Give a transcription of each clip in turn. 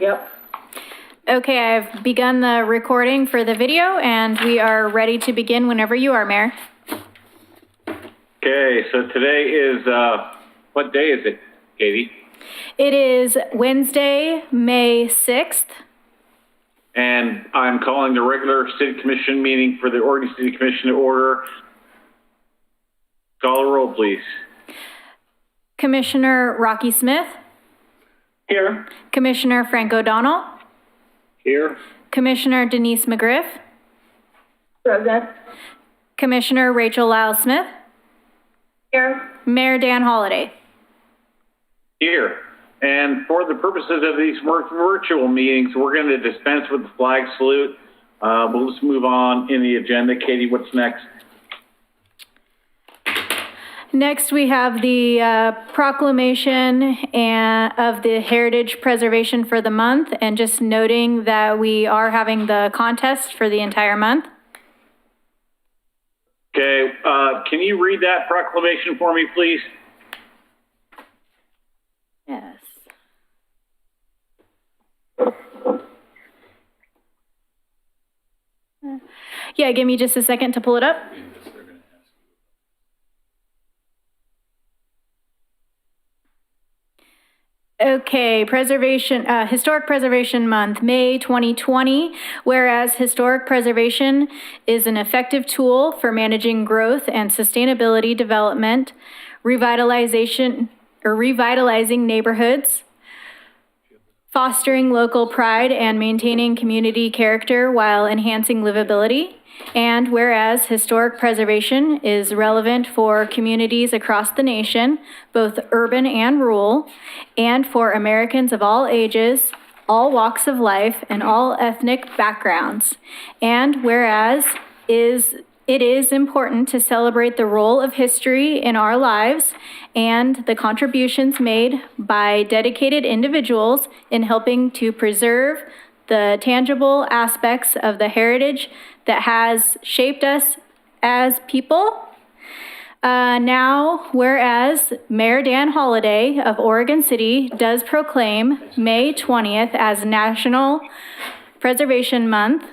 Yep. Okay, I've begun the recording for the video, and we are ready to begin whenever you are, Mayor. Okay, so today is, what day is it, Katie? It is Wednesday, May 6th. And I'm calling the regular City Commission meeting for the Oregon City Commission to order. Call the roll, please. Commissioner Rocky Smith, Here. Commissioner Frank O'Donnell, Here. Commissioner Denise McGriff, Present. Commissioner Rachel Lyle Smith, Here. Mayor Dan Holliday. Here. And for the purposes of these virtual meetings, we're going to dispense with the flag salute. We'll just move on in the agenda. Katie, what's next? Next, we have the proclamation of the Heritage Preservation for the month, and just noting that we are having the contest for the entire month. Okay, can you read that proclamation for me, please? Yes. Yeah, give me just a second to pull it up. Okay, Historic Preservation Month, May 2020. Whereas historic preservation is an effective tool for managing growth and sustainability development, revitalizing neighborhoods, fostering local pride and maintaining community character while enhancing livability. And whereas historic preservation is relevant for communities across the nation, both urban and rural, and for Americans of all ages, all walks of life, and all ethnic backgrounds. And whereas it is important to celebrate the role of history in our lives and the contributions made by dedicated individuals in helping to preserve the tangible aspects of the heritage that has shaped us as people. Now, whereas Mayor Dan Holliday of Oregon City does proclaim May 20th as National Preservation Month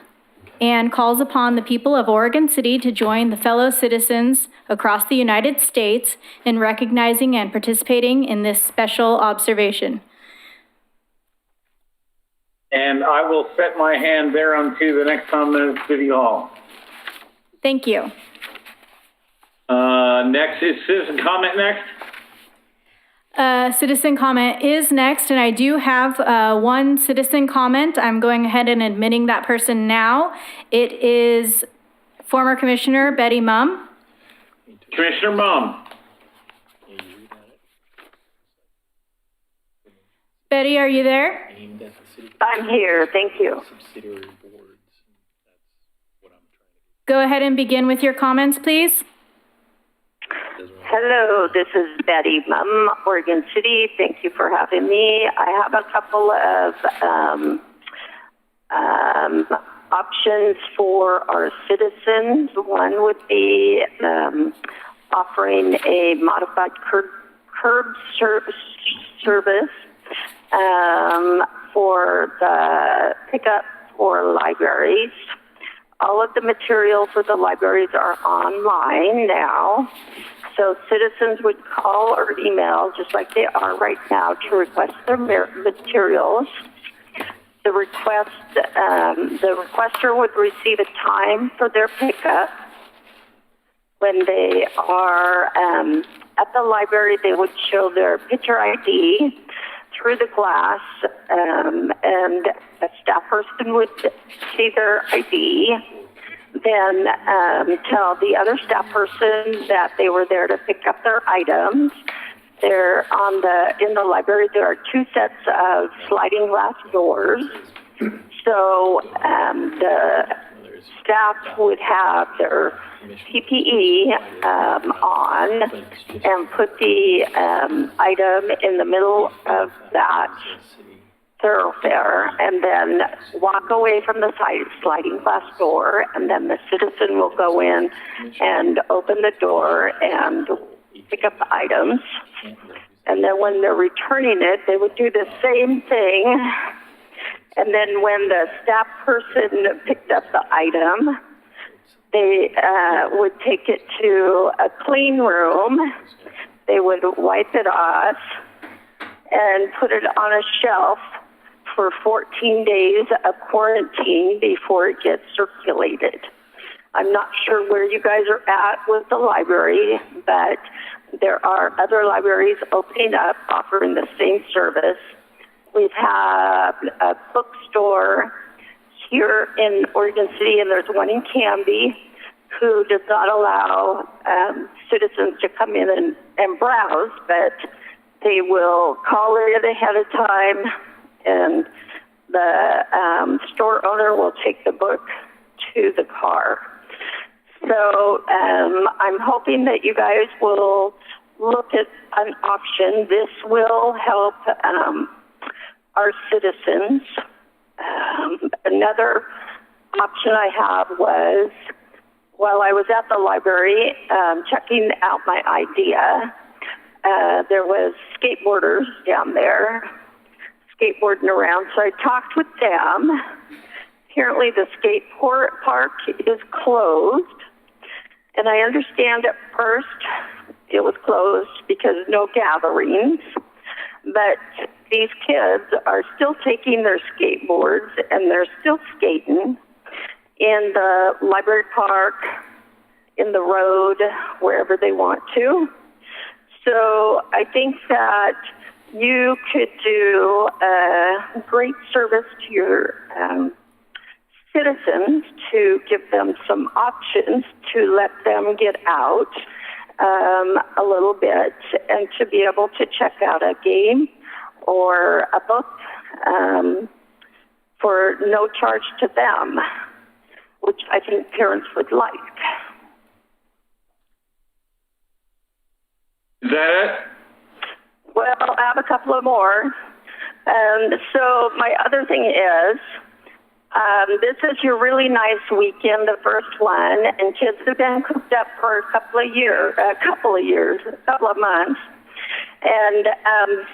and calls upon the people of Oregon City to join the fellow citizens across the United States in recognizing and participating in this special observation. And I will set my hand there unto the next comment of City Hall. Thank you. Next is citizen comment next. Citizen comment is next, and I do have one citizen comment. I'm going ahead and admitting that person now. It is former Commissioner Betty Mumm. Commissioner Mumm. Betty, are you there? I'm here, thank you. Go ahead and begin with your comments, please. Hello, this is Betty Mumm, Oregon City. Thank you for having me. I have a couple of options for our citizens. One would be offering a modified curb service for the pickup for libraries. All of the materials for the libraries are online now, so citizens would call or email, just like they are right now, to request their materials. The requester would receive a time for their pickup. When they are at the library, they would show their picture ID through the glass, and a staff person would see their ID, then tell the other staff person that they were there to pick up their items. In the library, there are two sets of sliding glass doors. So the staff would have their PPE on and put the item in the middle of that thoroughfare and then walk away from the sliding glass door, and then the citizen will go in and open the door and pick up the items. And then when they're returning it, they would do the same thing And then when the staff person picked up the item, they would take it to a clean room. They would wipe it off and put it on a shelf for 14 days of quarantine before it gets circulated. I'm not sure where you guys are at with the library, but there are other libraries opening up offering the same service. We've had a bookstore here in Oregon City, and there's one in Canby, who does not allow citizens to come in and browse, but they will call it ahead of time, and the store owner will take the book to the car. So I'm hoping that you guys will look at an option. This will help our citizens. Another option I have was, while I was at the library checking out my idea, there was skateboarders down there skateboarding around, so I talked with them. Apparently the skate park is closed, and I understand at first it was closed because no gatherings, but these kids are still taking their skateboards and they're still skating in the library park, in the road, wherever they want to. So I think that you could do a great service to your citizens to give them some options to let them get out a little bit and to be able to check out a game or a book for no charge to them, which I think parents would like. Is that it? Well, I have a couple of more. So my other thing is, this is your really nice weekend, the first one, and kids have been cooped up for a couple of months. And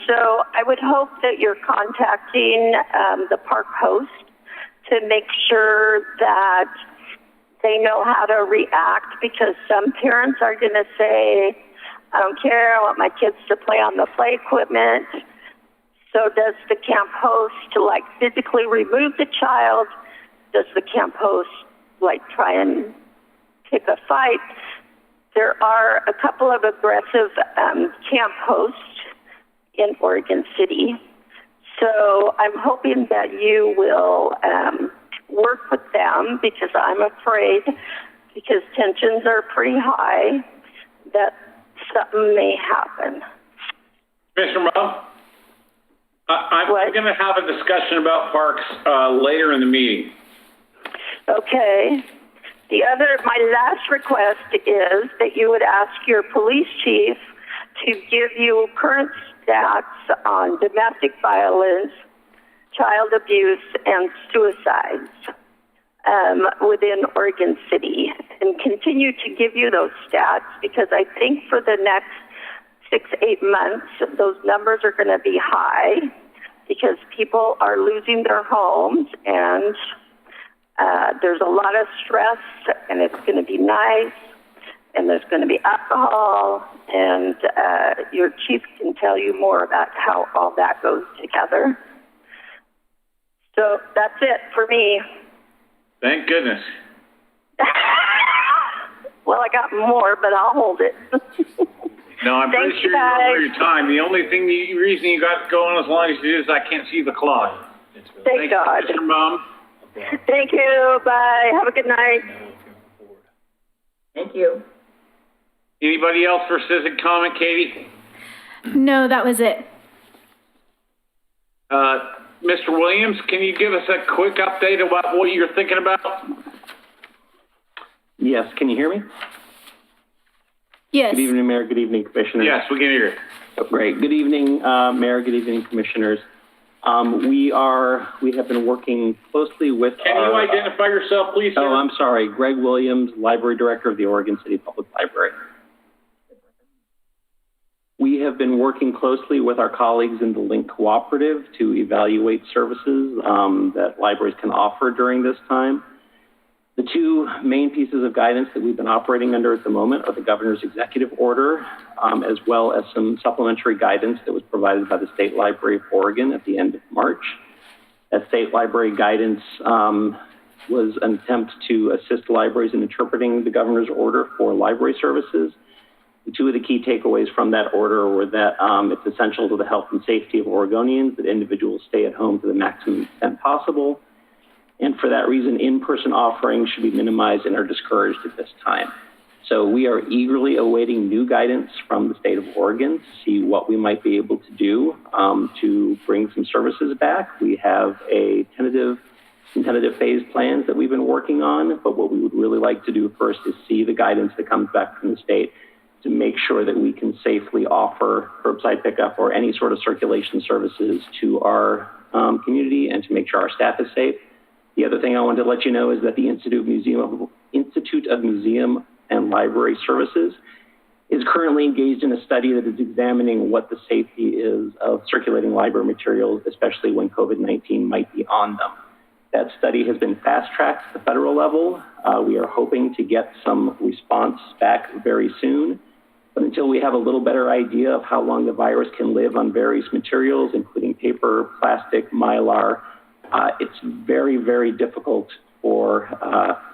so I would hope that you're contacting the park host to make sure that they know how to react, because some parents are going to say, I don't care, I want my kids to play on the play equipment. So does the camp host physically remove the child? Does the camp host try and pick a fight? There are a couple of aggressive camp hosts in Oregon City. So I'm hoping that you will work with them, because I'm afraid, because tensions are pretty high, that something may happen. Mr. Mo, I'm going to have a discussion about parks later in the meeting. Okay. My last request is that you would ask your police chief to give you current stats on domestic violence, child abuse, and suicides within Oregon City, and continue to give you those stats, because I think for the next 6-8 months, those numbers are going to be high, because people are losing their homes, and there's a lot of stress, and it's going to be nice, and there's going to be alcohol, and your chief can tell you more about how all that goes together. So that's it for me. Thank goodness. Well, I got more, but I'll hold it. No, I'm pretty sure you're over your time. The only reason you got going as long as you do is I can't see the clock. Thank God. You, Mr. Mom. Thank you. Bye. Have a good night. Thank you. Anybody else for citizen comment, Katie? No, that was it. Mr. Williams, can you give us a quick update about what you're thinking about? Yes, can you hear me? Yes. Good evening, Mayor. Good evening, Commissioners. Yes, we can hear you. Oh, great. Good evening, Mayor. Good evening, Commissioners. We have been working closely with. Can you identify yourself, please, sir? Oh, I'm sorry. Greg Williams, Library Director of the Oregon City Public Library. We have have been working closely with our colleagues in the Link Cooperative to evaluate services that libraries can offer during this time. The two main pieces of guidance that we've been operating under at the moment are the governor's executive order, as well as some supplementary guidance that was provided by the State Library of Oregon at the end of March. That state library guidance was an attempt to assist libraries in interpreting the governor's order for library services. Two of the key takeaways from that order were that it's essential to the health and safety of Oregonians that individuals stay at home to the maximum extent possible. And for that reason, in-person offerings should be minimized and are discouraged at this time. So we are eagerly awaiting new guidance from the state of Oregon to see what we might be able to do to bring some services back. We have some tentative phase plans that we've been working on, but what we would really like to do first is see the guidance that comes back from the state to make sure that we can safely offer curbside pickup or any sort of circulation services to our community and to make sure our staff is safe. The other thing I wanted to let you know is that the Institute of Museum and Library Services is currently engaged in a study that is examining what the safety is of circulating library materials, especially when COVID-19 might be on them. That study has been fast-tracked at the federal level. We are hoping to get some response back very soon. But until we have a little better idea of how long the virus can live on various materials, including paper, plastic, mylar, it's very, very difficult for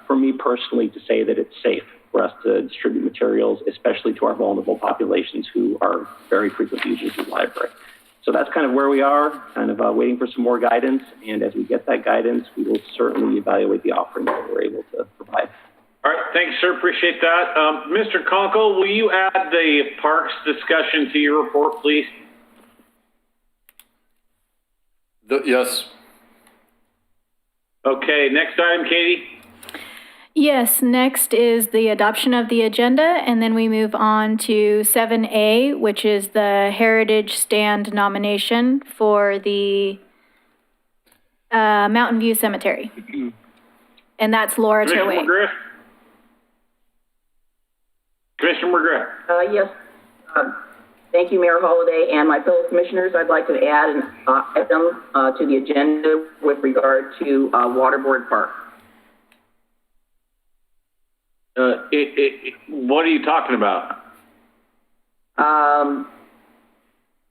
me personally to say that it's safe for us to distribute materials, especially to our vulnerable populations who are very frequent users of the library. So that's kind of where we are, kind of waiting for some more guidance. And as we get that guidance, we will certainly evaluate the offerings that we're able to provide. All right, thanks, sir. Appreciate that. Mr. Conkle, will you add the parks discussion to your report, please? Yes. Okay, next item, Katie. Yes, next is the adoption of the agenda, and then we move on to 7A, which is the Heritage Stand nomination for the Mountain View Cemetery. And that's Laura Commissioner Turway. McGriff? Commissioner McGriff? Yes. Thank you, Mayor Holliday, and my fellow commissioners. I'd like to add an item to the agenda with regard to Waterboard Park. What are you talking about? I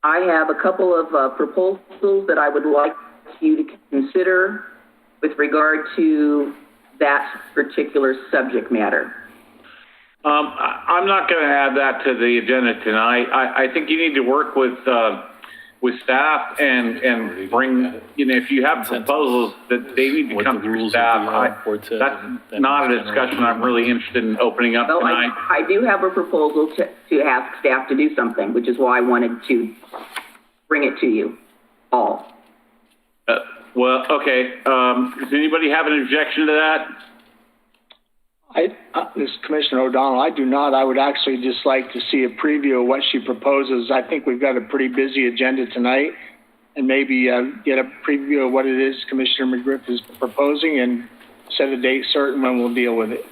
have a couple of proposals that I would like you to consider with regard to that particular subject matter. I'm not going to add that to the agenda tonight. I think you need to work with staff and bring, if you have proposals that they need to come through staff. That's not a discussion I'm really interested in opening up tonight. I do have a proposal to ask staff to do something, which is why I wanted to bring it to you all. Well, okay. Does anybody have an objection to that? This is Commissioner O'Donnell. I do not. I would actually just like to see a preview of what she proposes. I think we've got a pretty busy agenda tonight, and maybe get a preview of what it is Commissioner McGriff is proposing and set a date certain when we'll deal with it.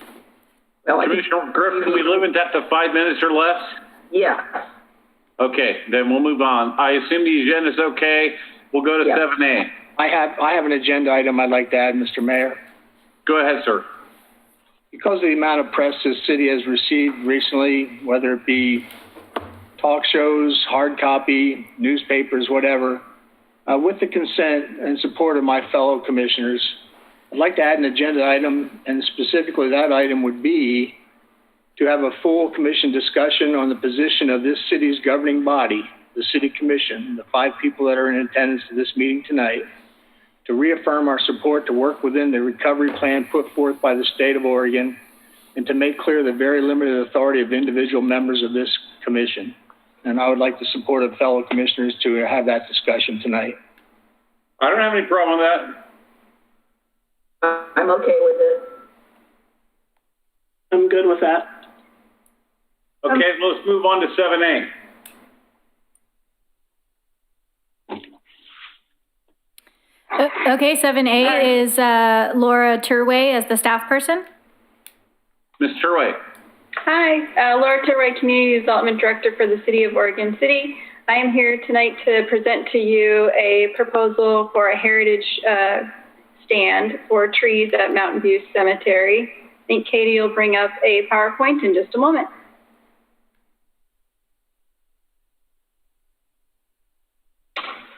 Well, Commissioner McGriff, can we limit that to 5 minutes or less? Yeah. Okay, then we'll move on. I assume the agenda is okay. We'll go to 7A. I have an agenda item I'd like to add, Mr. Mayor. Go ahead, sir. Because of the amount of press this city has received recently, whether it be talk shows, hard copy, newspapers, whatever, with the consent and support of my fellow commissioners, I'd like to add an agenda item, and specifically that item would be to have a full commission discussion on the position of this city's governing body, the City Commission, the 5 people that are in attendance to this meeting tonight, to reaffirm our support to work within the recovery plan put forth by the state of Oregon, and to make clear the very limited authority of individual members of this commission. And I would like the support of fellow commissioners to have that discussion tonight. I don't have any problem with that. I'm okay with it. I'm good with that. Okay, let's move on to 7A. Okay, 7A is Laura Turway as the staff person. Ms. Turway. Hi, Laura Tilray, Community Development Director for the City of Oregon City. I am here tonight to present to you a proposal for a heritage stand for trees at Mountain View Cemetery. I think Katie will bring up a PowerPoint in just a moment.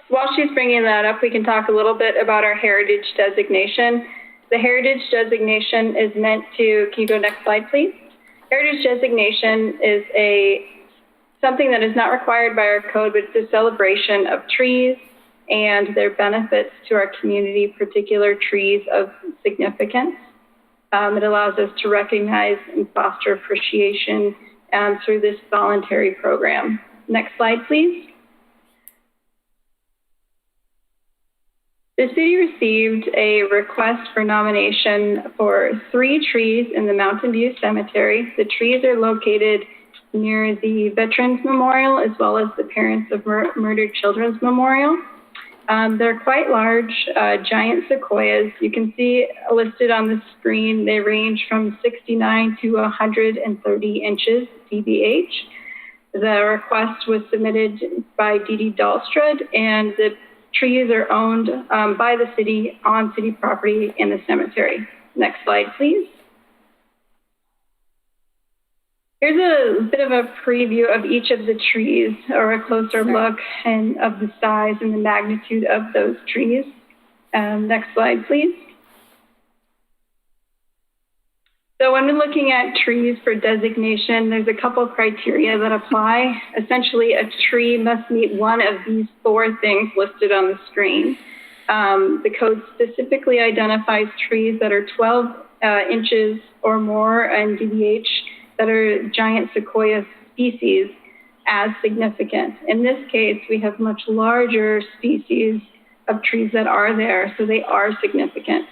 While she's bringing that up, we can talk a little bit about our heritage designation. The heritage designation is meant to, can you go next slide, please? Heritage designation is something that is not required by our code, but it's a celebration of trees and their benefits to our community, particular trees of significance. It allows us to recognize and foster appreciation through this voluntary program. Next slide, please. The city received a request for nomination for 3 trees in the Mountain View Cemetery. The trees are located near the Veterans Memorial as well as the Parents of Murdered Children's Memorial. They're quite large, giant sequoias. You can see listed on the screen, they range from 69 to 130 inches DBH. The request was submitted by Dee Dahlstrud, and the trees are owned by the city on city property in the cemetery. Next slide, please. Here's a bit of a preview of each of the trees, or a closer look and of the size and the magnitude of those trees. Next slide, please. So when we're looking at trees for designation, there's a couple criteria that apply. Essentially, a tree must meet one of these 4 things listed on the screen. The code specifically identifies trees that are 12 inches or more in DBH that are giant sequoia species as significant. In this case, we have much larger species of trees that are there, so they are significant.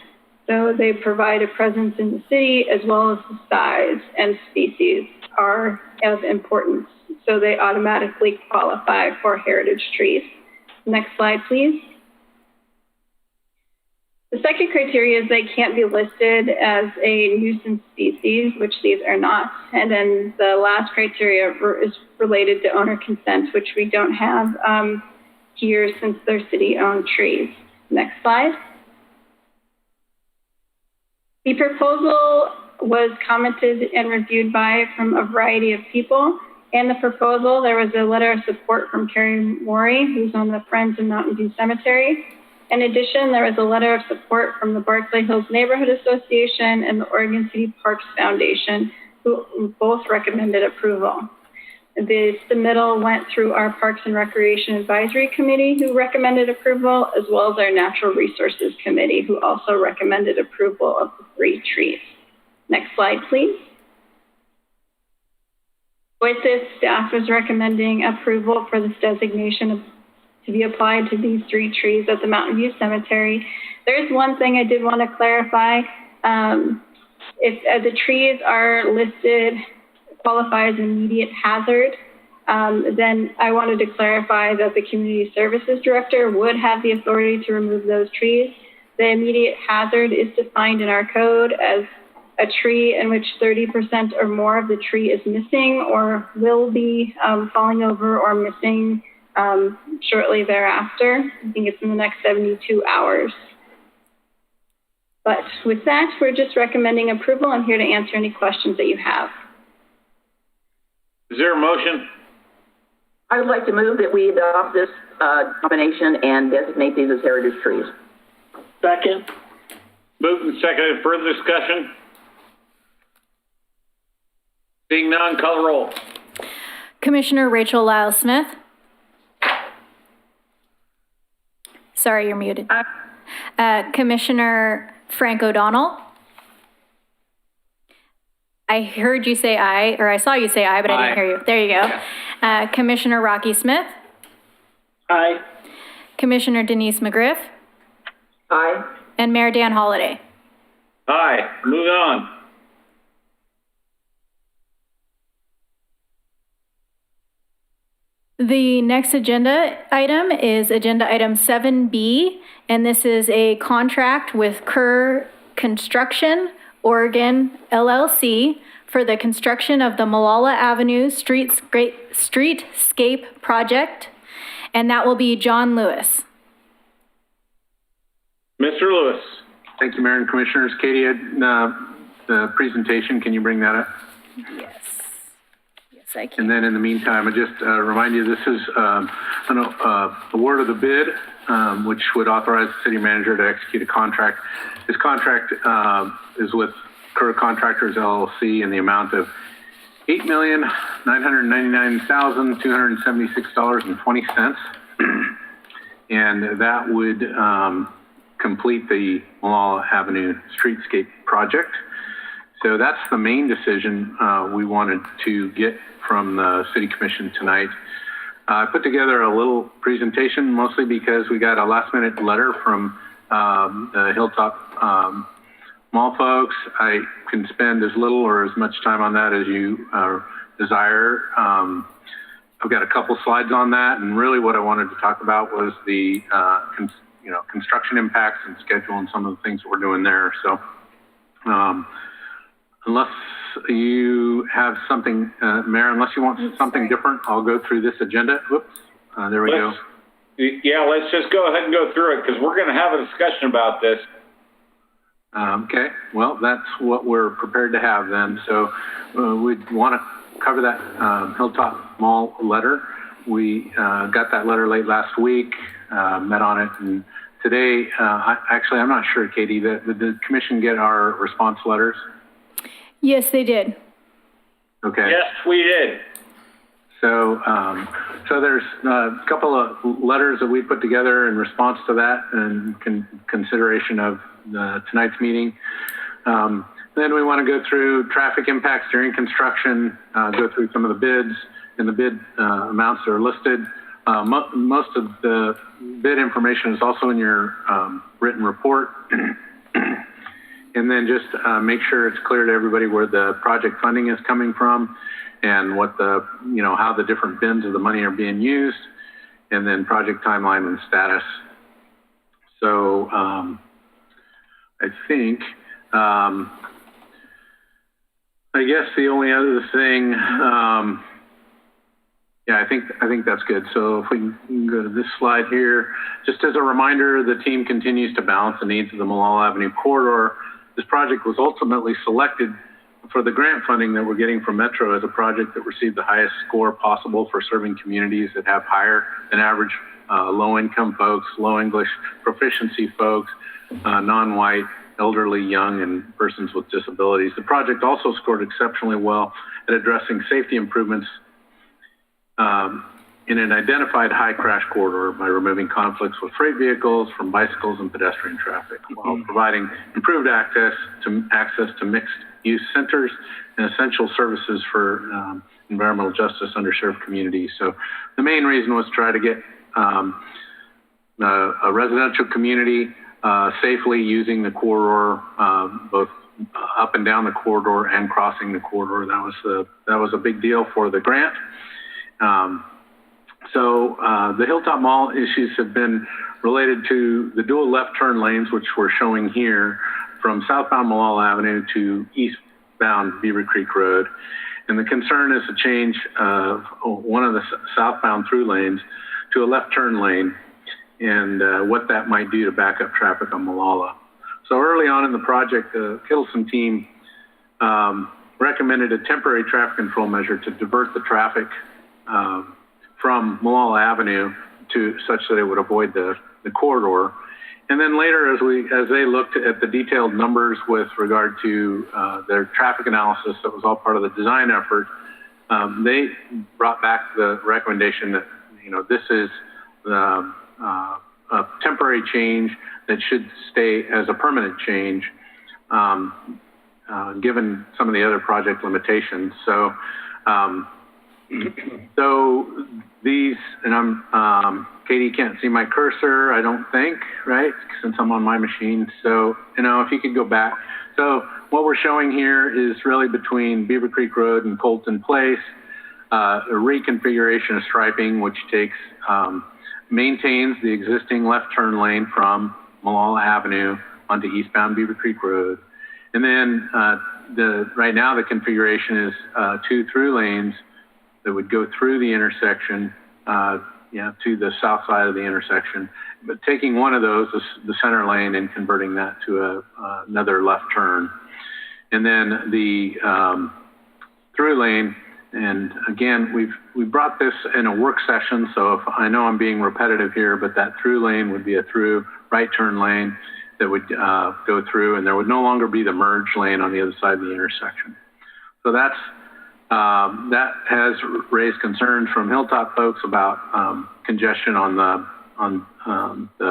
So they provide a presence in the city as well as the size and species are of importance. So they automatically qualify for heritage trees. Next slide, please. The second criteria is they can't be listed as a nuisance species, which these are not. And then the last criteria is related to owner consent, which we don't have here since they're city-owned trees. Next slide. The proposal was commented and reviewed from a variety of people. In the proposal, there was a letter of support from Carrie Morey, who's on the Friends of Mountain View Cemetery. In addition, there was a letter of support from the Barclay Hills Neighborhood Association and the Oregon City Parks Foundation, who both recommended approval. The submittal went through our Parks and Recreation Advisory Committee, who recommended approval, as well as our Natural Resources Committee, who also recommended approval of the 3 trees. Next slide, please. With this, staff is recommending approval for this designation to be applied to these 3 trees at the Mountain View Cemetery. There's one thing I did want to clarify. If the trees are listed qualify as an immediate hazard, then I wanted to clarify that the Community Services Director would have the authority to remove those trees. The immediate hazard is defined in our code as a tree in which 30% or more of the tree is missing or will be falling over or missing shortly thereafter. I think it's in the next 72 hours. But with that, we're just recommending approval. I'm here to answer any questions that you have. Is there a motion? I would like to move that we adopt this nomination and designate these as heritage trees. Second. Moved and seconded. Further discussion? Seeing none, call the roll. Commissioner Rachel Lyle-Smith. Sorry, you're muted. Commissioner Frank O'Donnell. I heard you say aye, or I saw you say aye, but I didn't hear you. There you go. Yeah. Commissioner Rocky Smith. Aye. Commissioner Denise McGriff. Aye. And Mayor Dan Holliday. Aye. Moving on. The next agenda item is agenda item 7B, and this is a contract with Kerr Construction Oregon LLC for the construction of the Molalla Avenue Streetscape project, and that will be John Lewis. Mr. Lewis. Thank you, Mayor and Commissioners. Katie, the presentation, can you bring that up? Yes. Yes, I can. And then in the meantime, I just remind you, this is an award of the bid, which would authorize the city manager to execute a contract. This contract is with Kerr Contractors LLC in the amount of $8,999,276.20. And that would complete the Molalla Avenue Streetscape project. So that's the main decision we wanted to get from the City Commission tonight. I put together a little presentation, mostly because we got a last-minute letter from the Hilltop mall folks. I can spend as little or as much time on that as you desire. I've got a couple slides on that, and really what I wanted to talk about was the construction impacts and schedule and some of the things that we're doing there. So unless you have something, Mayor, unless you want something different, I'll go through this agenda. Whoops, there we go. Yeah, let's just go ahead and go through it, because we're going to have a discussion about this. Okay, well, that's what we're prepared to have then. So we'd want to cover that Hilltop Mall letter. We got that letter late last week, met on it, and today, I'm not sure, Katie, did the commission get our response letters? Yes, they did. Okay. Yes, we did. So, so there's a couple of letters that we put together in response to that and consideration of tonight's meeting. Then we want to go through traffic impacts during construction, go through some of the bids and the bid amounts that are listed. Most of the bid information is also in your written report. And then just make sure it's clear to everybody where the project funding is coming from and what how the different bins of the money are being used, and then project timeline and status. So I think, I guess the only other thing, I think that's good. So if we can go to this slide here, just as a reminder, the team continues to balance the needs of the Molalla Avenue corridor. This project was ultimately selected for the grant funding that we're getting from Metro as a project that received the highest score possible for serving communities that have higher than average low-income folks, low English proficiency folks, non-white, elderly, young, and persons with disabilities. The project also scored exceptionally well at addressing safety improvements in an identified high crash corridor by removing conflicts with freight vehicles from bicycles and pedestrian traffic, while providing improved access to mixed use centers and essential services for environmental justice underserved communities. So the main reason was to try to get a residential community safely using the corridor, both up and down the corridor and crossing the corridor. That was a big deal for the grant. So the Hilltop Mall issues have been related to the dual left turn lanes, which we're showing here, from southbound Molalla Avenue to eastbound Beaver Creek Road. And the concern is a change of one of the southbound through lanes to a left turn lane, and what that might do to back up traffic on Molalla. So early on in the project, the Kittleson team recommended a temporary traffic control measure to divert the traffic from Molalla Avenue to such that it would avoid the corridor. And then later, as they looked at the detailed numbers with regard to their traffic analysis that was all part of the design effort, they brought back the recommendation that this is a temporary change that should stay as a permanent change, given some of the other project limitations. So, these, and Katie can't see my cursor, I don't think, right? Since I'm on my machine. So, if you could go back. So what we're showing here is really between Beaver Creek Road and Colton Place, a reconfiguration of striping, which maintains the existing left turn lane from Molalla Avenue onto eastbound Beaver Creek Road. And then right now the configuration is 2 through lanes that would go through the intersection, to the south side of the intersection, but taking one of those, the center lane, and converting that to another left turn. And then the through lane, and again, we brought this in a work session, so if I know I'm being repetitive here, but that through lane would be a through right turn lane that would go through, and there would no longer be the merge lane on the other side of the intersection. So that has raised concerns from Hilltop folks about congestion on the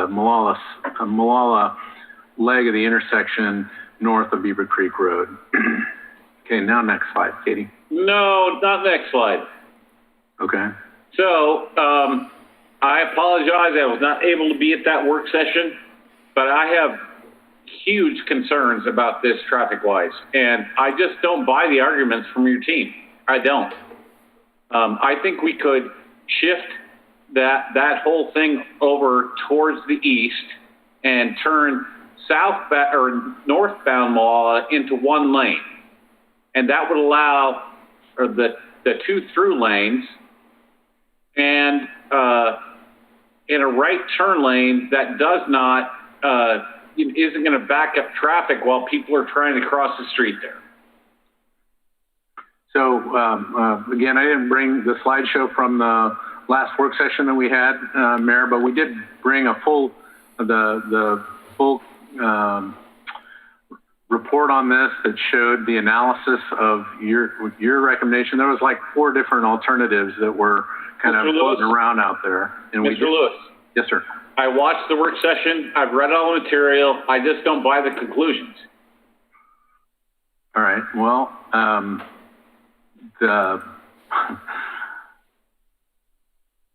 Molalla leg of the intersection north of Beaver Creek Road. Okay, now next slide, Katie. No, not next slide. Okay. So, I apologize. I was not able to be at that work session, but I have huge concerns about this traffic-wise, and I just don't buy the arguments from your team. I don't. I think we could shift that whole thing over towards the east and turn northbound Molalla into one lane, and that would allow the 2 through lanes and in a right turn lane that does not isn't going to back up traffic while people are trying to cross the street there. So again, I didn't bring the slideshow from the last work session that we had, Mayor, but we did bring the full report on this that showed the analysis of your recommendation. There was like 4 different alternatives that were kind of floating around out there. And Mr. Lewis. Yes, sir. I watched the work session. I've read all the material. I just don't buy the conclusions. All right. Well,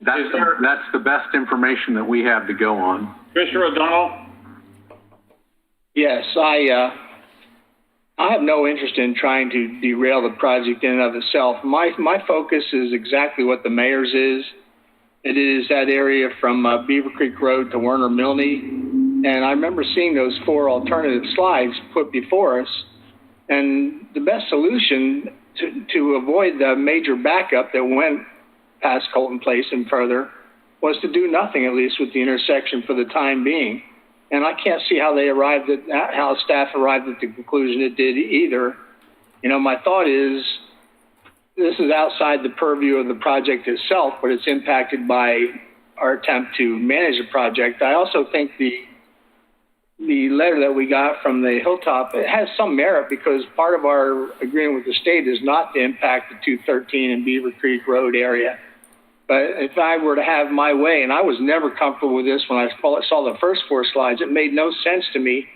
that's the best information that we have to go on. Commissioner O'Donnell? Yes, I have no interest in trying to derail the project in and of itself. My focus is exactly what the mayor's is. It is that area from Beaver Creek Road to Werner Milne. And I remember seeing those 4 alternative slides put before us. And the best solution to avoid the major backup that went past Colton Place and further was to do nothing, at least with the intersection for the time being. And I can't see how how staff arrived at the conclusion it did either. My thought is this is outside the purview of the project itself, but it's impacted by our attempt to manage the project. I also think the letter that we got from the Hilltop, it has some merit because part of our agreement with the state is not to impact the 213 and Beaver Creek Road area. But if I were to have my way, and I was never comfortable with this when I saw the first 4 slides, it made no sense to me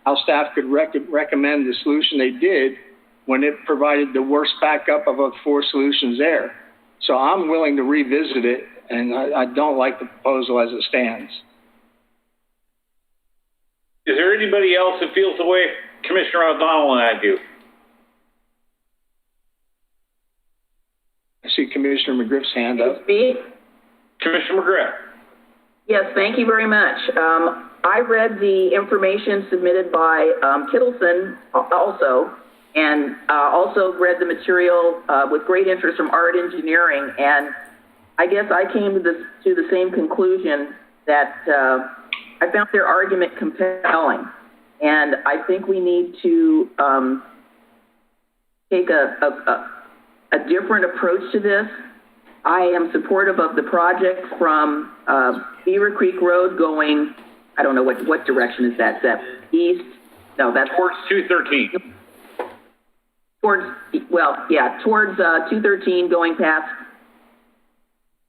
how staff could recommend the solution they did when it provided the worst backup of the 4 solutions there. So I'm willing to revisit it, and I don't like the proposal as it stands. Is there anybody else that feels the way Commissioner O'Donnell and I do? I see Commissioner McGriff's hand up. Commissioner McGriff. Yes, thank you very much. I read the information submitted by Kittleson also, and also read the material with great interest from Art Engineering, and I guess I came to the same conclusion that I found their argument compelling, and I think we need to take a different approach to this. I am supportive of the project from Beaver Creek Road going, I don't know what direction is that? Is that east? No, that's towards 213. Towards 213 going past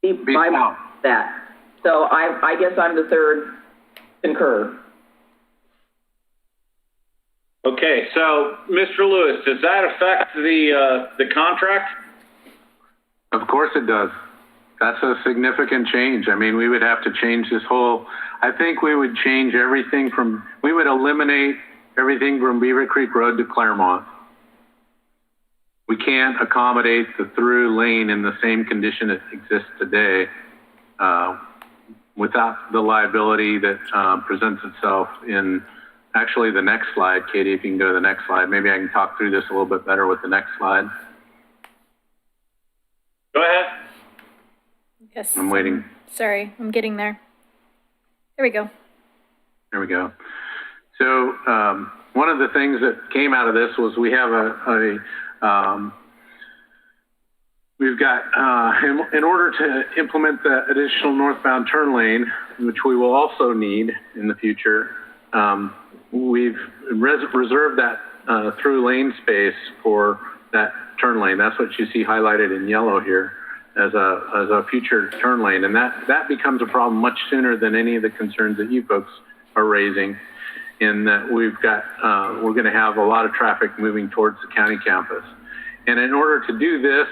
by that. So I guess I'm the third concur. Okay, so Mr. Lewis, does that affect the contract? Of course it does. That's a significant change. I mean, we would have to change this whole, I think we would change everything we would eliminate everything from Beaver Creek Road to Claremont. We can't accommodate the through lane in the same condition it exists today without the liability that presents itself in actually the next slide, Katie, if you can go to the next slide. Maybe I can talk through this a little bit better with the next slide. Go ahead. Yes. I'm waiting. Sorry, I'm getting there. There we go. There we go. So one of the things that came out of this was we have we've got, in order to implement the additional northbound turn lane, which we will also need in the future, we've reserved that through lane space for that turn lane. That's what you see highlighted in yellow here as a future turn lane. And that becomes a problem much sooner than any of the concerns that you folks are raising, in that we're going to have a lot of traffic moving towards the county campus. And in order to do this,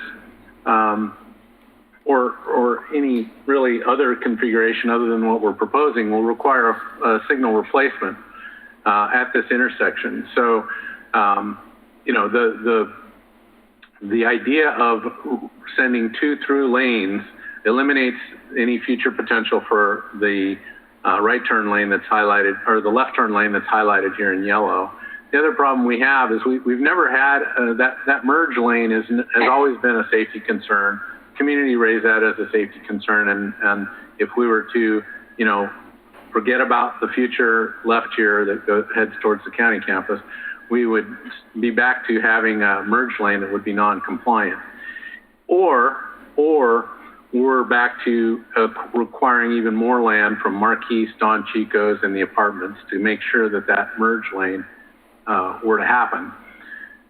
or any really other configuration other than what we're proposing, will require a signal replacement at this intersection. So, you know, the idea of sending 2 through lanes eliminates any future potential for the right turn lane that's highlighted, or the left turn lane that's highlighted here in yellow. The other problem we have is we've never had that merge lane has always been a safety concern. Community raised that as a safety concern, and if we were to, you know, forget about the future left here that heads towards the county campus, we would be back to having a merge lane that would be non-compliant, or we're back to requiring even more land from Marquise, Don Chico's, and the apartments to make sure that merge lane were to happen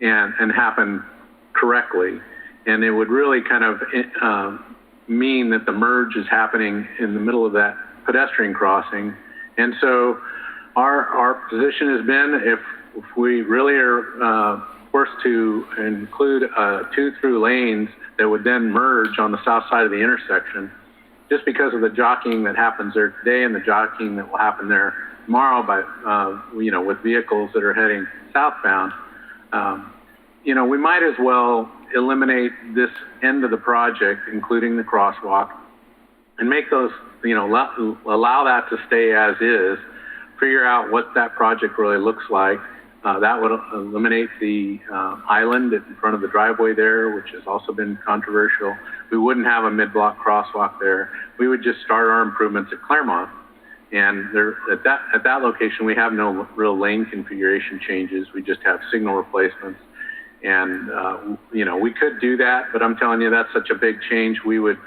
and happen correctly. And it would really kind of mean that the merge is happening in the middle of that pedestrian crossing. And so our position has been, if we really are forced to include 2 through lanes that would then merge on the south side of the intersection, just because of the jockeying that happens there today and the jockeying that will happen there tomorrow by, you know, with vehicles that are heading southbound, you know, we might as well eliminate this end of the project, including the crosswalk, and make those, you know, allow that to stay as is, figure out what that project really looks like. That would eliminate the island in front of the driveway there, which has also been controversial. We wouldn't have a mid-block crosswalk there. We would just start our improvements at Claremont. And there, at that location, we have no real lane configuration changes. We just have signal replacements. And, you know, we could do that, but I'm telling you, that's such a big change. We would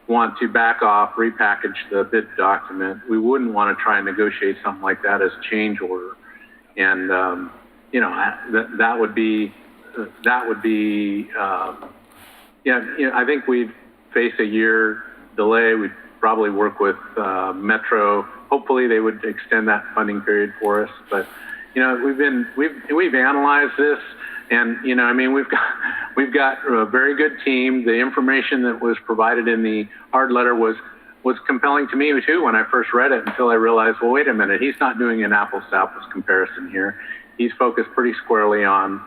want to back off, repackage the bid document. We wouldn't want to try and negotiate something like that as change order. And, you know, that would be, yeah, you know, I think we'd face a year delay. We'd probably work with Metro. Hopefully they would extend that funding period for us. But, you know, we've analyzed this, and, you know, I mean, we've got a very good team. The information that was provided in the hard letter was compelling to me too when I first read it, until I realized, well, wait a minute, he's not doing an apples to apples comparison here. He's focused pretty squarely on,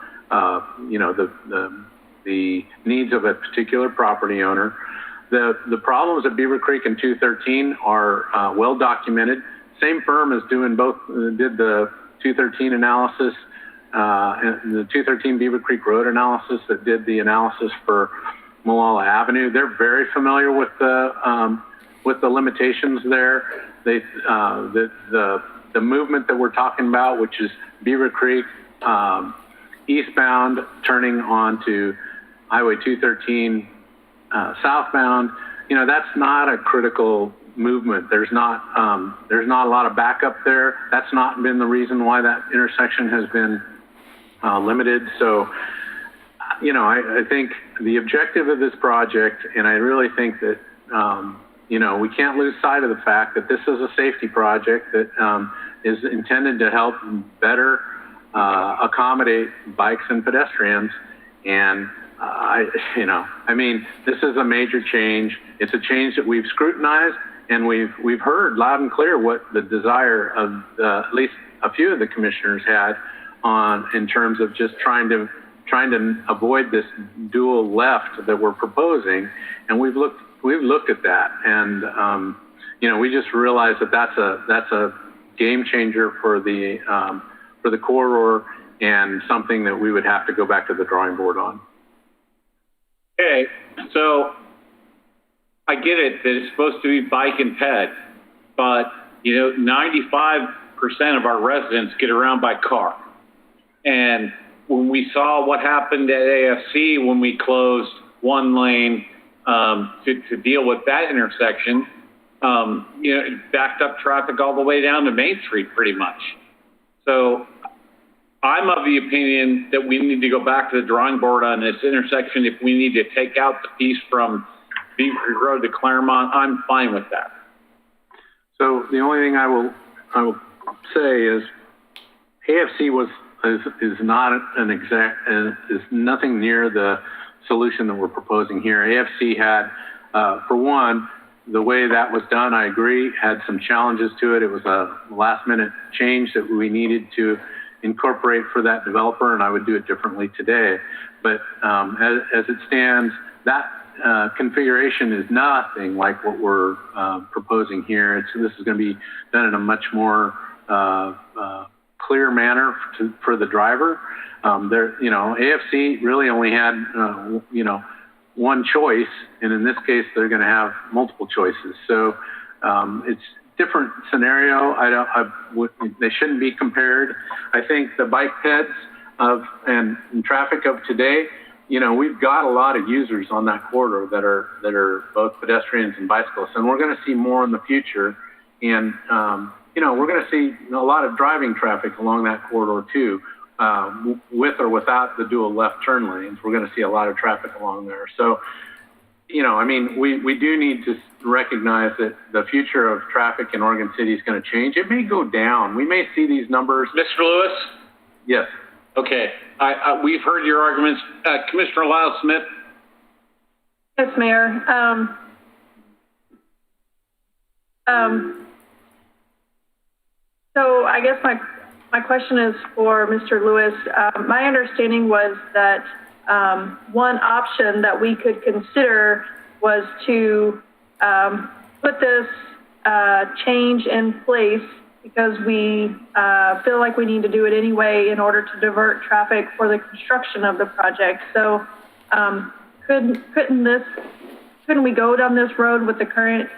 you know, the needs of a particular property owner. The problems at Beaver Creek and 213 are well documented. Same firm is doing both, did the 213 analysis and the 213 Beaver Creek Road analysis, that did the analysis for Molalla Avenue. They're very familiar with the limitations there. The movement that we're talking about, which is Beaver Creek eastbound, turning onto Highway 213 southbound, you know, that's not a critical movement. There's not a lot of backup there. That's not been the reason why that intersection has been limited. So, you know, I think the objective of this project, and I really think that, you know, we can't lose sight of the fact that this is a safety project that is intended to help better accommodate bikes and pedestrians. And you know, I mean, this is a major change. It's a change that we've scrutinized, and we've heard loud and clear what the desire of at least a few of the commissioners had on, in terms of just trying to avoid this dual left that we're proposing. And we've looked at that, and you know, we just realized that that's a game changer for the for the corridor and something that we would have to go back to the drawing board on. Okay, so I get it that it's supposed to be bike and ped, but 95% of our residents get around by car. And when we saw what happened at AFC when we closed one lane to deal with that intersection, it backed up traffic all the way down to Main Street pretty much. So I'm of the opinion that we need to go back to the drawing board on this intersection. If we need to take out the piece from Beaver Road to Claremont, I'm fine with that. So the only thing I will say is AFC is not an exact, is nothing near the solution that we're proposing here. AFC had, for one, the way that was done, I agree, had some challenges to it. It was a last minute change that we needed to incorporate for that developer, and I would do it differently today. But as it stands, that configuration is nothing like what we're proposing here. This is going to be done in a much more clear manner for the driver. AFC really only had one choice, and in this case, they're going to have multiple choices. So it's different scenario. They shouldn't be compared. I think the bike peds and traffic of today, we've got a lot of users on that corridor that are both pedestrians and bicyclists, and we're going to see more in the future. And we're going to see a lot of driving traffic along that corridor too, with or without the dual left turn lanes. We're going to see a lot of traffic along there. So, we do need to recognize that the future of traffic in Oregon City is going to change. It may go down. We may see these numbers. Mr. Lewis? Yes. Okay. We've heard your arguments. Commissioner Lyle Smith? Yes, Mayor. So I guess my question is for Mr. Lewis. My understanding was that one option that we could consider was to put this change in place because we feel like we need to do it anyway in order to divert traffic for the construction of the project. So couldn't we go down this road with the current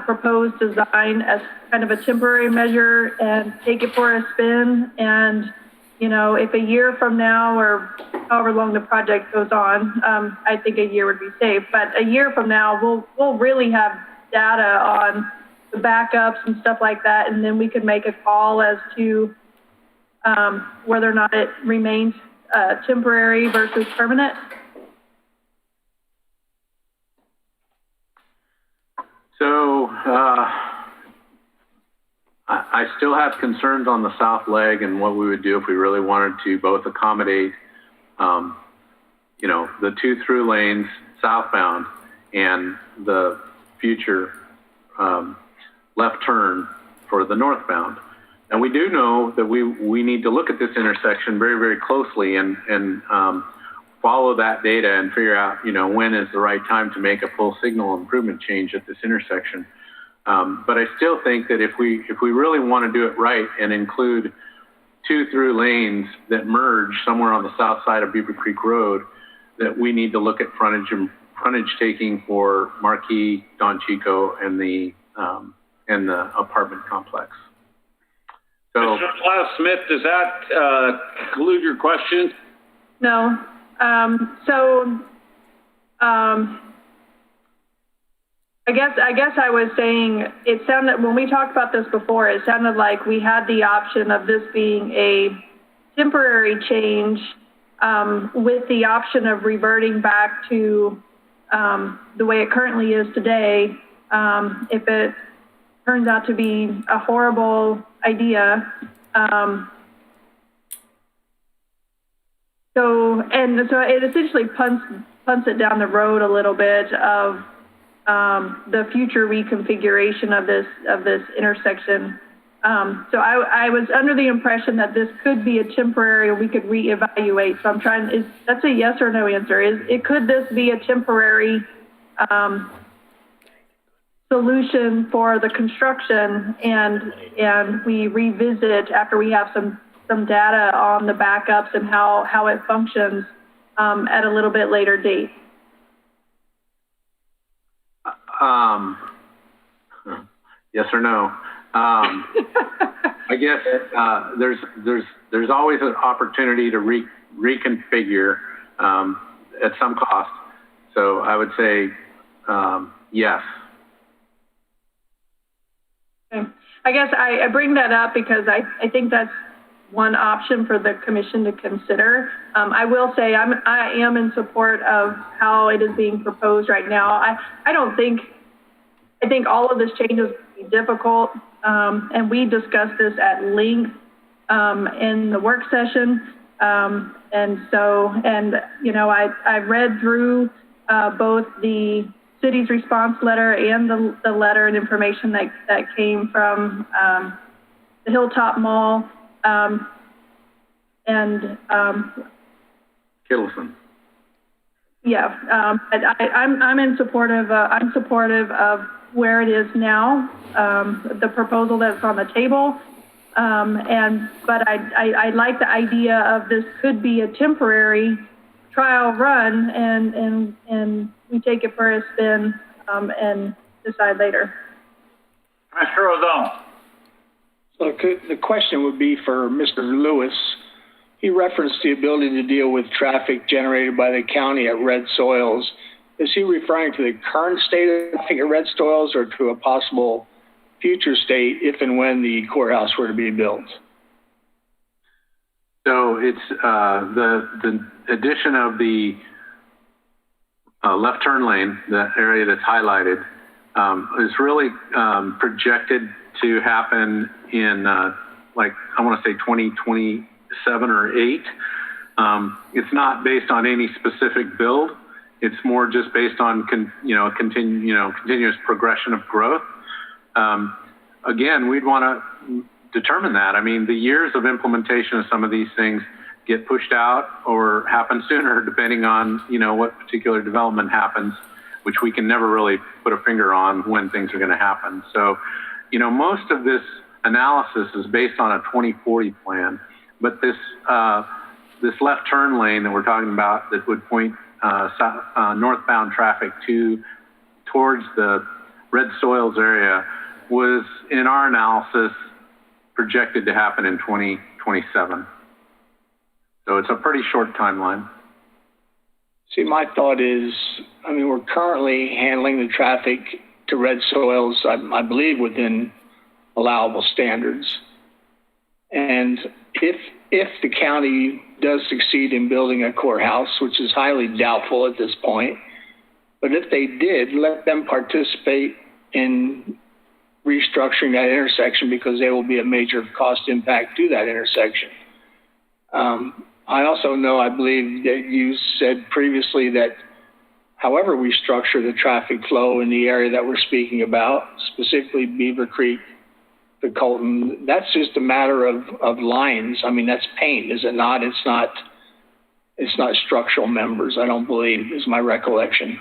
proposed design as kind of a temporary measure and take it for a spin? And, if a year from now or however long the project goes on, I think a year would be safe, but a year from now, we'll really have data on the backups and stuff like that, and then we could make a call as to whether or not it remains temporary versus permanent. So I still have concerns on the south leg and what we would do if we really wanted to both accommodate, the 2 through lanes southbound and the future left turn for the northbound. And we do know that we need to look at this intersection very, very closely and follow that data and figure out, when is the right time to make a full signal improvement change at this intersection. But I still think that if we really want to do it right and include 2 through lanes that merge somewhere on the south side of Beaver Creek Road, that we need to look at frontage taking for Marquis, Don Chico, and the apartment complex. So, Mr. Lyle Smith, does that conclude your question? No. I guess I was saying, it sounded, when we talked about this before, it sounded like we had the option of this being a temporary change with the option of reverting back to the way it currently is today if it turns out to be a horrible idea. So it essentially punts it down the road a little bit of the future reconfiguration of this intersection. So I was under the impression that this could be a temporary, we could reevaluate. So I'm trying, that's a yes or no answer. Could this be a temporary solution for the construction and we revisit after we have some some data on the backups and how it functions at a little bit later date. Yes or no? I guess there's always an opportunity to reconfigure at some cost. So I would say yes. Okay. I guess I bring that up because I think that's one option for the commission to consider. I will say I am in support of how it is being proposed right now. I think all of this changes will be difficult, and we discussed this at length in the work session. I read through both the city's response letter and the letter and information that came from the Hilltop Mall and Kittleson. Yeah, I'm supportive of where it is now, the proposal that's on the table, but I like the idea of this could be a temporary trial run, and we take it for a spin and decide later. Commissioner O'Donnell. So the question would be for Mr. Lewis. He referenced the ability to deal with traffic generated by the county at red soils. Is he referring to the current state of traffic at red soils or to a possible future state if and when the courthouse were to be built? So it's the addition of the left turn lane, the area that's highlighted, is really projected to happen in I want to say 2027 or 8. It's not based on any specific build. It's more just based on continuous progression of growth. Again, we'd want to determine that. I mean, the years of implementation of some of these things get pushed out or happen sooner, depending on what particular development happens, which we can never really put a finger on when things are going to happen. So, most of this analysis is based on a 2040 plan, but this left turn lane that we're talking about that would point northbound traffic towards the red soils area was, in our analysis, projected to happen in 2027. So it's a pretty short timeline. See, my thought is, we're currently handling the traffic to red soils, I believe, within allowable standards. And if the county does succeed in building a courthouse, which is highly doubtful at this point, but if they did, let them participate in restructuring that intersection because there will be a major cost impact to that intersection. I also know, I believe that you said previously that however we structure the traffic flow in the area that we're speaking about, specifically Beaver Creek to Colton, that's just a matter of lines. That's paint, is it not? It's not structural members, I don't believe, is my recollection.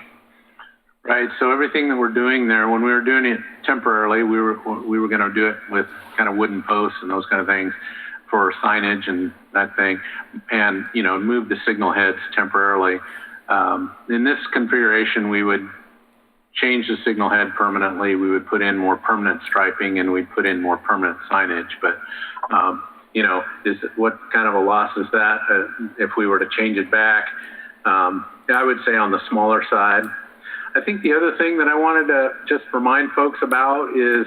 Right. So everything that we're doing there, when we were doing it temporarily, we were going to do it with kind of wooden posts and those kind of things for signage and that thing, and move the signal heads temporarily. In this configuration, we would change the signal head permanently. We would put in more permanent striping, and we'd put in more permanent signage. But what kind of a loss is that if we were to change it back? I would say on the smaller side. I think the other thing that I wanted to just remind folks about is,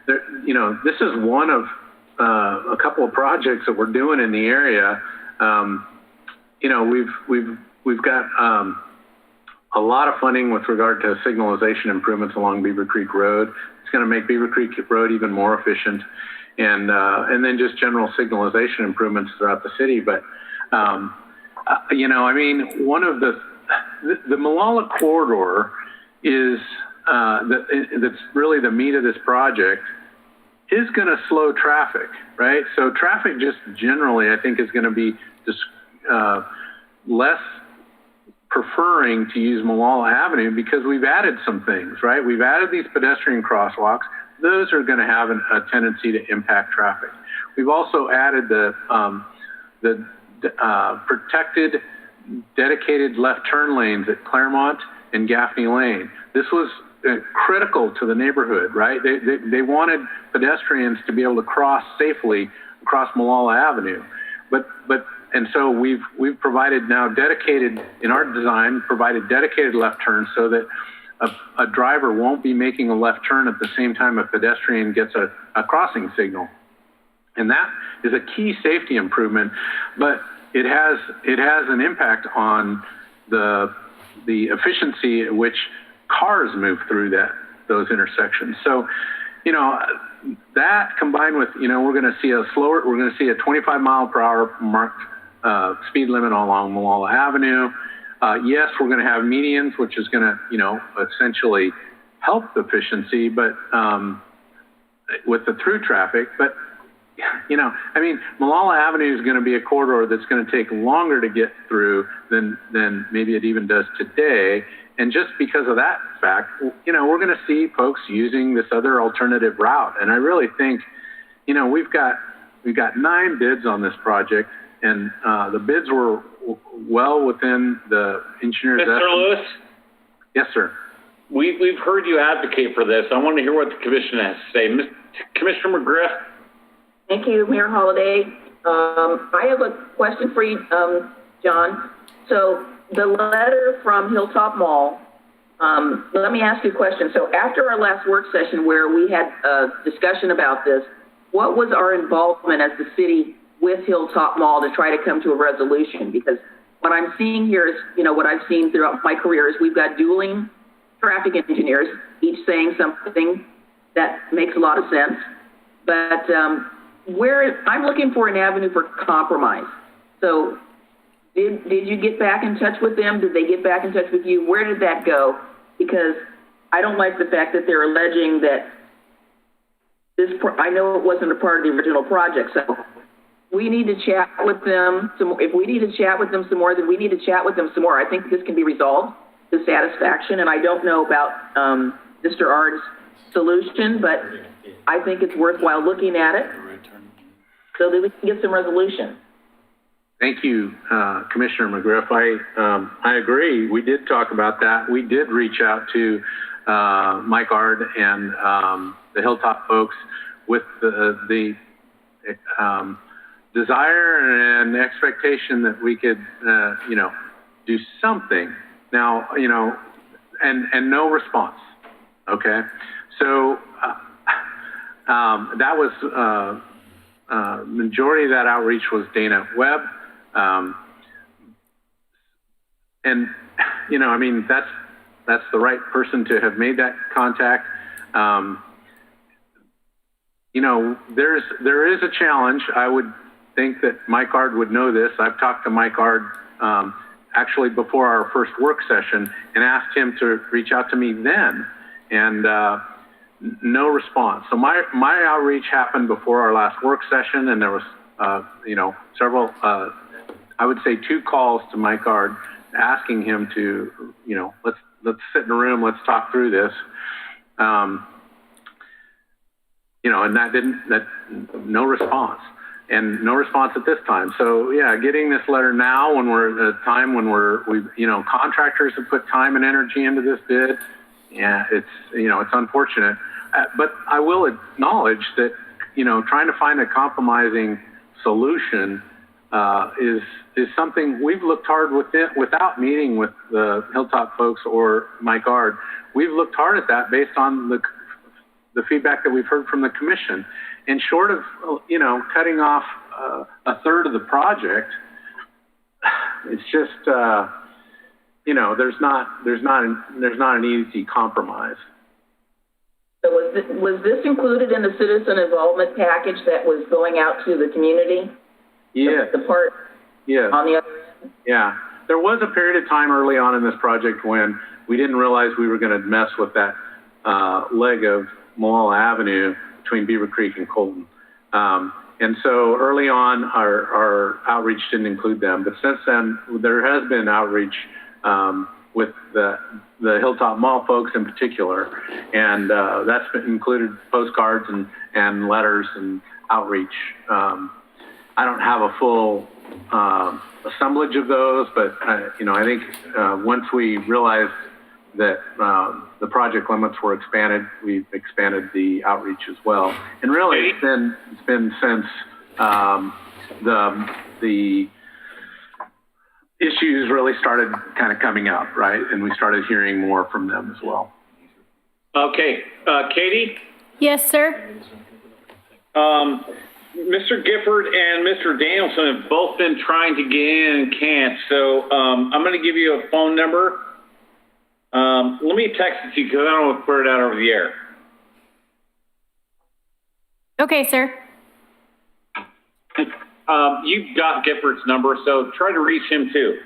this is one of a couple of projects that we're doing in the area. We've got a lot of funding with regard to signalization improvements along Beaver Creek Road. It's going to make Beaver Creek Road even more efficient, and then just general signalization improvements throughout the city. But one of the Molalla corridor is that's really the meat of this project, is going to slow traffic, right? So traffic just generally, I think, is going to be just less preferring to use Molalla Avenue because we've added some things, right? We've added these pedestrian crosswalks. Those are going to have a tendency to impact traffic. we've also added the protected, dedicated left turn lanes at Claremont and Gaffney Lane. This was critical to the neighborhood, right? They wanted pedestrians to be able to cross safely across Molalla Avenue, and so we've provided now dedicated, in our design, provided dedicated left turns so that a driver won't be making a left turn at the same time a pedestrian gets a crossing signal. And that is a key safety improvement, but it has an impact on the efficiency at which cars move through those intersections. So, that combined with, we're going to see a 25 mile per hour marked speed limit along Molalla Avenue. Yes, we're going to have medians, which is going to, essentially help the efficiency, but with the through traffic. But, Molalla Avenue is going to be a corridor that's going to take longer to get through than maybe it even does today. And just because of that fact, we're going to see folks using this other alternative route. And I really think, we've got 9 bids on this project, and the bids were well within the engineer's estimate. Mr. Lewis? Yes, sir. We've heard you advocate for this. I want to hear what the commission has to say. Commissioner McGriff? Thank you, Mayor Holliday. I have a question for you, John. So the letter from Hilltop Mall, let me ask you a question. So after our last work session where we had a discussion about this, what was our involvement as the city with Hilltop Mall to try to come to a resolution? Because what I'm seeing here is, what I've seen throughout my career is we've got dueling traffic engineers, each saying something that makes a lot of sense. But I'm looking for an avenue for compromise. So did you get back in touch with them? Did they get back in touch with you? Where did that go? Because I don't like the fact that they're alleging that I know it wasn't a part of the original project. So we need to chat with them some more. If we need to chat with them some more, then we need to chat with them some more. I think this can be resolved to satisfaction. And I don't know about Mr. Ard's solution, but I think it's worthwhile looking at it so that we can get some resolution. Thank you, Commissioner McGriff. I agree. We did talk about that. We did reach out to Mike Ard and the Hilltop folks with the desire and expectation that we could, do something. Now, and no response. Okay, so that was majority of that outreach was Dana Webb. And, that's the right person to have made that contact. There is a challenge. I would think that Mike Ard would know this. I've talked to Mike Ard, actually before our first work session and asked him to reach out to me then, and, no response. So my outreach happened before our last work session, and there was, several, I would say 2 calls to Mike Ard asking him to, let's sit in a room, let's talk through this. And no response, and no response at this time. So yeah, getting this letter now when we're at a time when contractors have put time and energy into this bid. Yeah, it's unfortunate. But I will acknowledge that, trying to find a compromising solution is something we've looked hard with it without meeting with the Hilltop folks or Mike Ard. We've looked hard at that based on the feedback that we've heard from the commission. And short of, cutting off a third of the project, it's just, there's not an easy compromise. So was this included in the citizen involvement package that was going out to the community? Yeah. The part on the other end? Yeah. There was a period of time early on in this project when we didn't realize we were going to mess with that leg of Molalla Avenue between Beaver Creek and Colton. And so early on, our outreach didn't include them. But since then, there has been outreach with the Hilltop Mall folks in particular. And that's been included postcards and letters and outreach. I don't have a full assemblage of those, but I think once we realized that the project limits were expanded, we've expanded the outreach as well. And really, it's been since the issues really started kind of coming up, right? And we started hearing more from them as well. Okay, Katie? Yes, sir. Mr. Gifford and Mr. Danielson have both been trying to get in and can't, so I'm going to give you a phone number. Let me text it to you because I don't want to put it out over the air. Okay, sir. You've got Gifford's number, so try to reach him too.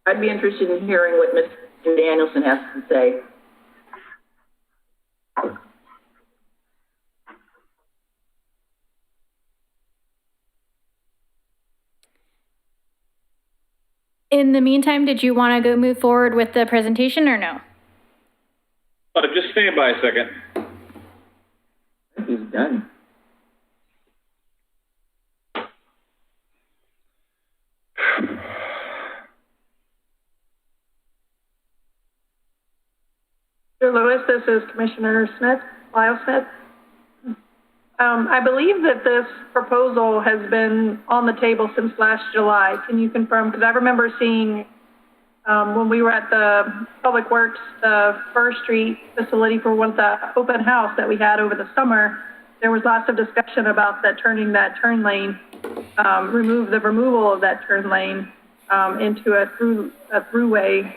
I'd be interested in hearing what Mr. Danielson has to say. In the meantime, did you want to go move forward with the presentation or no? Just stand by a second. He's done. Mr. Lewis, this is Commissioner Smith, Lyle Smith. I believe that this proposal has been on the table since last July. Can you confirm? Because I remember seeing when we were at the Public Works, the First Street facility for the open house that we had over the summer, there was lots of discussion about turning that turn lane, removal of that turn lane into a throughway.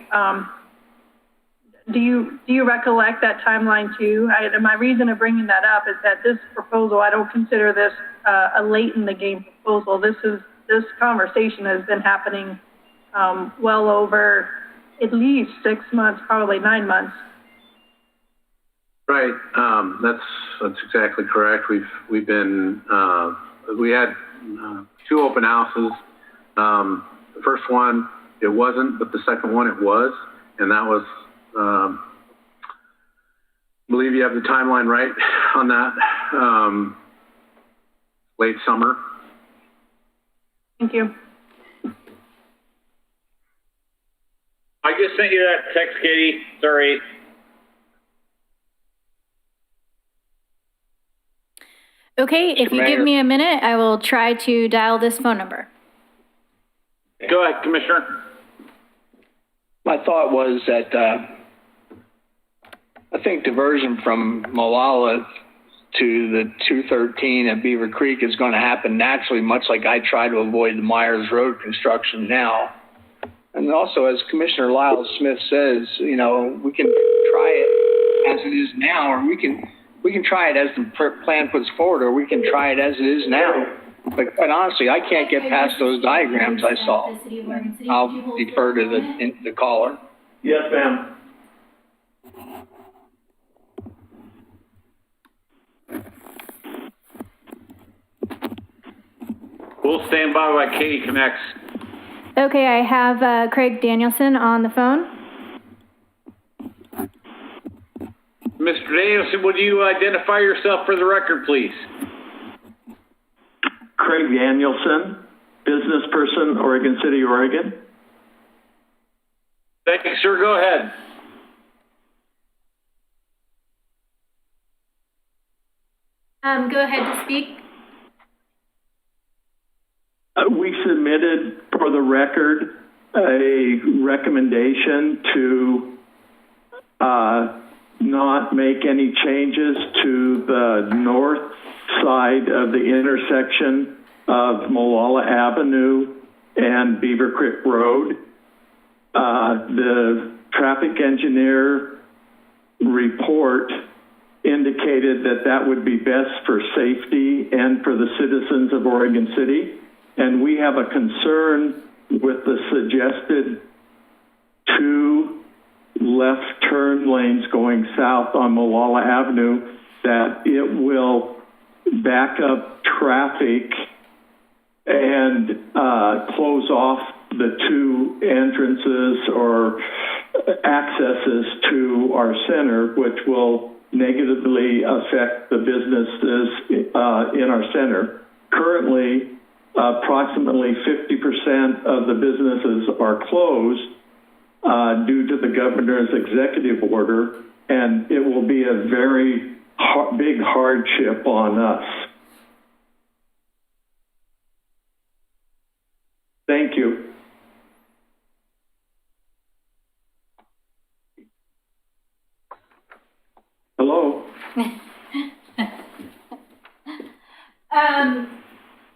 Do you recollect that timeline too? My reason of bringing that up is that this proposal, I don't consider this a late in the game proposal. This conversation has been happening well over at least 6 months, probably 9 months. Right. That's exactly correct. We've been we had 2 open houses. The first one it wasn't, but the second one it was, and that was. I believe you have the timeline right on that. Late summer. Thank you. I just sent you that text, Katie. Sorry. Okay, if you give me a minute, I will try to dial this phone number. Go ahead, Commissioner. My thought was that I think diversion from Molalla to the 213 at Beaver Creek is going to happen naturally, much like I try to avoid the Myers Road construction now. And also, as Commissioner Lyle Smith says, we can try it as it is now, or we can try it as the plan puts forward, or we can try it as it is now. But quite honestly, I can't get past those diagrams I saw. I'll defer to the caller. Yes, ma'am. We'll stand by while Katie connects. Okay, I have Craig Danielson on the phone. Mr. Danielson, would you identify yourself for the record, please? Craig Danielson, business person, Oregon City, Oregon. Thank you, sir. Go ahead. Go ahead to speak. We submitted for the record a recommendation to not make any changes to the north side of the intersection of Molalla Avenue and Beaver Creek Road. The traffic engineer report indicated that that would be best for safety and for the citizens of Oregon City. And we have a concern with the suggested 2 left turn lanes going south on Molalla Avenue, that it will back up traffic and close off the 2 entrances or accesses to our center, which will negatively affect the businesses in our center. Currently, approximately 50% of the businesses are closed due to the governor's executive order, and it will be a very big hardship on us. Thank you. Hello?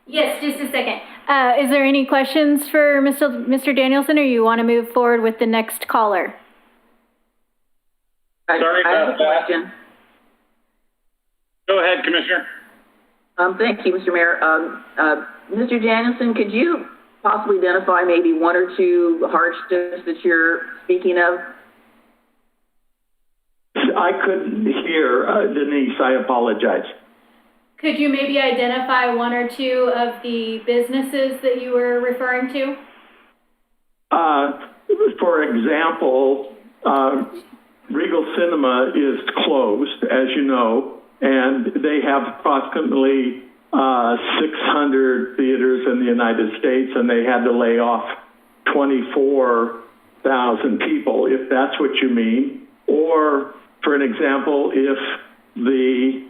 Yes, just a second. Is there any questions for Mr. Danielson, or you want to move forward with the next caller? Sorry I have about a that. question. Go ahead, Commissioner. Thank you, Mr. Mayor. Mr. Danielson, could you possibly identify maybe one or two hardships that you're speaking of? I couldn't hear, Denise, I apologize. Could you maybe identify one or two of the businesses that you were referring to? For example, Regal Cinema is closed, as you know, and they have approximately 600 theaters in the United States, and they had to lay off 24,000 people, if that's what you mean. Or, for an example, if the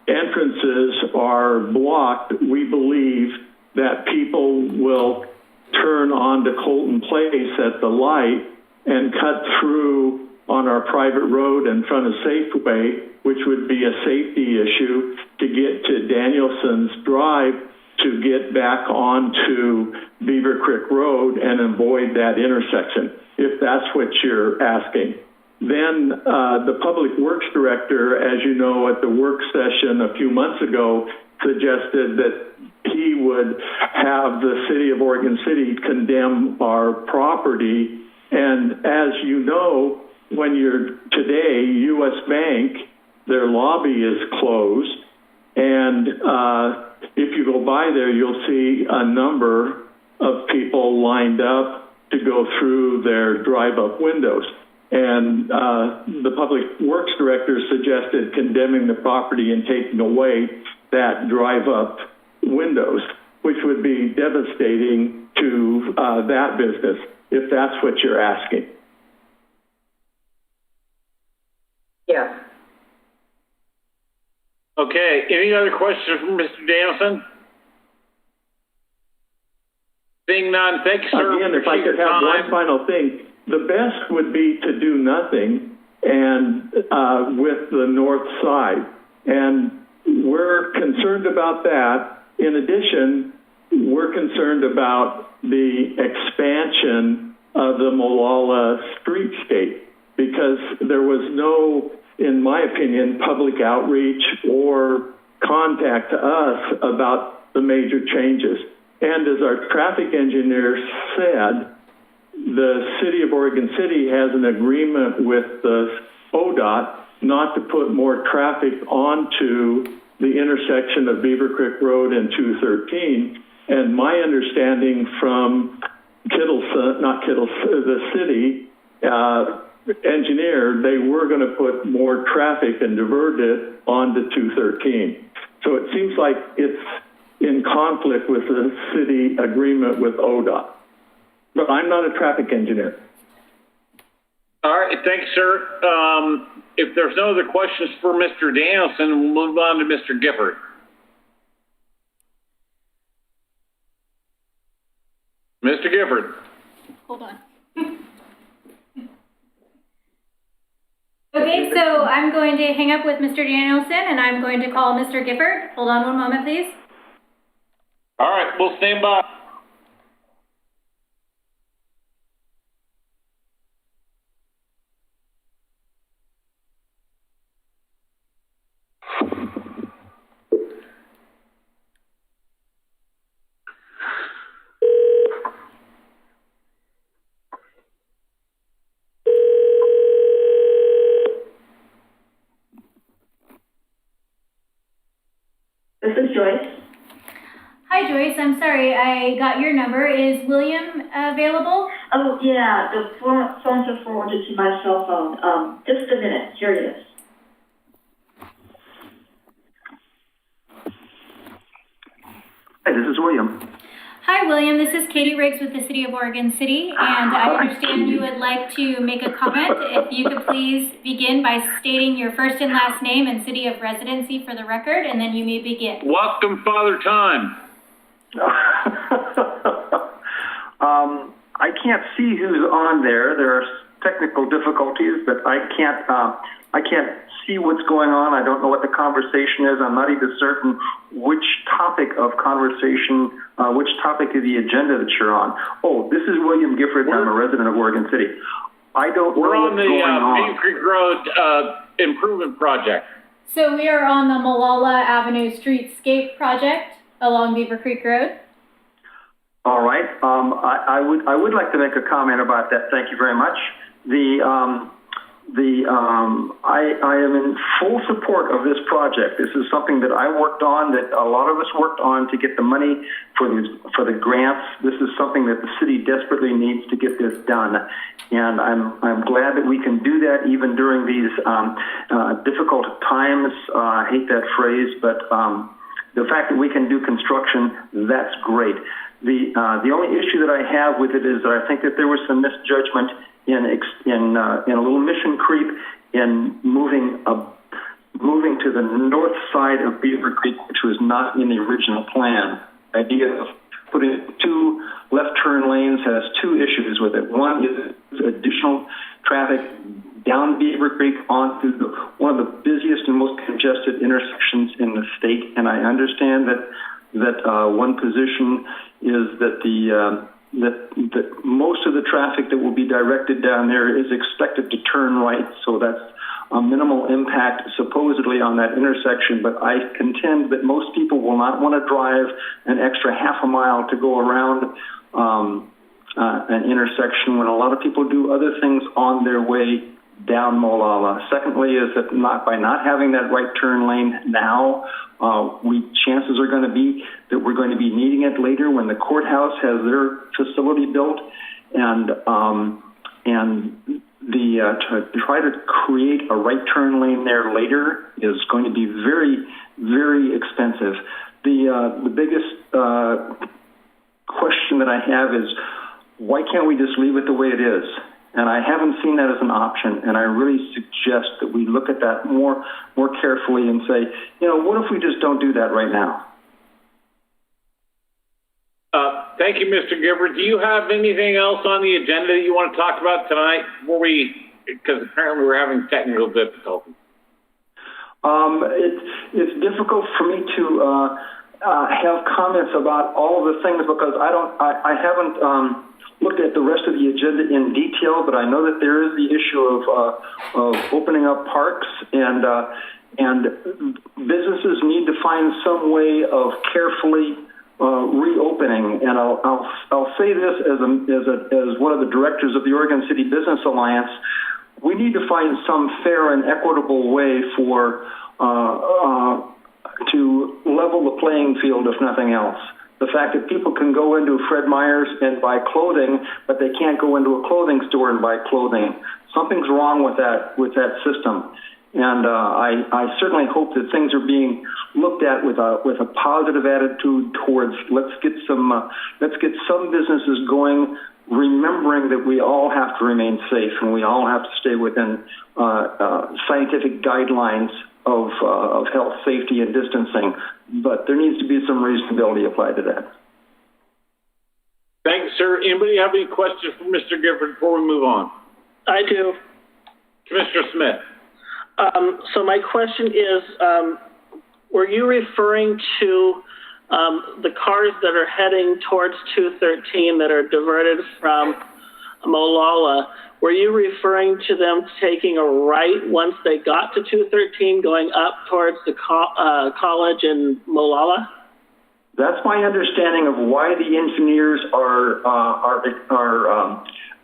entrances are blocked, we believe that people will turn onto Colton Place at the light and cut through on our private road in front of Safeway, which would be a safety issue, to get to Danielson's Drive to get back onto Beaver Creek Road and avoid that intersection, if that's what you're asking. Then the Public Works Director, as you know, at the work session a few months ago, suggested that he would have the City of Oregon City condemn our property. And as you know, when you're today, U.S. Bank, their lobby is closed. And if you go by there, you'll see a number of people lined up to go through their drive-up windows. And the Public Works Director suggested condemning the property and taking away that drive-up windows, which would be devastating to that business, if that's what you're asking. Yes. Okay, any other questions from Mr. Danielson? Seeing none, thank you, sir. Again, if I could have one final thing, the best would be to do nothing and with the north side. And we're concerned about that. In addition, we're concerned about the expansion of the Molalla Streetscape, because there was no, in my opinion, public outreach or contact to us about the major changes. And as our traffic engineer said, the City of Oregon City has an agreement with the ODOT not to put more traffic onto the intersection of Beaver Creek Road and 213. And my understanding from the city engineer, they were going to put more traffic and divert it onto 213. So it seems like it's in conflict with the city agreement with ODOT. But I'm not a traffic engineer. All right, thanks, sir. If there's no other questions for Mr. Danielson, we'll move on to Mr. Gifford. Mr. Gifford. Hold on. Okay, so I'm going to hang up with Mr. Danielson, and I'm going to call Mr. Gifford. Hold on one moment, please. All right, we'll stand by. This is Joyce. Hi, Joyce. I'm sorry. I got your number. Is William available? Oh, yeah, the phones are forwarded to my cell phone. Just a minute. Here it is. Hi, this is William. Hi, William. This is Katie Riggs with the City of Oregon City, and I understand you would like to make a comment. If you could please begin by stating your first and last name and city of residency for the record, and then you may begin. Welcome, Father Time. I can't see who's on there. There are technical difficulties, but I can't see what's going on. I don't know what the conversation is. I'm not even certain which topic of conversation, which topic of the agenda that you're on. Oh, this is William Gifford. I'm a resident of Oregon City. I don't know what's going on. We're on the Beaver Creek Road improvement project. So we are on the Molalla Avenue Streetscape project along Beaver Creek Road. All right. I would like to make a comment about that. Thank you very much. I am in full support of this project. This is something that I worked on, that a lot of us worked on to get the money for the grants. This is something that the city desperately needs to get this done, and I'm glad that we can do that even during these difficult times. I hate that phrase, but the fact that we can do construction, that's great. The only issue that I have with it is that I think that there was some misjudgment in a little mission creep in moving to the north side of Beaver Creek, which was not in the original plan. The idea of putting 2 left turn lanes has 2 issues with it. One is additional traffic down Beaver Creek onto one of the busiest and most congested intersections in the state, and I understand that one position is that that most of the traffic that will be directed down there is expected to turn right, so that's a minimal impact supposedly on that intersection, but I contend that most people will not want to drive an extra half a mile to go around an intersection when a lot of people do other things on their way down Molalla. Secondly, is that by not having that right turn lane now, chances are going to be that we're going to be needing it later when the courthouse has their facility built, and to try to create a right turn lane there later is going to be very, very expensive. The biggest question that I have is, why can't we just leave it the way it is? And I haven't seen that as an option, and I really suggest that we look at that more carefully and say, what if we just don't do that right now? Thank you, Mr. Gifford. Do you have anything else on the agenda that you want to talk about tonight? Because apparently we're having technical difficulties. It's difficult for me to have comments about all of the things because I haven't looked at the rest of the agenda in detail, but I know that there is the issue of opening up parks, and businesses need to find some way of carefully reopening. And I'll say this as one of the directors of the Oregon City Business Alliance. We need to find some fair and equitable way to level the playing field, if nothing else. The fact that people can go into Fred Meyer's and buy clothing, but they can't go into a clothing store and buy clothing. Something's wrong with that system. And I certainly hope that things are being looked at with a positive attitude towards let's get some businesses going, remembering that we all have to remain safe and we all have to stay within scientific guidelines of health, safety, and distancing. But there needs to be some reasonability applied to that. Thanks, sir. Anybody have any questions for Mr. Gifford before we move on? I do. Commissioner Smith. So my question is, were you referring to the cars that are heading towards 213 that are diverted from Molalla? Were you referring to them taking a right once they got to 213, going up towards the college in Molalla? That's my understanding of why the engineers are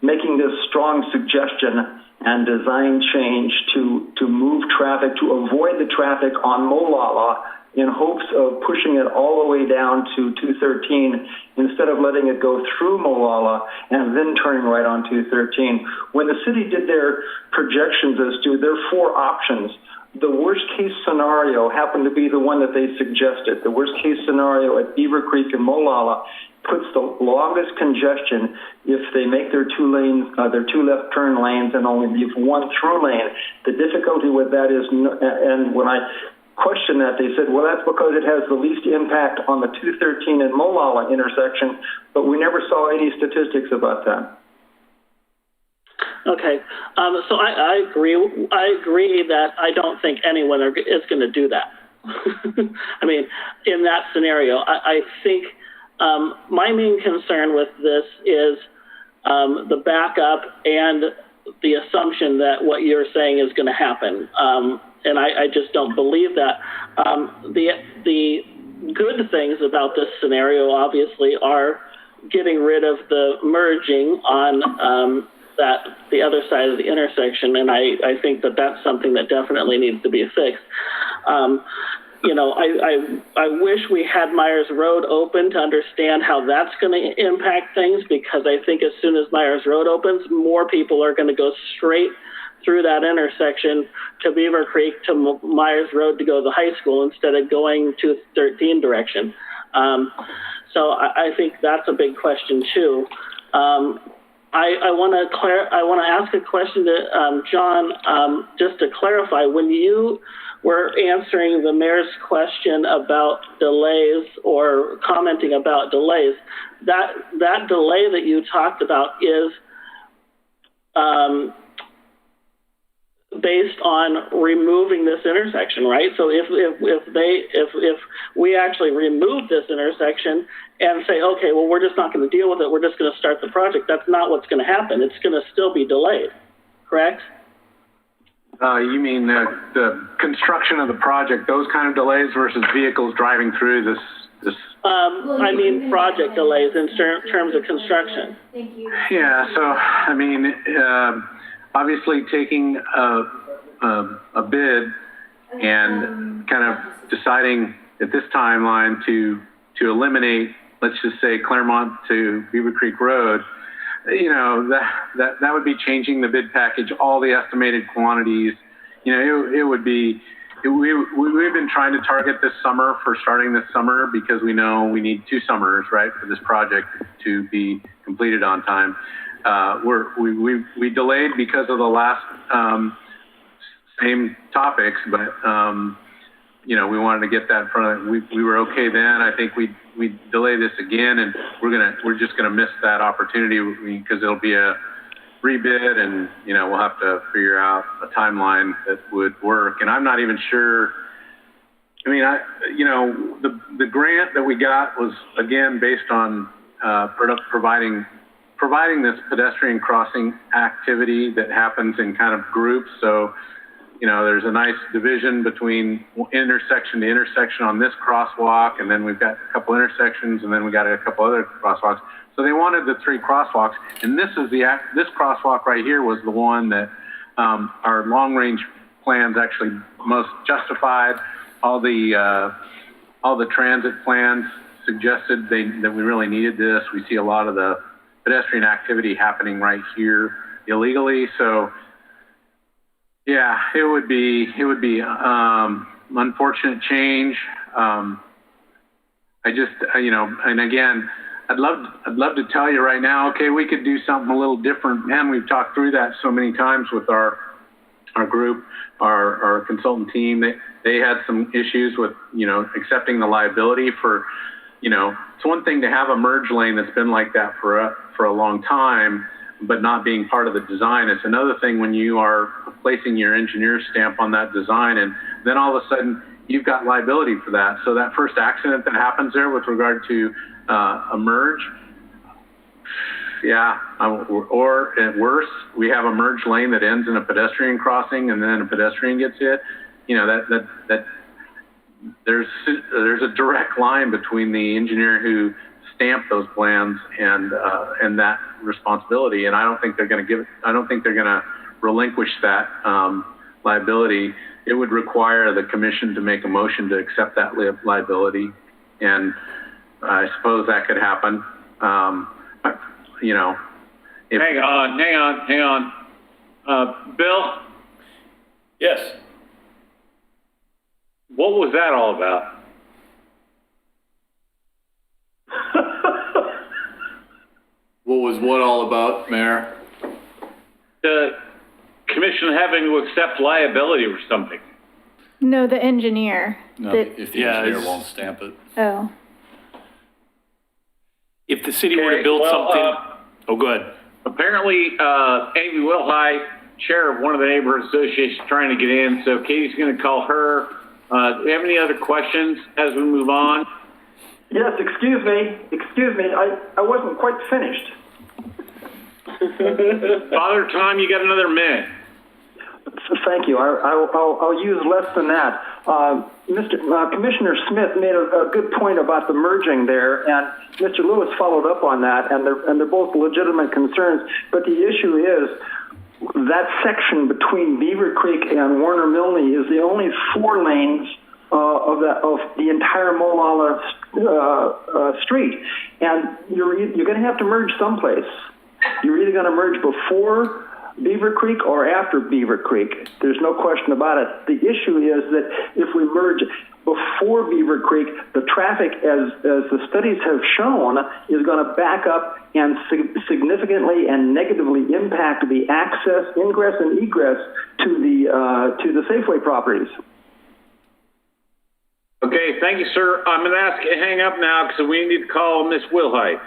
making this strong suggestion and design change to move traffic, to avoid the traffic on Molalla in hopes of pushing it all the way down to 213 instead of letting it go through Molalla and then turning right on 213. When the city did their projections as to their 4 options, the worst case scenario happened to be the one that they suggested. The worst case scenario at Beaver Creek and Molalla puts the longest congestion if they make their two left turn lanes and only leave one through lane. The difficulty with that is, and when I questioned that, they said, well, that's because it has the least impact on the 213 and Molalla intersection, but we never saw any statistics about that. Okay, so I agree. I agree that I don't think anyone is going to do that. I mean, in that scenario, I think my main concern with this is the backup and the assumption that what you're saying is going to happen, and I just don't believe that. The good things about this scenario, obviously, are getting rid of the merging on the other side of the intersection, and I think that that's something that definitely needs to be fixed. You know, I wish we had Myers Road open to understand how that's going to impact things, because I think as soon as Myers Road opens, more people are going to go straight through that intersection to Beaver Creek to Myers Road to go to the high school instead of going to 13 direction. So I think that's a big question too. I want to ask a question to John, just to clarify. When you were answering the mayor's question about delays or commenting about delays, that delay that you talked about is based on removing this intersection, right? So if we actually remove this intersection and say, okay, well, we're just not going to deal with it, we're just going to start the project, that's not what's going to happen. It's going to still be delayed, correct? You mean the construction of the project, those kind of delays versus vehicles driving through this? I mean project delays in terms of construction. Thank you. Yeah, so, I mean, obviously taking a bid and kind of deciding at this timeline to eliminate, let's just say, Claremont to Beaver Creek Road, you know, that would be changing the bid package, all the estimated quantities. You know, it would be, we've been trying to target this summer for starting this summer, because we know we need 2 summers, right, for this project to be completed on time. We delayed because of the last same topics, but you know, we wanted to get that in front of it. We were okay then. I think we delay this again, and we're just gonna miss that opportunity, because it'll be a rebid, and you know, we'll have to figure out a timeline that would work. And I'm not even sure. I mean, you know, the grant that we got was again based on providing this pedestrian crossing activity that happens in kind of groups. So, you know, there's a nice division between intersection to intersection on this crosswalk, and then we've got a couple intersections, and then we got a couple other crosswalks. So they wanted the 3 crosswalks, and this crosswalk right here was the one that our long-range plans actually most justified. All the transit plans suggested that we really needed this. We see a lot of the pedestrian activity happening right here illegally. So yeah, it would be unfortunate change. I just, you know, and again, I'd love to tell you right now, okay, we could do something a little different. Man, we've talked through that so many times with our group, our consultant team. They had some issues with, you know, accepting the liability for, you know, it's one thing to have a merge lane that's been like that for a long time, but not being part of the design. It's another thing when you are placing your engineer stamp on that design, and then all of a sudden you've got liability for that. So that first accident that happens there with regard to a merge, yeah, or at worse, we have a merge lane that ends in a pedestrian crossing, and then a pedestrian gets hit. You know, that there's a direct line between the engineer who stamped those plans and that responsibility. And I don't think they're going to relinquish that liability. It would require the commission to make a motion to accept that liability, and I suppose that could happen. You know, hang on. Bill? Yes. What was that all about? What was what all about, Mayor? The commission having to accept liability or something. No, the engineer. No, if the engineer won't stamp it. Oh. If the city were to build something, oh, go ahead. Apparently, Amy Wilhite, chair of one of the neighborhood associations, trying to get in. So Katie's going to call her. Do you have any other questions as we move on? Yes, excuse me. I wasn't quite finished. Father Time, you got another minute. Thank you. I'll use less than that. Commissioner Smith made a good point about the merging there, and Mr. Lewis followed up on that, and they're both legitimate concerns. But the issue is that section between Beaver Creek and Warner Milne is the only 4 lanes of the entire Molalla street, and you're going to have to merge someplace. You're either going to merge before Beaver Creek or after Beaver Creek. There's no question about it. The issue is that if we merge before Beaver Creek, the traffic, as the studies have shown, is going to back up and significantly and negatively impact the access, ingress, and egress to the Safeway properties. Okay, thank you, sir. I'm going to ask you to hang up now because we need to call Miss Wilhite.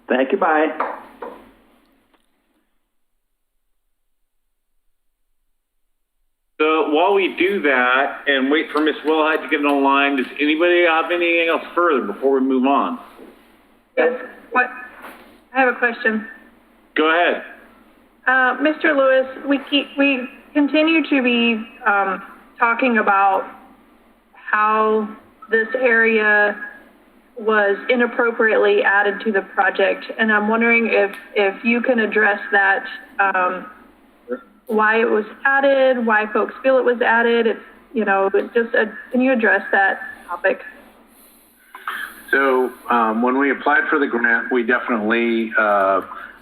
Thank you. Bye. So while we do that and wait for Miss Wilhite to get on the line, does anybody have anything else further before we move on? Yes. What? I have a question. Go ahead. Mr. Lewis, we continue to be talking about how this area was inappropriately added to the project, and I'm wondering if you can address that. Why it was added, why folks feel it was added. It's can you address that topic? So when we applied for the grant, we definitely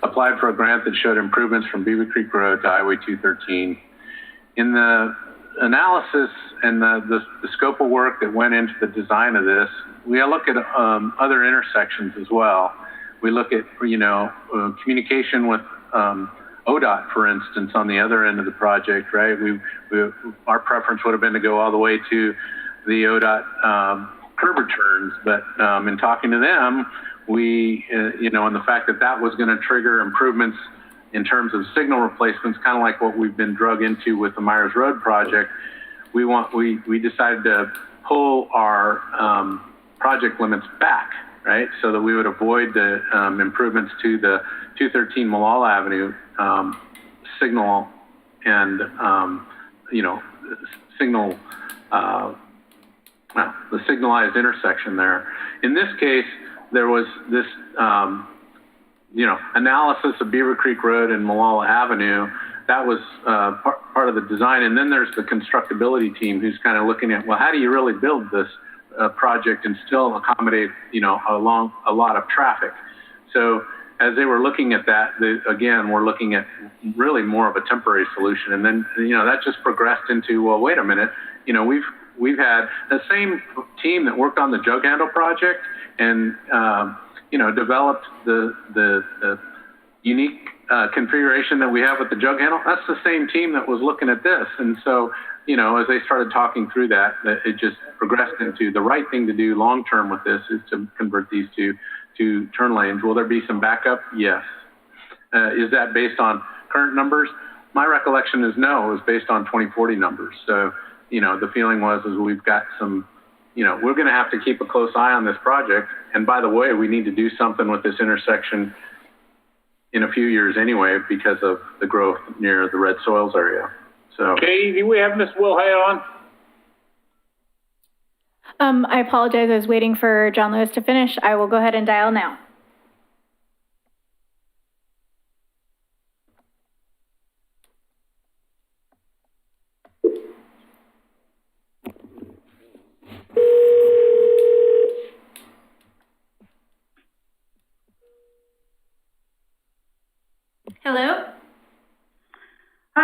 applied for a grant that showed improvements from Beaver Creek Road to Highway 213. In the analysis and the scope of work that went into the design of this, we look at other intersections as well. We look at, communication with ODOT, for instance, on the other end of the project, right? Our preference would have been to go all the way to the ODOT curb returns, but in talking to them, and the fact that was going to trigger improvements in terms of signal replacements, kind of like what we've been drug into with the Myers Road project, we decided to pull our project limits back, right? So that we would avoid the improvements to the 213 Molalla Avenue signal and, the signalized intersection there. In this case, there was this, analysis of Beaver Creek Road and Molalla Avenue. That was part of the design. And then there's the constructability team who's kind of looking at, well, how do you really build this project and still accommodate, a lot of traffic? So as they were looking at that, again, we're looking at really more of a temporary solution. And then, that just progressed into, well, wait a minute, we've had the same team that worked on the jug handle project and, developed the unique configuration that we have with the jug handle. That's the same team that was looking at this. And so, as they started talking through that, it just progressed into the right thing to do long-term with this is to convert these to turn lanes. Will there be some backup? Yes. Is that based on current numbers? My recollection is no, it was based on 2040 numbers. So, the feeling was we've got some, we're going to have to keep a close eye on this project. And by the way, we need to do something with this intersection in a few years anyway because of the growth near the red soils area. So, Katie, do we have Miss Wilhite on? I apologize. I was waiting for John Lewis to finish. I will go ahead and dial now. Hello?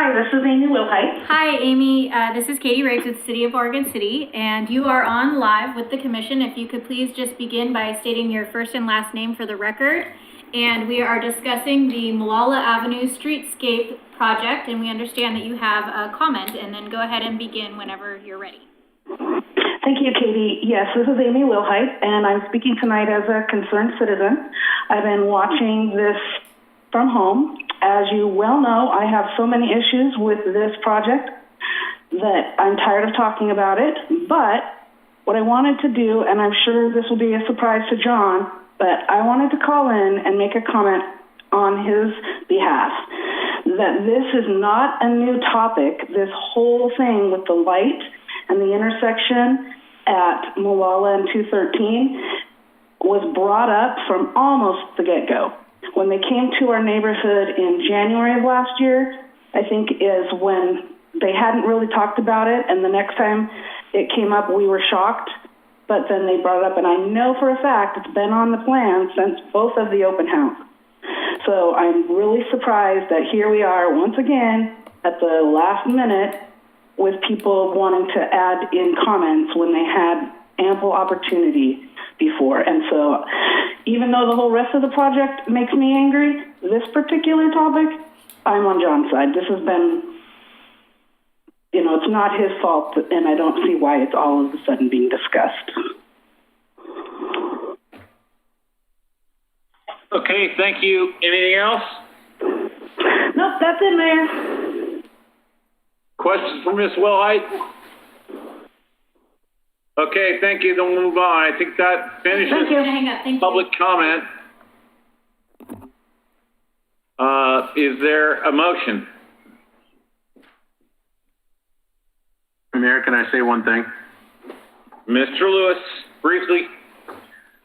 Hi, this is Amy Wilhite. Hi, Amy. This is Katie Riggs with the City of Oregon City, and you are on live with the commission. If you could please just begin by stating your first and last name for the record. And we are discussing the Molalla Avenue Streetscape project, and we understand that you have a comment, and then go ahead and begin whenever you're ready. Thank you, Katie. Yes, this is Amy Wilhite, and I'm speaking tonight as a concerned citizen. I've been watching this from home. As you well know, I have so many issues with this project that I'm tired of talking about it. But what I wanted to do, and I'm sure this will be a surprise to John, but I wanted to call in and make a comment on his behalf that this is not a new topic. This whole thing with the light and the intersection at Molalla and 213 was brought up from almost the get-go. When they came to our neighborhood in January of last year, I think is when they hadn't really talked about it, and the next time it came up, we were shocked, but then they brought it up, and I know for a fact it's been on the plan since both of the open house. So I'm really surprised that here we are once again at the last minute with people wanting to add in comments when they had ample opportunity before. And so even though the whole rest of the project makes me angry, this particular topic, I'm on John's side. This has been, it's not his fault, and I don't see why it's all of a sudden being discussed. Okay, thank you. Anything else? Nope, that's it, Mayor. Questions for Ms. Wilhite? Okay, thank you. Then we'll move on. I think that finishes public comment. Is there a motion? Mayor, can I say one thing? Mr. Lewis, briefly.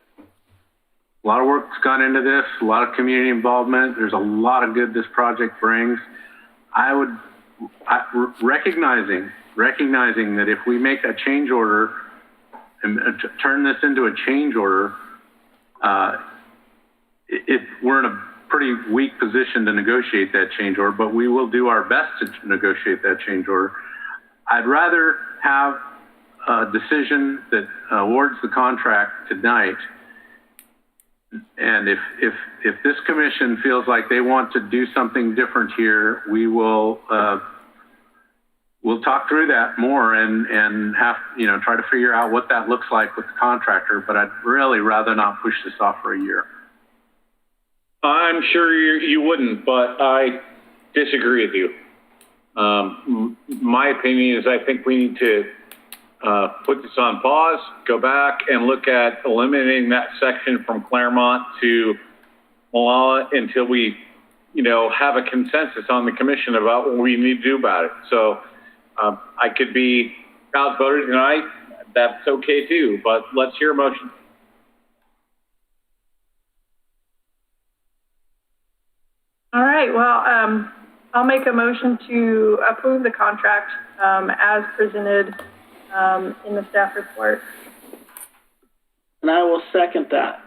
A lot of work's gone into this, a lot of community involvement. There's a lot of good this project brings. Recognizing that if we make a change order and turn this into a change order, we're in a pretty weak position to negotiate that change order, but we will do our best to negotiate that change order. I'd rather have a decision that awards the contract tonight. And if this commission feels like they want to do something different here, we will we'll talk through that more and have try to figure out what that looks like with the contractor. But I'd really rather not push this off for a year. I'm sure you wouldn't, but I disagree with you. My opinion is I think we need to put this on pause, go back and look at eliminating that section from Claremont to Molalla until we, have a consensus on the commission about what we need to do about it. So I could be outvoted tonight. That's okay too, but let's hear a motion. All right, well, I'll make a motion to approve the contract as presented in the staff report. And I will second that.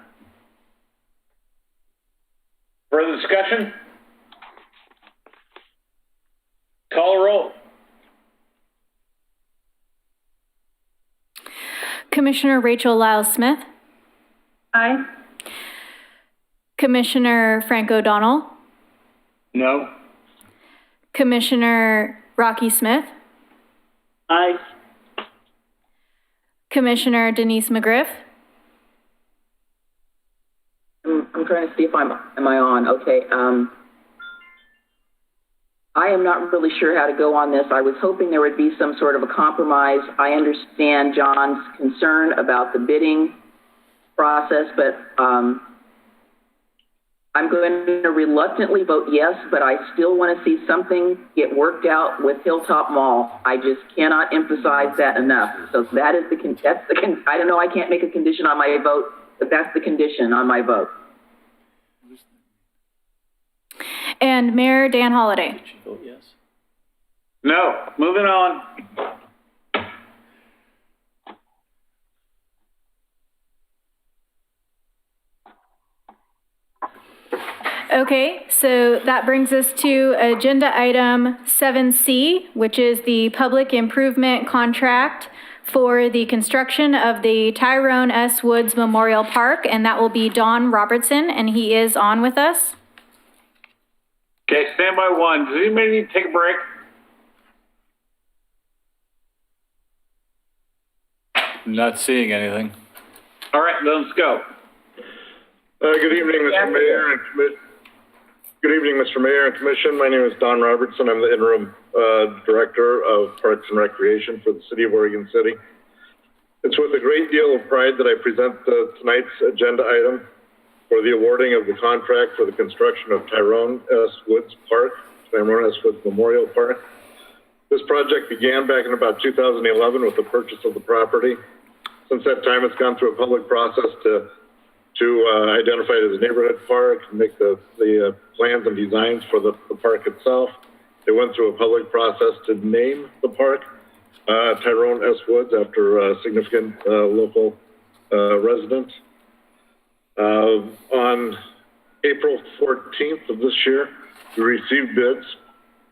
Further discussion? Call a roll. Commissioner Rachel Lyles-Smith. Aye. Commissioner Frank O'Donnell. No. Commissioner Rocky Smith. Aye. Commissioner Denise McGriff. I'm trying to see if am I on? Okay. I am not really sure how to go on this. I was hoping there would be some sort of a compromise. I understand John's concern about the bidding process, but I'm going to reluctantly vote yes, but I still want to see something get worked out with Hilltop Mall. I just cannot emphasize that enough. So that is I don't know, I can't make a condition on my vote, but that's the condition on my vote. And Mayor Dan Holliday. Vote yes. No. Moving on. Okay, so that brings us to agenda item 7C, which is the public improvement contract for the construction of the Tyrone S. Woods Memorial Park, and that will be Don Robertson, and he is on with us. Okay, stand by one. Does anybody need to take a break? Not seeing anything. All right, let's go. Good evening, Mr. Mayor and Good evening, Mr. Mayor and Commission. My name is Don Robertson. I'm the interim director of Parks and Recreation for the City of Oregon City. It's with a great deal of pride that I present tonight's agenda item for the awarding of the contract for the construction of Tyrone S. Woods Park, Tyrone S. Woods Memorial Park. This project began back in about 2011 with the purchase of the property. Since that time, it's gone through a public process to identify it as a neighborhood park, make the plans and designs for the park itself. It went through a public process to name the park Tyrone S. Woods after significant local residents. On April 14th of this year, we received bids.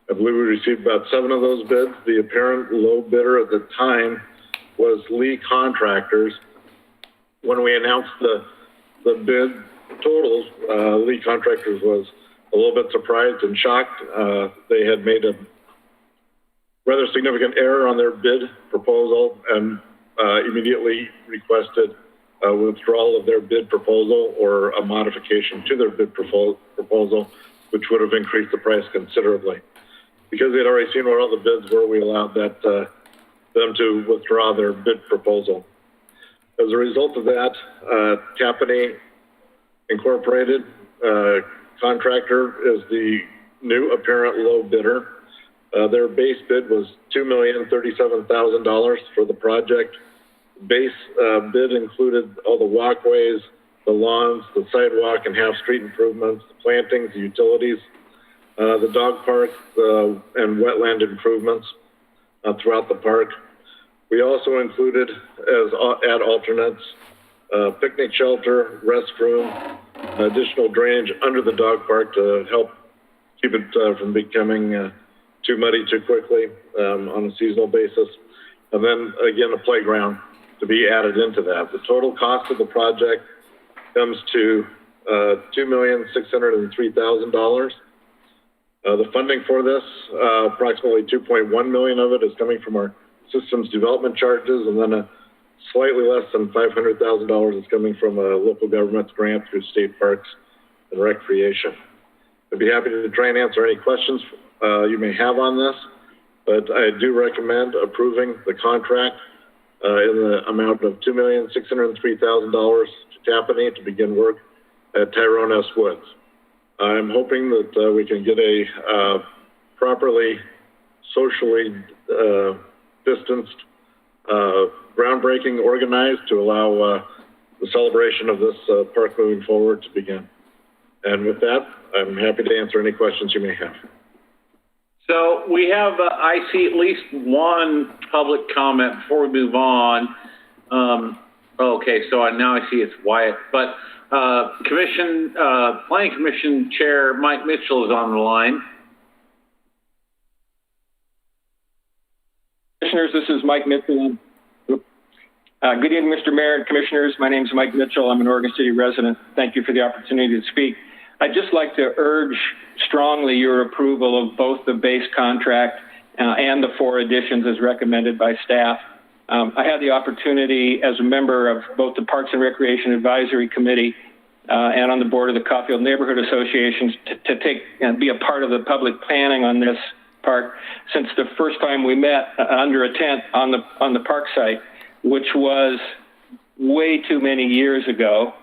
I believe we received about 7 of those bids. The apparent low bidder at the time was Lee Contractors. When we announced the bid totals, Lee Contractors was a little bit surprised and shocked. They had made a rather significant error on their bid proposal and immediately requested withdrawal of their bid proposal or a modification to their bid proposal, which would have increased the price considerably. Because they had already seen what all the bids were, we allowed them to withdraw their bid proposal. As a result of that, Tappaney Incorporated contractor is the new apparent low bidder. Their base bid was $2,037,000 for the project. Base bid included all the walkways, the lawns, the sidewalk and half-street improvements, the plantings, the utilities, the dog park, and wetland improvements throughout the park. We also included as add alternates picnic shelter, restroom, additional drainage under the dog park to help keep it from becoming too muddy too quickly on a seasonal basis. And then again, a playground to be added into that. The total cost of the project comes to $2,603,000. The funding for this, approximately $2.1 million of it is coming from our systems development charges, and then a slightly less than $500,000 is coming from a local government grant through State Parks and Recreation. I'd be happy to try and answer any questions you may have on this, but I do recommend approving the contract in the amount of $2,603,000 to Tappaney to begin work at Tyrone S. Woods. I'm hoping that we can get a properly socially distanced groundbreaking organized to allow the celebration of this park moving forward to begin. And with that, I'm happy to answer any questions you may have. So we have, I see at least one public comment before we move on. Okay, so now I see it's Wyatt, but Planning Commission Chair Mike Mitchell is on the line. Commissioners, this is Mike Mitchell. Good evening, Mr. Mayor and Commissioners. My name is Mike Mitchell. I'm an Oregon City resident. Thank you for the opportunity to speak. I'd just like to urge strongly your approval of both the base contract and the 4 additions as recommended by staff. I had the opportunity as a member of both the Parks and Recreation Advisory Committee and on the board of the Caulfield Neighborhood Associations to take and be a part of the public planning on this park since the first time we met under a tent on the park site, which was way too many years ago.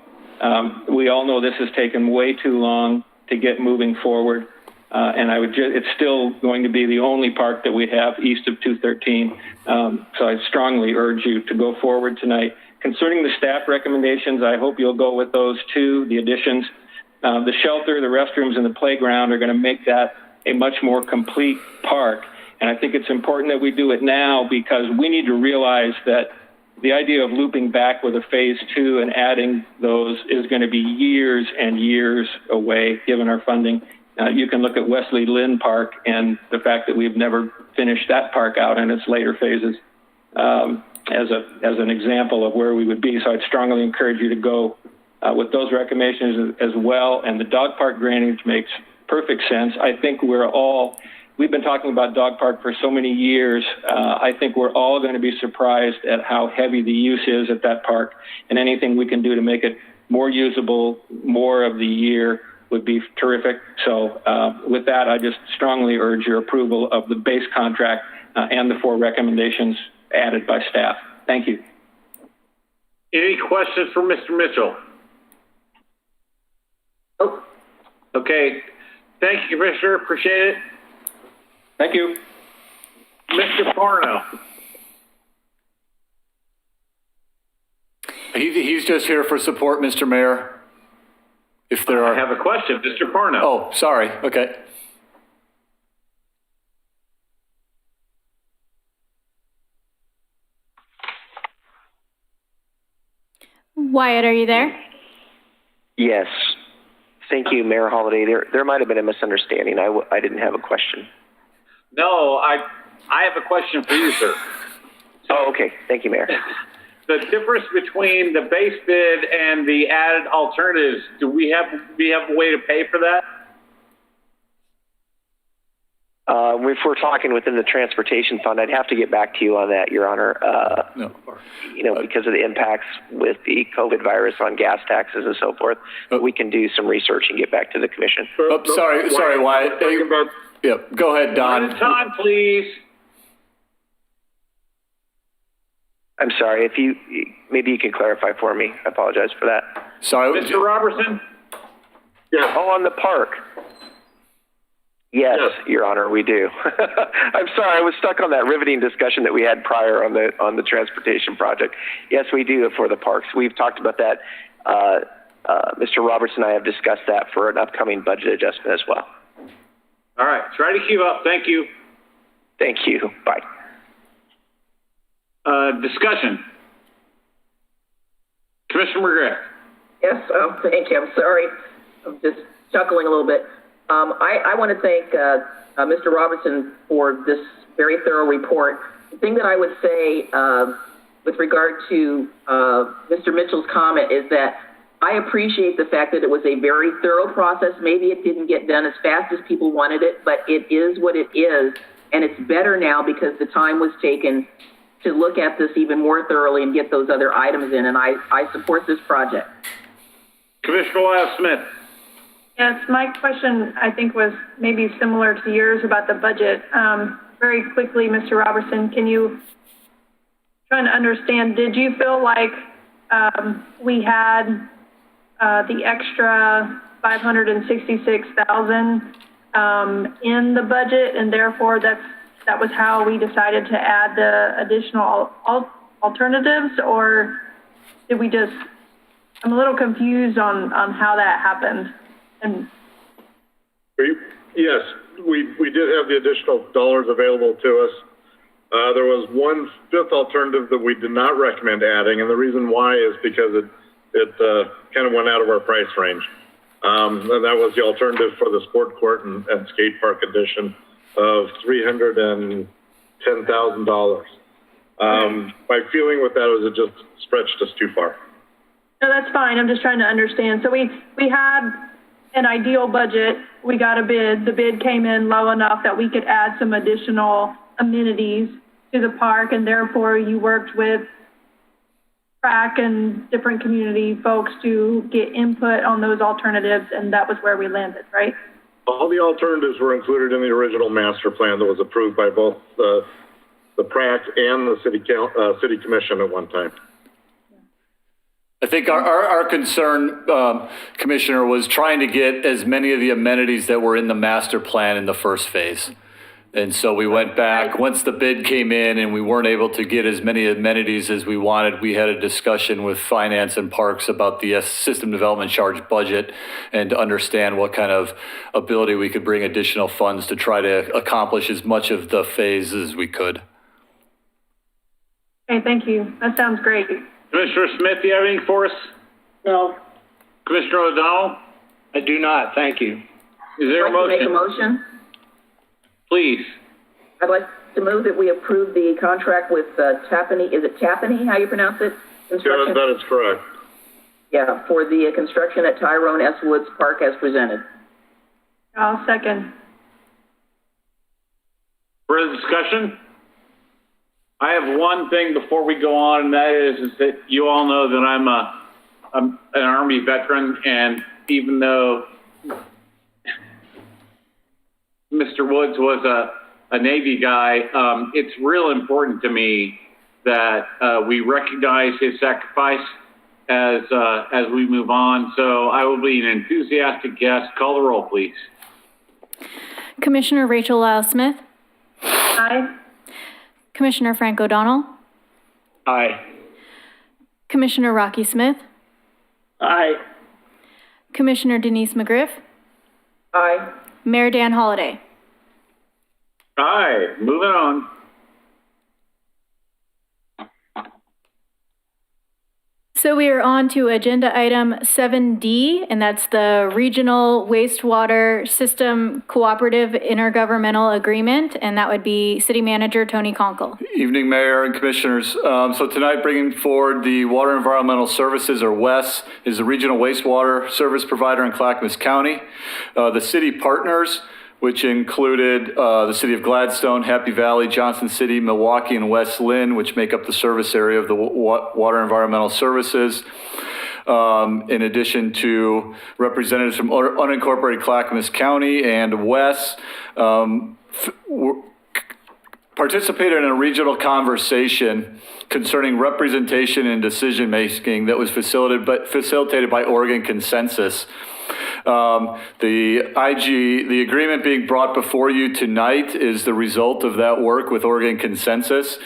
We all know this has taken way too long to get moving forward. And it's still going to be the only park that we have east of 213. So I strongly urge you to go forward tonight. Concerning the staff recommendations, I hope you'll go with those too, the additions. The shelter, the restrooms, and the playground are going to make that a much more complete park. And I think it's important that we do it now because we need to realize that the idea of looping back with a phase 2 and adding those is going to be years and years away, given our funding. You can look at Wesley Lynn Park and the fact that we've never finished that park out in its later phases as an example of where we would be. So I'd strongly encourage you to go with those recommendations as well. And the dog park drainage makes perfect sense. I think we've been talking about dog park for so many years. I think we're all going to be surprised at how heavy the use is at that park, and anything we can do to make it more usable more of the year would be terrific. So with that, I just strongly urge your approval of the base contract and the 4 recommendations added by staff. Thank you. Any questions for Mr. Mitchell? Oh. Okay. Thank you, Commissioner. Appreciate it. Thank you. Mr. Parno. He's just here for support, Mr. Mayor. If there are... I have a question, Mr. Parno. Oh, sorry. Okay. Wyatt, are you there? Yes. Thank you, Mayor Holliday. There might have been a misunderstanding. I didn't have a question. No, I have a question for you, sir. Oh, okay. Thank you, Mayor. The difference between the base bid and the added alternatives, do we have a way to pay for that? If we're talking within the transportation fund, I'd have to get back to you on that, Your Honor. Because of the impacts with the COVID virus on gas taxes and so forth, we can do some research and get back to the commission. Sorry, Wyatt. Yeah, go ahead, Don. One time, please. I'm sorry. Maybe you can clarify for me. I apologize for that. Sorry, Mr. Robertson. Yeah. Oh, on the park. Yes, Your Honor, we do. I'm sorry, I was stuck on that riveting discussion that we had prior on the transportation project. Yes, we do for the parks. We've talked about that. Mr. Roberts and I have discussed that for an upcoming budget adjustment as well. All right, try to keep up. Thank you. Thank you. Bye. Discussion. Commissioner McGrath. Yes, thank you. I'm sorry. I'm just chuckling a little bit. I want to thank Mr. Robertson for this very thorough report. The thing that I would say with regard to Mr. Mitchell's comment is that I appreciate the fact that it was a very thorough process. Maybe it didn't get done as fast as people wanted it, but it is what it is. And it's better now because the time was taken to look at this even more thoroughly and get those other items in. And I support this project. Commissioner Lyle-Smith. Yes, my question, I think, was maybe similar to yours about the budget. Very quickly, Mr. Robertson, can you try to understand, did you feel like we had the extra $566,000 in the budget, and therefore that was how we decided to add the additional alternatives, or did we just, I'm a little confused on how that happened. And yes, we did have the additional dollars available to us. There was 1/5 alternative that we did not recommend adding, and the reason why is because it kind of went out of our price range. And that was the alternative for the sport court and skate park addition of $310,000. My feeling with that was it just stretched us too far. No, that's fine. I'm just trying to understand. So we had an ideal budget. We got a bid. The bid came in low enough that we could add some additional amenities to the park, and therefore you worked with PRAC and different community folks to get input on those alternatives, and that was where we landed, right? All the alternatives were included in the original master plan that was approved by both the PRAC and the city commission at one time. I think our concern, Commissioner, was trying to get as many of the amenities that were in the master plan in the first phase. And so we went back, once the bid came in and we weren't able to get as many amenities as we wanted, we had a discussion with Finance and Parks about the system development charge budget and to understand what kind of ability we could bring additional funds to try to accomplish as much of the phase as we could. Okay, thank you. That sounds great. Commissioner Smith, do you have anything for us? No. Commissioner O'Donnell? I do not. Thank you. Is there I'd a like to make motion? a motion. Please. I'd like to move that we approve the contract with Tapani. Is it Tapani? How you pronounce it? Construction. That is correct. Yeah, for the construction at Tyrone S. Woods Park as presented. I'll second. Further discussion? I have one thing before we go on, and that is that you all know that I'm an Army veteran, and even though Mr. Woods was a Navy guy, it's real important to me that we recognize his sacrifice as we move on. So I will be an enthusiastic guest. Call the roll, please. Commissioner Rachel Lyle-Smith. Aye. Commissioner Frank O'Donnell. Aye. Commissioner Rocky Smith. Aye. Commissioner Denise McGriff. Aye. Mayor Dan Holliday. Aye. Moving on. So we are on to agenda item 7D, and that's the Regional Wastewater System Cooperative Intergovernmental Agreement, and that would be City Manager Tony Conkle. Evening, Mayor and Commissioners. So tonight, bringing forward the Water Environmental Services, or WES, is the regional wastewater service provider in Clackamas County. The city partners, which included the city of Gladstone, Happy Valley, Johnson City, Milwaukee, and West Lynn, which make up the service area of the Water Environmental Services, in addition to representatives from unincorporated Clackamas County and WES, participated in a regional conversation concerning representation and decision-making that was facilitated by Oregon Consensus. The agreement being brought before you tonight is the result of that work with Oregon Consensus.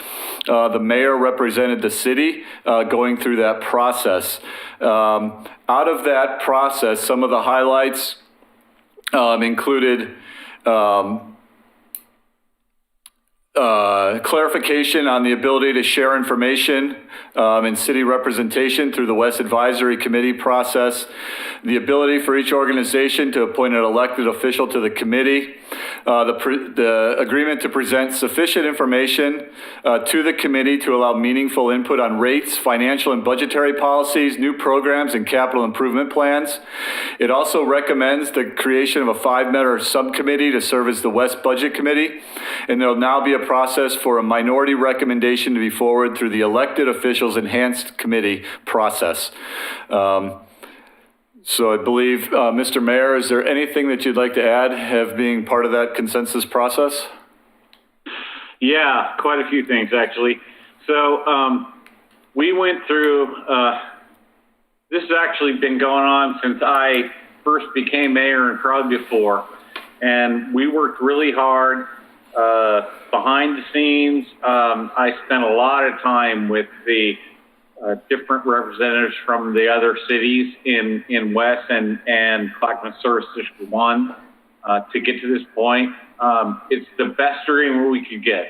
The mayor represented the city going through that process. Out of that process, some of the highlights included clarification on the ability to share information in city representation through the West Advisory Committee process, the ability for each organization to appoint an elected official to the committee, the agreement to present sufficient information to the committee to allow meaningful input on rates, financial and budgetary policies, new programs, and capital improvement plans. It also recommends the creation of a 5-member subcommittee to serve as the West Budget Committee, and there will now be a process for a minority recommendation to be forwarded through the elected officials enhanced committee process. So I believe, Mr. Mayor, is there anything that you'd like to add, being part of that consensus process? Yeah, quite a few things, actually. So we went through, this has actually been going on since I first became mayor and probably before. And we worked really hard behind the scenes. I spent a lot of time with the different representatives from the other cities in West and Clackamas Service District 1 to get to this point. It's the best agreement we could get.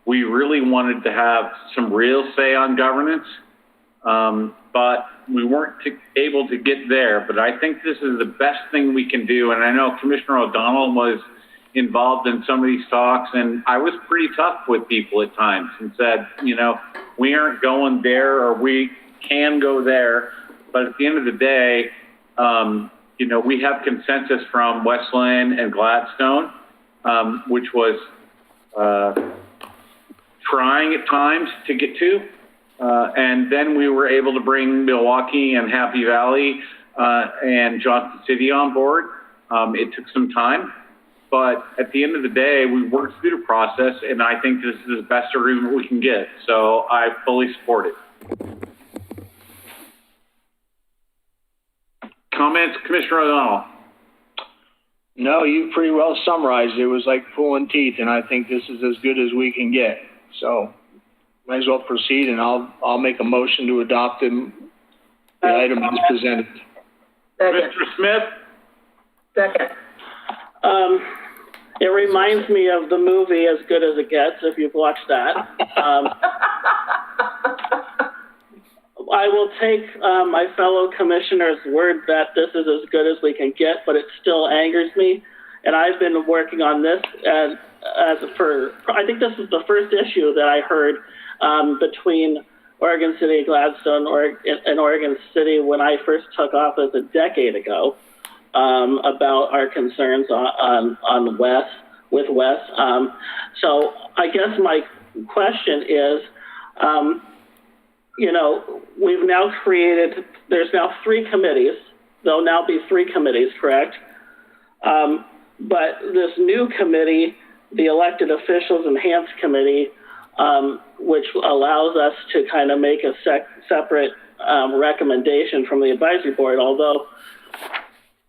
We really wanted to have some real say on governance, but we weren't able to get there. But I think this is the best thing we can do. And I know Commissioner O'Donnell was involved in some of these talks, and I was pretty tough with people at times and said, you know, we aren't going there, or we can go there. But at the end of the day, you know, we have consensus from West Lynn and Gladstone, which was trying at times to get to. And then we were able to bring Milwaukee and Happy Valley and Johnson City on board. It took some time. But at the end of the day, we worked through the process, and I think this is the best agreement we can get. So I fully support it. Comments, Commissioner O'Donnell? No, you pretty well summarized it. It was like pulling teeth, and I think this is as good as we can get. So might as well proceed, and I'll make a motion to adopt the item as presented. Mr. Smith? Second. It reminds me of the movie As Good as It Gets, if you've watched that. I will take my fellow commissioners' word that this is as good as we can get, but it still angers me. And I've been working on this I think this is the first issue that I heard between Oregon City and Gladstone and Oregon City when I first took office a decade ago about our concerns on Wes. So I guess my question is, we've now there's now 3 committees. There'll now be 3 committees, correct? But this new committee, the Elected Officials Enhanced Committee, which allows us to kind of make a separate recommendation from the advisory board, although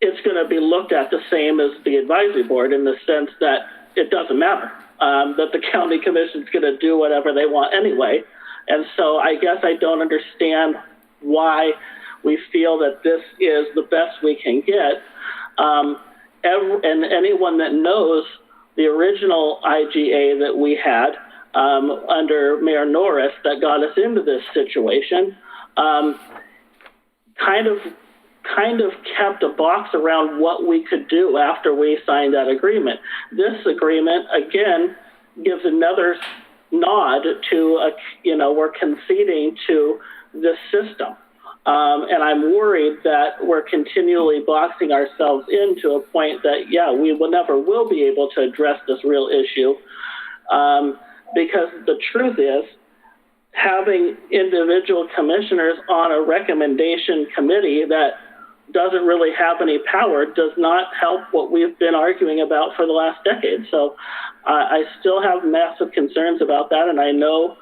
it's going to be looked at the same as the advisory board in the sense that it doesn't matter, that the county commission is going to do whatever they want anyway. And so I guess I don't understand why we feel that this is the best we can get. And anyone that knows the original IGA that we had under Mayor Norris that got us into this situation kind of kept a box around what we could do after we signed that agreement. This agreement, again, gives another nod to, we're conceding to this system. And I'm worried that we're continually boxing ourselves into a point that, we will be able to address this real issue. Because the truth is, having individual commissioners on a recommendation committee that doesn't really have any power does not help what we've been arguing about for the last decade. So I still have massive concerns about that. And I know,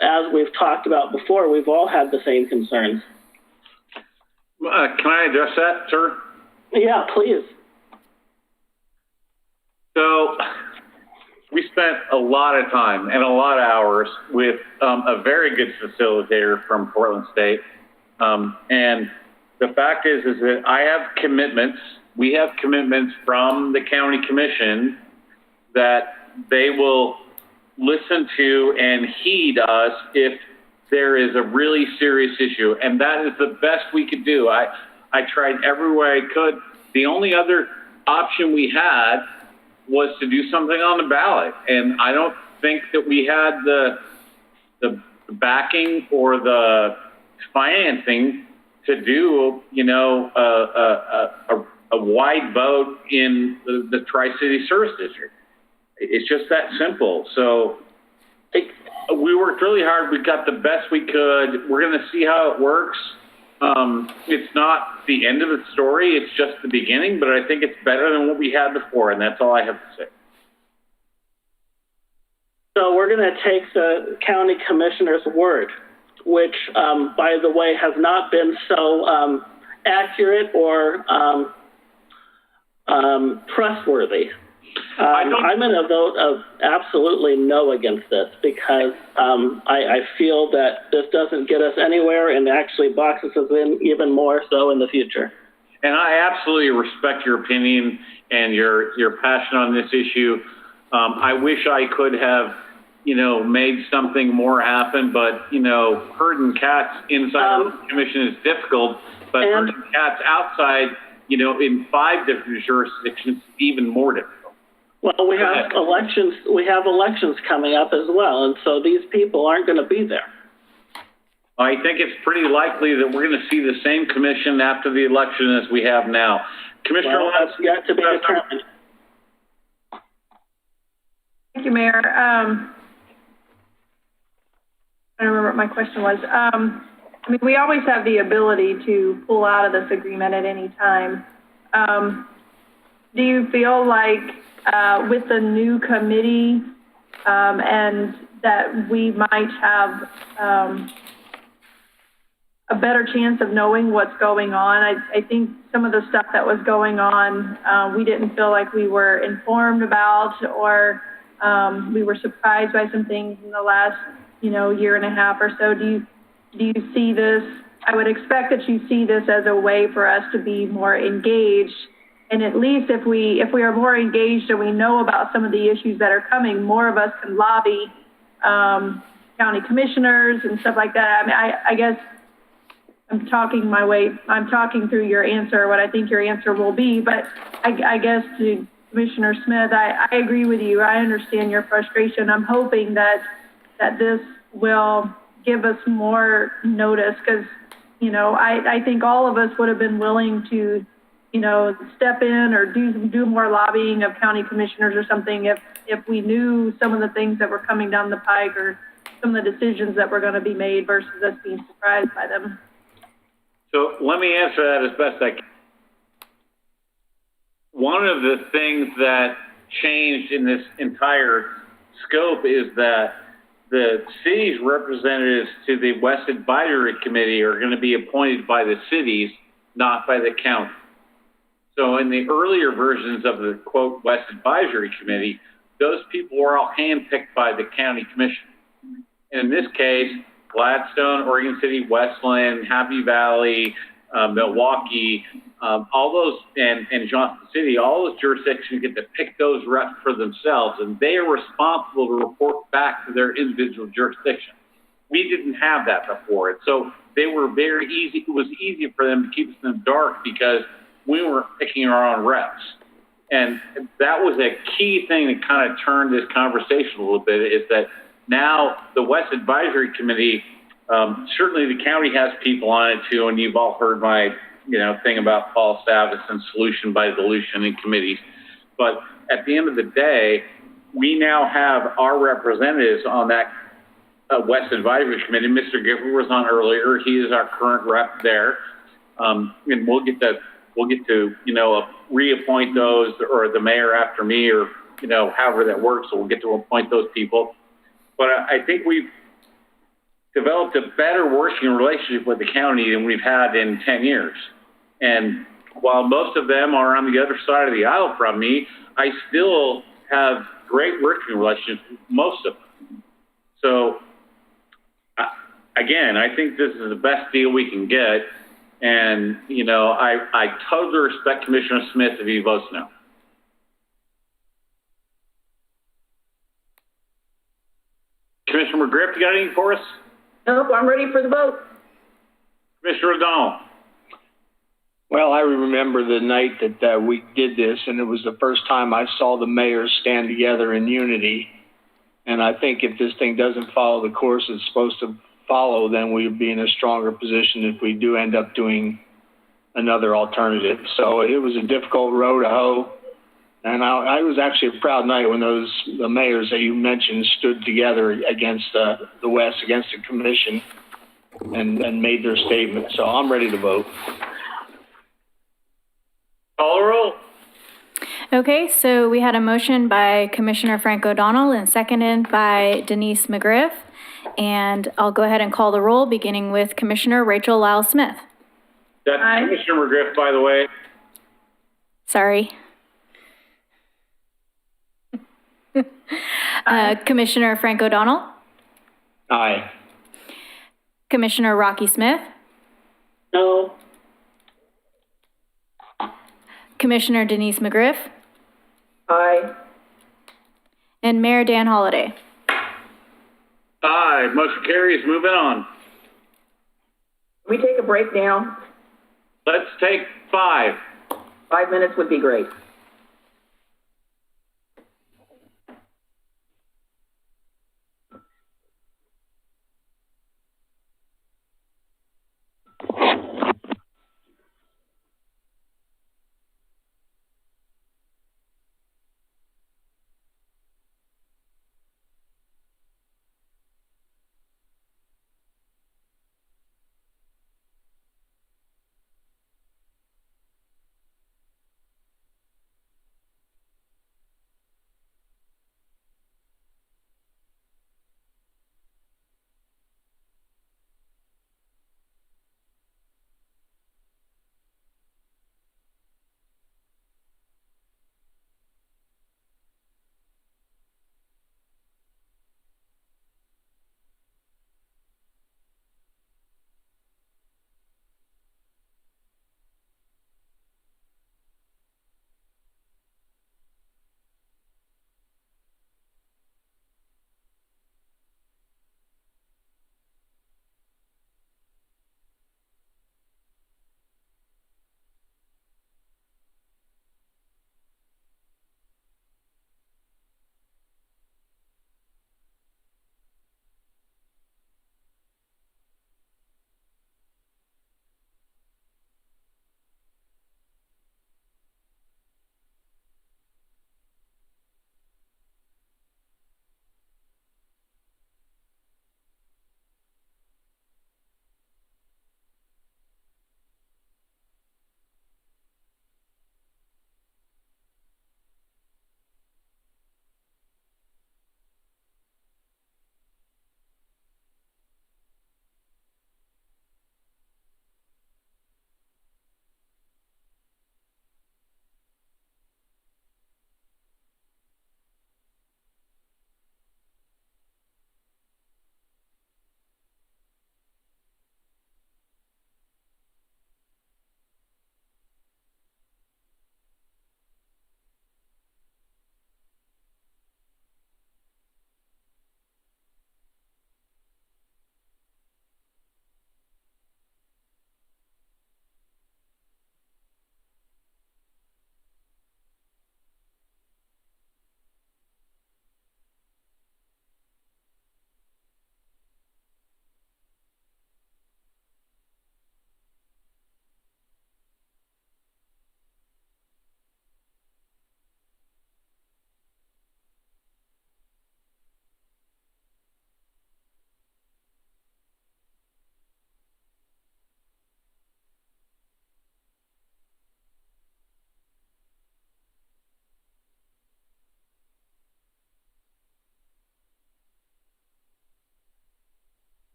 as we've talked about before, we've all had the same concerns. Can I address that, sir? Yeah, please. So we spent a lot of time and a lot of hours with a very good facilitator from Portland State. And the fact is that I have commitments. We have commitments from the county commission that they will listen to and heed us if there is a really serious issue. And that is the best we could do. I tried every way I could. The only other option we had was to do something on the ballot. And I don't think that we had the backing or the financing to do, a wide vote in the Tri-City Service District. It's just that simple. So we worked really hard. We got the best we could. We're going to see how it works. It's not the end of the story. It's just the beginning, but I think it's better than what we had before, and that's all I have to say. So we're going to take the county commissioner's word, which, by the way, has not been so accurate or trustworthy. I'm going to vote of absolutely no against this because I feel that this doesn't get us anywhere and actually boxes us in even more so in the future. And I absolutely respect your opinion and your passion on this issue. I wish I could have, made something more happen, but, herding cats inside the commission is difficult, but herding cats outside, in 5 different jurisdictions, is even more difficult. Well, we have elections. We have elections coming up as well, and so these people aren't going to be there. I think it's pretty likely that we're going to see the same commission after the election as we have now. Commissioner, that's yet to be determined. Thank you, Mayor. I don't remember what my question was. We always have the ability to pull out of this agreement at any time. Do you feel like with the new committee and that we might have a better chance of knowing what's going on? I think some of the stuff that was going on, we didn't feel like we were informed about, or we were surprised by some things in the last, year and a half or so. Do you see this? I would expect that you see this as a way for us to be more engaged. And at least if we are more engaged and we know about some of the issues that are coming, more of us can lobby county commissioners and stuff like that. I guess I'm talking through your answer, what I think your answer will be, but I guess to Commissioner Smith, I agree with you. I understand your frustration. I'm hoping that this will give us more notice because, I think all of us would have been willing to, step in or do more lobbying of county commissioners or something if we knew some of the things that were coming down the pike or some of the decisions that were going to be made versus us being surprised by them. So let me answer that as best I can. One of the things that changed in this entire scope is that the city's representatives to the West Advisory Committee are going to be appointed by the cities, not by the county. So in the earlier versions of the, quote, West Advisory Committee, those people were all handpicked by the county commission. In this case, Gladstone, Oregon City, Westland, Happy Valley, Milwaukee, all those, and Johnson City, all those jurisdictions get to pick those reps for themselves, and they are responsible to report back to their individual jurisdiction. We didn't have that before, and so they were very easy. It was easy for them to keep us in the dark because we weren't picking our own reps. And that was a key thing that kind of turned this conversation a little bit, is that now the West Advisory Committee, certainly the county has people on it too, and you've all heard my thing about Paul Savas and solution by dilution in committees. But at the end of the day, we now have our representatives on that West Advisory Committee. Mr. Gifford was on earlier. He is our current rep there. And we'll get to reappoint those, or the mayor after me, or however that works. So we'll get to appoint those people. But I think we've developed a better working relationship with the county than we've had in 10 years. And while most of them are on the other side of the aisle from me, I still have great working relationships with most of them. So again, I think this is the best deal we can get. And, I totally respect Commissioner Smith if he votes no. Commissioner McGriff, you got anything for us? Nope, I'm ready for the vote. Commissioner O'Donnell. Well, I remember the night that we did this, and it was the first time I saw the mayors stand together in unity. And I think if this thing doesn't follow the course it's supposed to follow, then we'll be in a stronger position if we do end up doing another alternative. So it was a difficult row to hoe. And I was actually a proud night when the mayors that you mentioned stood together against the West, against the commission, and made their statement. So I'm ready to vote. Call the roll. Okay, so we had a motion by Commissioner Frank O'Donnell and seconded by Denise McGriff. And I'll go ahead and call the roll, beginning with Commissioner Rachel Lyle-Smith. That's Commissioner McGriff, by the way. Sorry. Commissioner Frank O'Donnell. Aye. Commissioner Rocky Smith. No. Commissioner Denise McGriff. Aye. And Mayor Dan Holliday. Aye. Motion carries. Moving on. Can we take a break now? Let's take 5. 5 minutes would be great.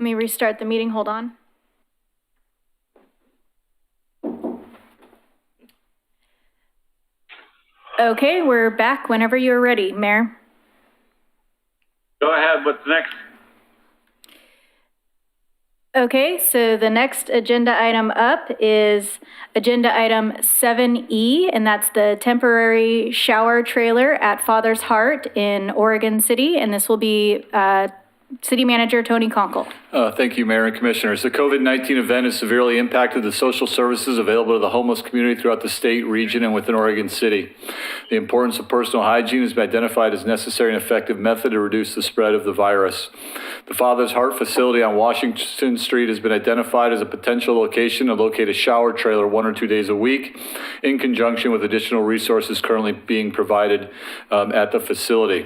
Let me restart the meeting. Hold on. Okay, we're back whenever you're ready, Mayor. Go ahead. What's next? Okay, so the next agenda item up is agenda item 7E, and that's the temporary shower trailer at Father's Heart in Oregon City, and this will be City Manager Tony Conkle. Thank you, Mayor and Commissioners. The COVID-19 event has severely impacted the social services available to the homeless community throughout the state, region, and within Oregon City. The importance of personal hygiene has been identified as necessary and effective method to reduce the spread of the virus. The Father's Heart facility on Washington Street has been identified as a potential location to locate a shower trailer 1 or 2 days a week in conjunction with additional resources currently being provided at the facility.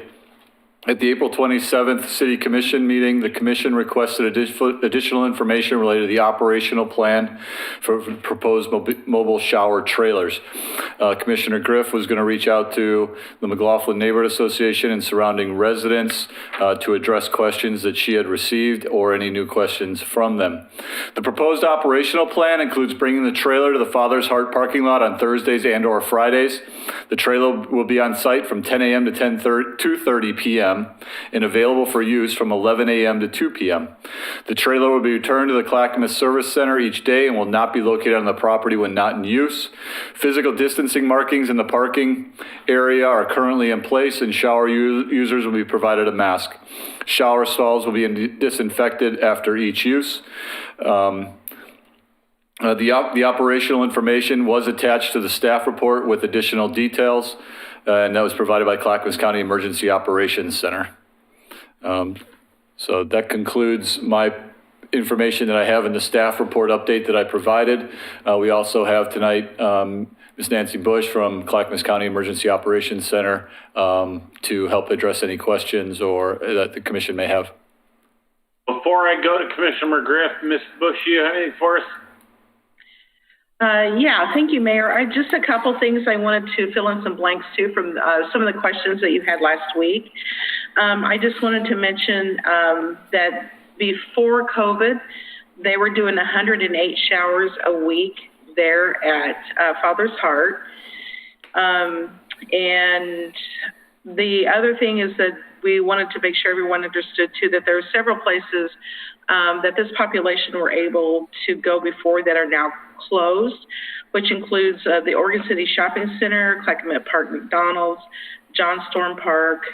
At the April 27th City Commission meeting, the Commission requested additional information related to the operational plan for proposed mobile shower trailers. Commissioner Griff was going to reach out to the McLaughlin Neighborhood Association and surrounding residents to address questions that she had received or any new questions from them. The proposed operational plan includes bringing the trailer to the Father's Heart parking lot on Thursdays and or Fridays. The trailer will be on site from 10 a.m. to 2:30 p.m. and available for use from 11 a.m. to 2 p.m. The trailer will be returned to the Clackamas Service Center each day and will not be located on the property when not in use. Physical distancing markings in the parking area are currently in place, and shower users will be provided a mask. Shower stalls will be disinfected after each use. The operational information was attached to the staff report with additional details, and that was provided by Clackamas County Emergency Operations Center. So that concludes my information that I have in the staff report update that I provided. We also have tonight Ms. Nancy Bush from Clackamas County Emergency Operations Center to help address any questions or that the commission may have. Before I go to Commissioner McGriff, Ms. Bush, you have anything for us? Yeah, thank you, Mayor. Just a couple things I wanted to fill in some blanks too from some of the questions that you had last week. I just wanted to mention that before COVID, they were doing 108 showers a week there at Father's Heart. And the other thing is that we wanted to make sure everyone understood too that there are several places that this population were able to go before that are now closed, which includes the Oregon City Shopping Center, Clackamas Park McDonald's, John Storm Park,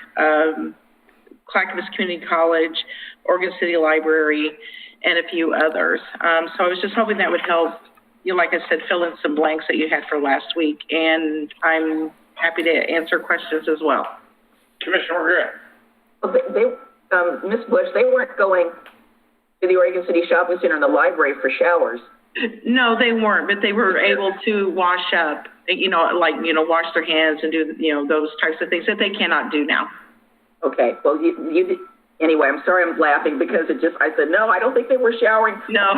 Clackamas Community College, Oregon City Library, and a few others. So I was just hoping that would help, like I said, fill in some blanks that you had for last week, and I'm happy to answer questions as well. Commissioner McGriff. Ms. Bush, they weren't going to the Oregon City Shopping Center and the library for showers. No, they weren't, but they were able to wash up, wash their hands and do, those types of things that they cannot do now. Okay. Well, anyway, I'm sorry I'm laughing because I said, no, I don't think they were showering. No,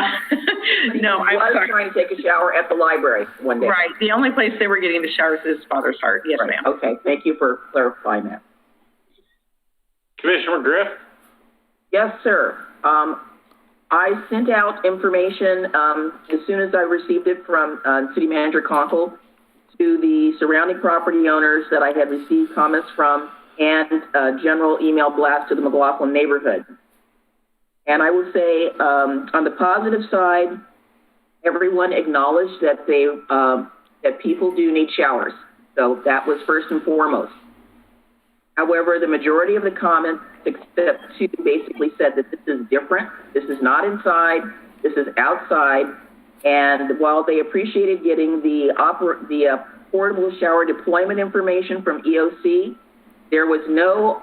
no, I was trying to take a shower at the library one day. Right. The only place they were getting the showers is Father's Heart. Yes, right. Ma'am. Okay. Thank you for clarifying that. Commissioner McGriff? Yes, sir. I sent out information as soon as I received it from City Manager Conkle to the surrounding property owners that I had received comments from and a general email blast to the McLaughlin neighborhood. And I will say on the positive side, everyone acknowledged that that people do need showers. So that was first and foremost. However, the majority of the comments, except two, basically said that this is different. This is not inside. This is outside. And while they appreciated getting the portable shower deployment information from EOC, there was no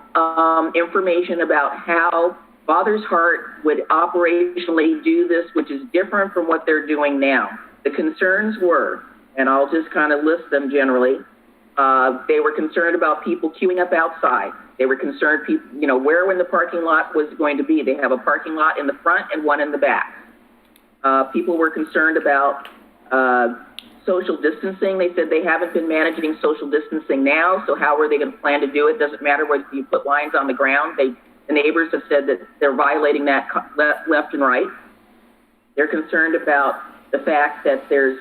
information about how Father's Heart would operationally do this, which is different from what they're doing now. The concerns were, and I'll just kind of list them generally. They were concerned about people queuing up outside. They were concerned, where when the parking lot was going to be. They have a parking lot in the front and one in the back. People were concerned about social distancing. They said they haven't been managing social distancing now, so how are they going to plan to do it? Doesn't matter whether you put lines on the ground. the neighbors have said that they're violating that left and right. They're concerned about the fact that there's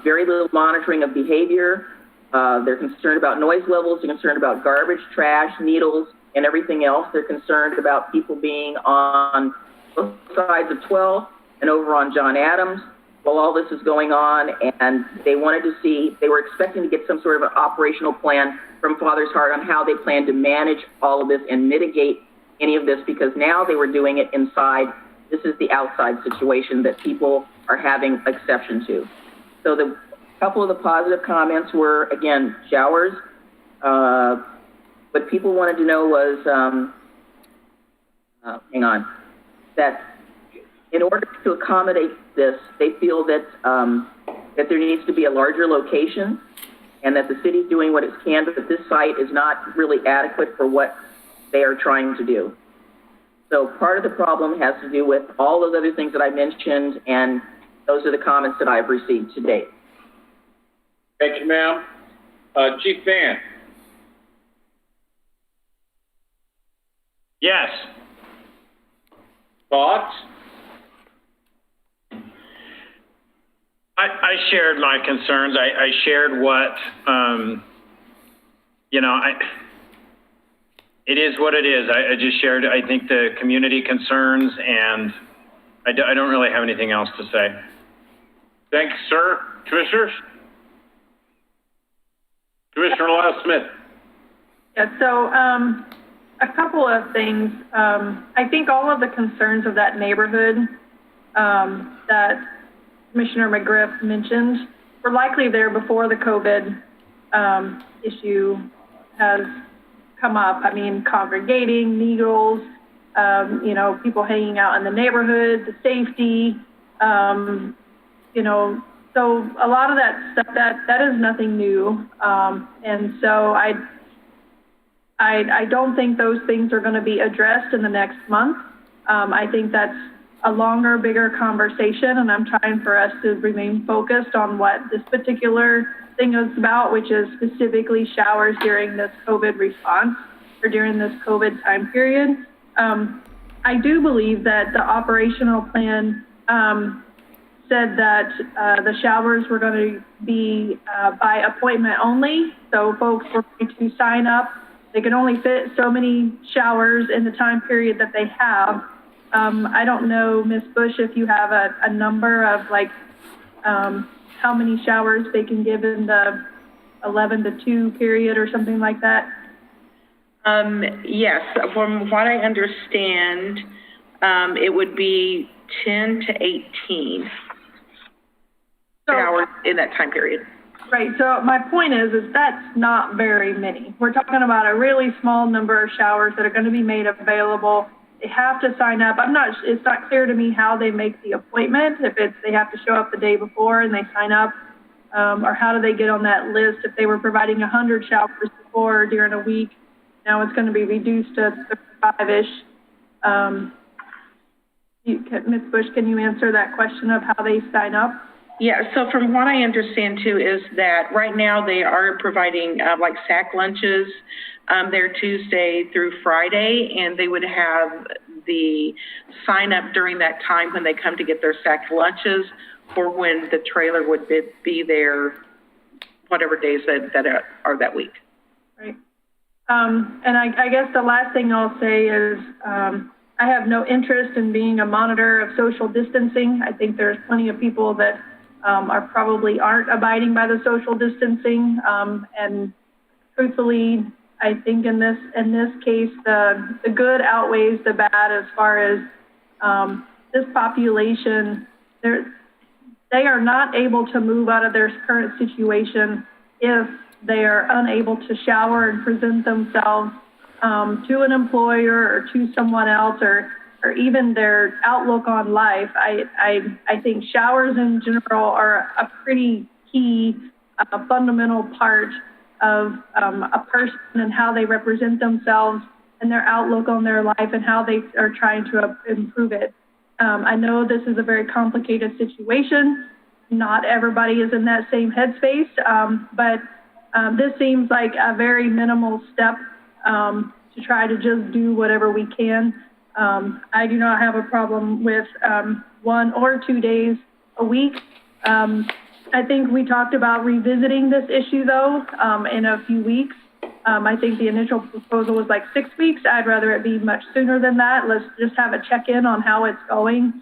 very little monitoring of behavior. They're concerned about noise levels. They're concerned about garbage, trash, needles, and everything else. They're concerned about people being on both sides of 12 and over on John Adams while all this is going on. And they wanted to see, they were expecting to get some sort of an operational plan from Father's Heart on how they plan to manage all of this and mitigate any of this, because now they were doing it inside. This is the outside situation that people are having exception to. So the couple of the positive comments were, again, showers. What people wanted to know was, that in order to accommodate this, they feel that that there needs to be a larger location, and that the city's doing what it can, but that this site is not really adequate for what they are trying to do. So part of the problem has to do with all those other things that I mentioned, and those are the comments that I've received to date. Thank you, ma'am. Chief Van. Yes. Thoughts? I shared my concerns. I shared what, it is what it is. I just shared, I think, the community concerns, and I don't really have anything else to say. Thanks, sir. Commissioners? Commissioner Lyle Smith. Yeah, so a couple of things. I think all of the concerns of that neighborhood that Commissioner McGriff mentioned were likely there before the COVID issue has come up. I mean, congregating, needles, people hanging out in the neighborhood, the safety, so a lot of that stuff, that is nothing new. And so I don't think those things are going to be addressed in the next month. I think that's a longer, bigger conversation, and I'm trying for us to remain focused on what this particular thing is about, which is specifically showers during this COVID response or during this COVID time period. I do believe that the operational plan said that the showers were going to be by appointment only. So folks were going to sign up. They can only fit so many showers in the time period that they have. I don't know, Ms. Bush, if you have a number of how many showers they can give in the 11 to 2 period or something like that. Yes, from what I understand, it would be 10 to 18 hours in that time period. Right, so my point is that's not very many. We're talking about a really small number of showers that are going to be made available. They have to sign up. It's not clear to me how they make the appointment, if they have to show up the day before and they sign up, or how do they get on that list. If they were providing 100 showers before during a week, now it's going to be reduced to 35-ish. Ms. Bush, can you answer that question of how they sign up? Yeah, so from what I understand too is that right now they are providing sack lunches there Tuesday through Friday, and they would have the sign up during that time when they come to get their sack lunches, or when the trailer would be there, whatever days that are that week. Right. And I guess the last thing I'll say is I have no interest in being a monitor of social distancing. I think there's plenty of people that aren't abiding by the social distancing. And truthfully, I think in this case, the good outweighs the bad as far as this population. They are not able to move out of their current situation if they are unable to shower and present themselves to an employer or to someone else, or even their outlook on life. I think showers in general are a pretty key, fundamental part of a person and how they represent themselves and their outlook on their life and how they are trying to improve it. I know this is a very complicated situation. Not everybody is in that same headspace, but this seems like a very minimal step to to try to just do whatever we can. I do not have a problem with 1 or 2 days a week. I think we talked about revisiting this issue, though, in a few weeks. I think the initial proposal was like 6 weeks. I'd rather it be much sooner than that. Let's just have a check-in on how it's going.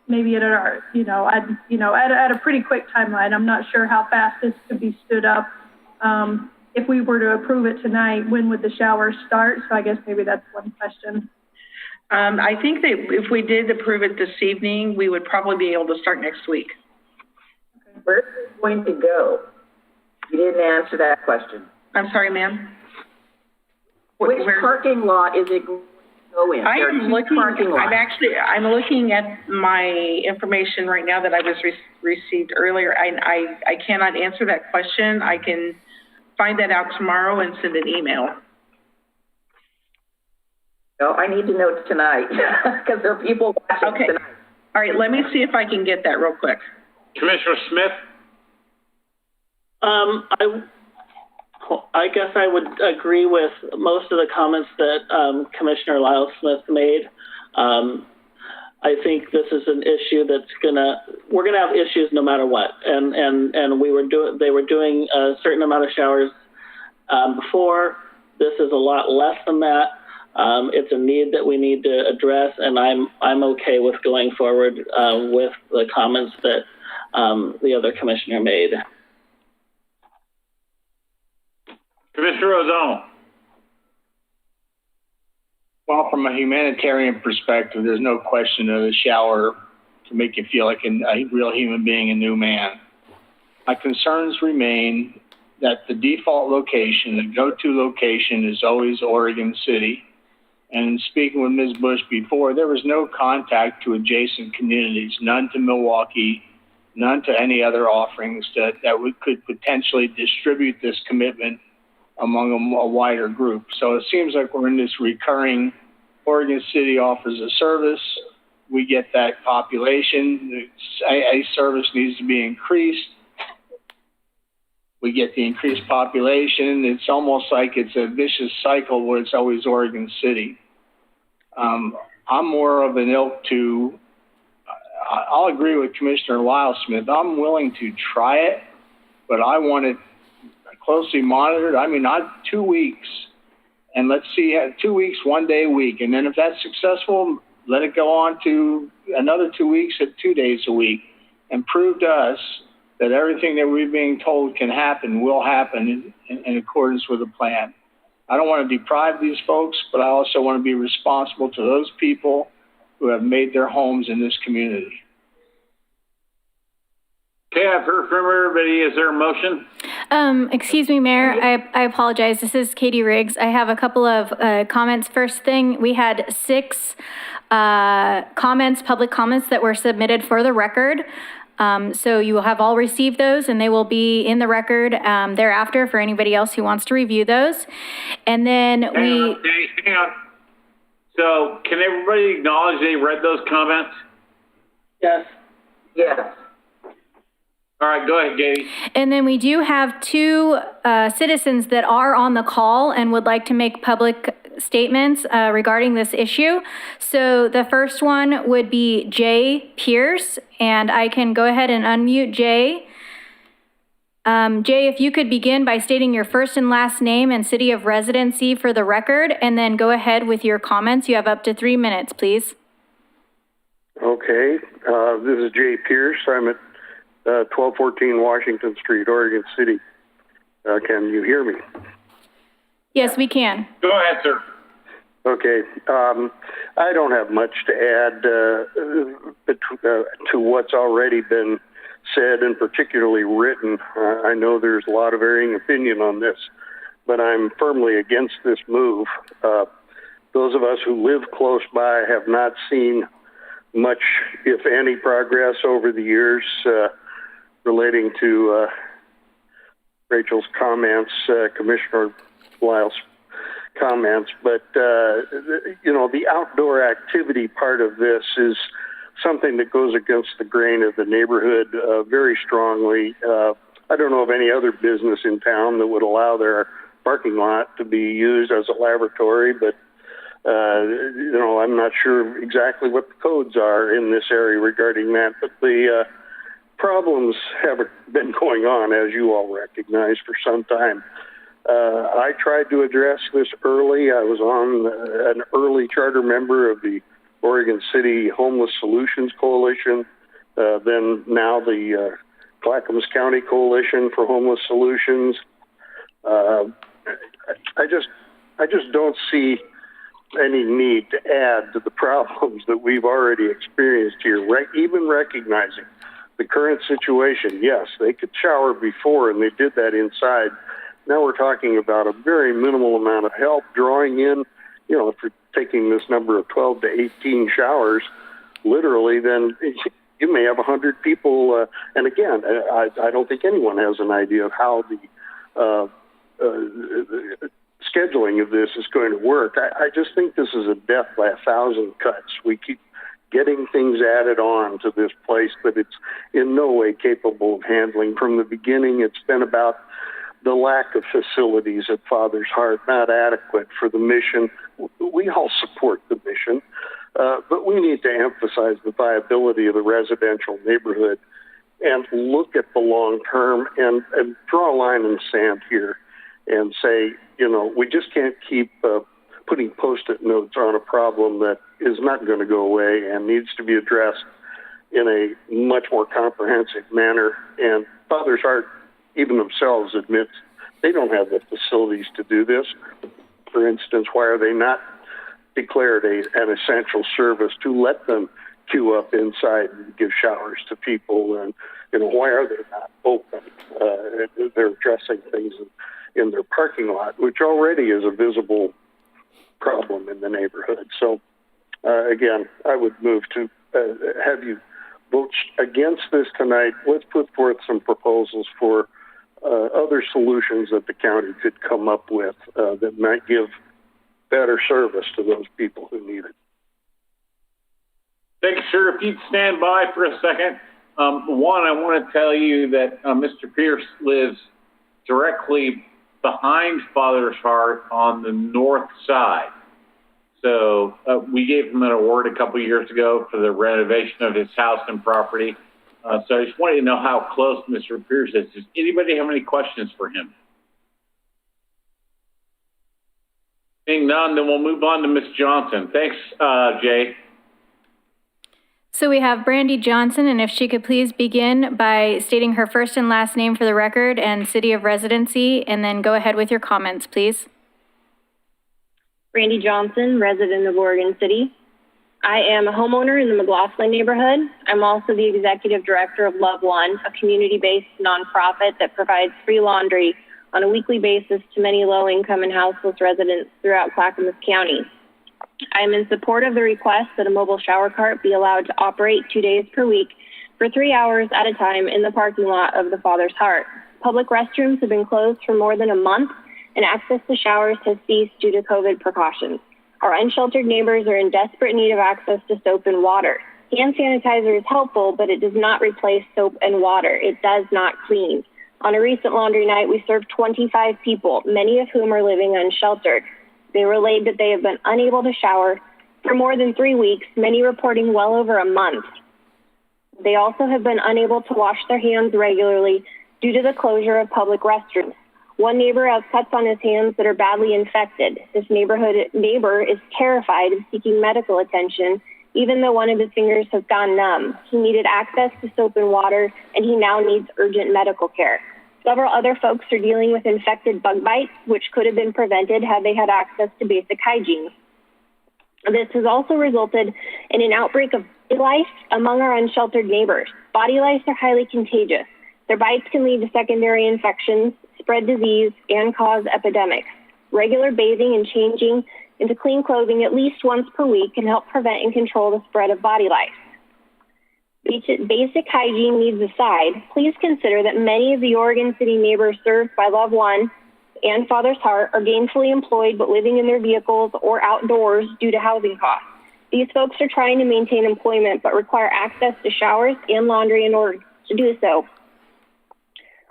Maybe at our, at a pretty quick timeline. I'm not sure how fast this could be stood up. If we were to approve it tonight, when would the showers start? So I guess maybe that's one question. I think that if we did approve it this evening, we would probably be able to start next week. Okay. Where is it going to go? You didn't answer that question. I'm sorry, ma'am. Which parking lot is it going to go in? I'm looking at my information right now that I was received earlier. I cannot answer that question. I can find that out tomorrow and send an email. No, I need to know tonight because there are people watching tonight. All right, let me see if I can get that real quick. Commissioner Smith? I guess I would agree with most of the comments that Commissioner Lyle Smith made. I think this is an issue that's we're gonna have issues no matter what. And they were doing a certain amount of showers before. This is a lot less than that. It's a need that we need to address, and I'm okay with going forward with the comments that the other commissioner made. Commissioner O'Donnell. Well, from a humanitarian perspective, there's no question that a shower can make you feel like a real human being, a new man. My concerns remain that the default location, the go-to location is always Oregon City. And speaking with Ms. Bush before, there was no contact to adjacent communities, none to Milwaukee, none to any other offerings that we could potentially distribute this commitment among a wider group. So it seems like we're in this recurring Oregon City offers a service. We get that population. A service needs to be increased. We get the increased population. It's almost like it's a vicious cycle where it's always Oregon City. I'm more of an ilk to, I'll agree with Commissioner Lyle Smith. I'm willing to try it, but I want it closely monitored. I mean, not 2 weeks, and let's see, 2 weeks, 1 day a week. And then if that's successful, let it go on to another 2 weeks at 2 days a week and prove to us that everything that we're being told can happen will happen in accordance with the plan. I don't want to deprive these folks, but I also want to be responsible to those people who have made their homes in this community. Okay, I've heard from everybody. Is there a motion? Excuse me, Mayor. I apologize. This is Katie Riggs. I have a couple of comments. First thing, we had 6 public comments that were submitted for the record. So you will have all received those, and they will be in the record thereafter for anybody else who wants to review those. And then Hang on. So can everybody acknowledge they read those comments? Yes. Yes. All right, go ahead, Katie. And then we do have 2 citizens that are on the call and would like to make public statements regarding this issue. So the first one would be Jay Pierce, and I can go ahead and unmute Jay. Jay, if you could begin by stating your first and last name and city of residency for the record, and then go ahead with your comments. You have up to 3 minutes, please. Okay, this is Jay Pierce. I'm at 1214 Washington Street, Oregon City. Can you hear me? Yes, we can. Go ahead, sir. Okay. I don't have much to add to what's already been said and particularly written. I know there's a lot of varying opinion on this, but I'm firmly against this move. Those of us who live close by have not seen much, if any, progress over the years relating to Rachel's comments, Commissioner Lyle's comments, but the outdoor activity part of this is something that goes against the grain of the neighborhood very strongly. I don't know of any other business in town that would allow their parking lot to be used as a laboratory, but I'm not sure exactly what the codes are in this area regarding that, but the problems have been going on, as you all recognize, for some time. I tried to address this early. I was an early charter member of the Oregon City Homeless Solutions Coalition, then now the Clackamas County Coalition for Homeless Solutions. I just don't see any need to add to the problems that we've already experienced here, even recognizing the current situation. Yes, they could shower before, and they did that inside. Now we're talking about a very minimal amount of help drawing in, if you're taking this number of 12 to 18 showers, literally, then you may have 100 people. And again, I don't think anyone has an idea of how the scheduling of this is going to work. I just think this is a death by 1,000 cuts. We keep getting things added on to this place that it's in no way capable of handling. From the beginning, it's been about the lack of facilities at Father's Heart, not adequate for the mission. We all support the mission, but we need to emphasize the viability of the residential neighborhood and look at the long term and draw a line in the sand here and say, we just can't keep putting Post-it notes on a problem that is not going to go away and needs to be addressed in a much more comprehensive manner. And Father's Heart, even themselves, admit they don't have the facilities to do this. For instance, why are they not declared an essential service to let them queue up inside and give showers to people? And why are they not open? They're addressing things in their parking lot, which already is a visible problem in the neighborhood. So, again, I would move to have you vote against this tonight. Let's put forth some proposals for other solutions that the county could come up with that might give better service to those people who need it. Thank you, sir. If you'd stand by for a second. One, I want to tell you that Mr. Pierce lives directly behind Father's Heart on the north side. So we gave him an award a couple of years ago for the renovation of his house and property. So I just wanted to know how close Mr. Pierce is. Does anybody have any questions for him? Seeing none, then we'll move on to Ms. Johnson. Thanks, Jay. So we have Brandy Johnson, and if she could please begin by stating her first and last name for the record and city of residency, and then go ahead with your comments, please. Brandy Johnson, resident of Oregon City. I am a homeowner in the McLaughlin neighborhood. I'm also the executive director of Love One, a community-based nonprofit that provides free laundry on a weekly basis to many low-income and houseless residents throughout Clackamas County. I am in support of the request that a mobile shower cart be allowed to operate 2 days per week for 3 hours at a time in the parking lot of the Father's Heart. Public restrooms have been closed for more than a month, and access to showers has ceased due to COVID precautions. Our unsheltered neighbors are in desperate need of access to soap and water. Hand sanitizer is helpful, but it does not replace soap and water. It does not clean. On a recent laundry night, we served 25 people, many of whom are living unsheltered. They relayed that they have been unable to shower for more than 3 weeks, many reporting well over a month. They also have been unable to wash their hands regularly due to the closure of public restrooms. One neighbor has cuts on his hands that are badly infected. This neighbor is terrified of seeking medical attention, even though one of his fingers has gone numb. He needed access to soap and water, and he now needs urgent medical care. Several other folks are dealing with infected bug bites, which could have been prevented had they had access to basic hygiene. This has also resulted in an outbreak of body lice among our unsheltered neighbors. Body lice are highly contagious. Their bites can lead to secondary infections, spread disease, and cause epidemics. Regular bathing and changing into clean clothing at least once per week can help prevent and control the spread of body lice. Basic hygiene needs aside, please consider that many of the Oregon City neighbors served by Love One and Father's Heart are gainfully employed but living in their vehicles or outdoors due to housing costs. These folks are trying to maintain employment but require access to showers and laundry in order to do so.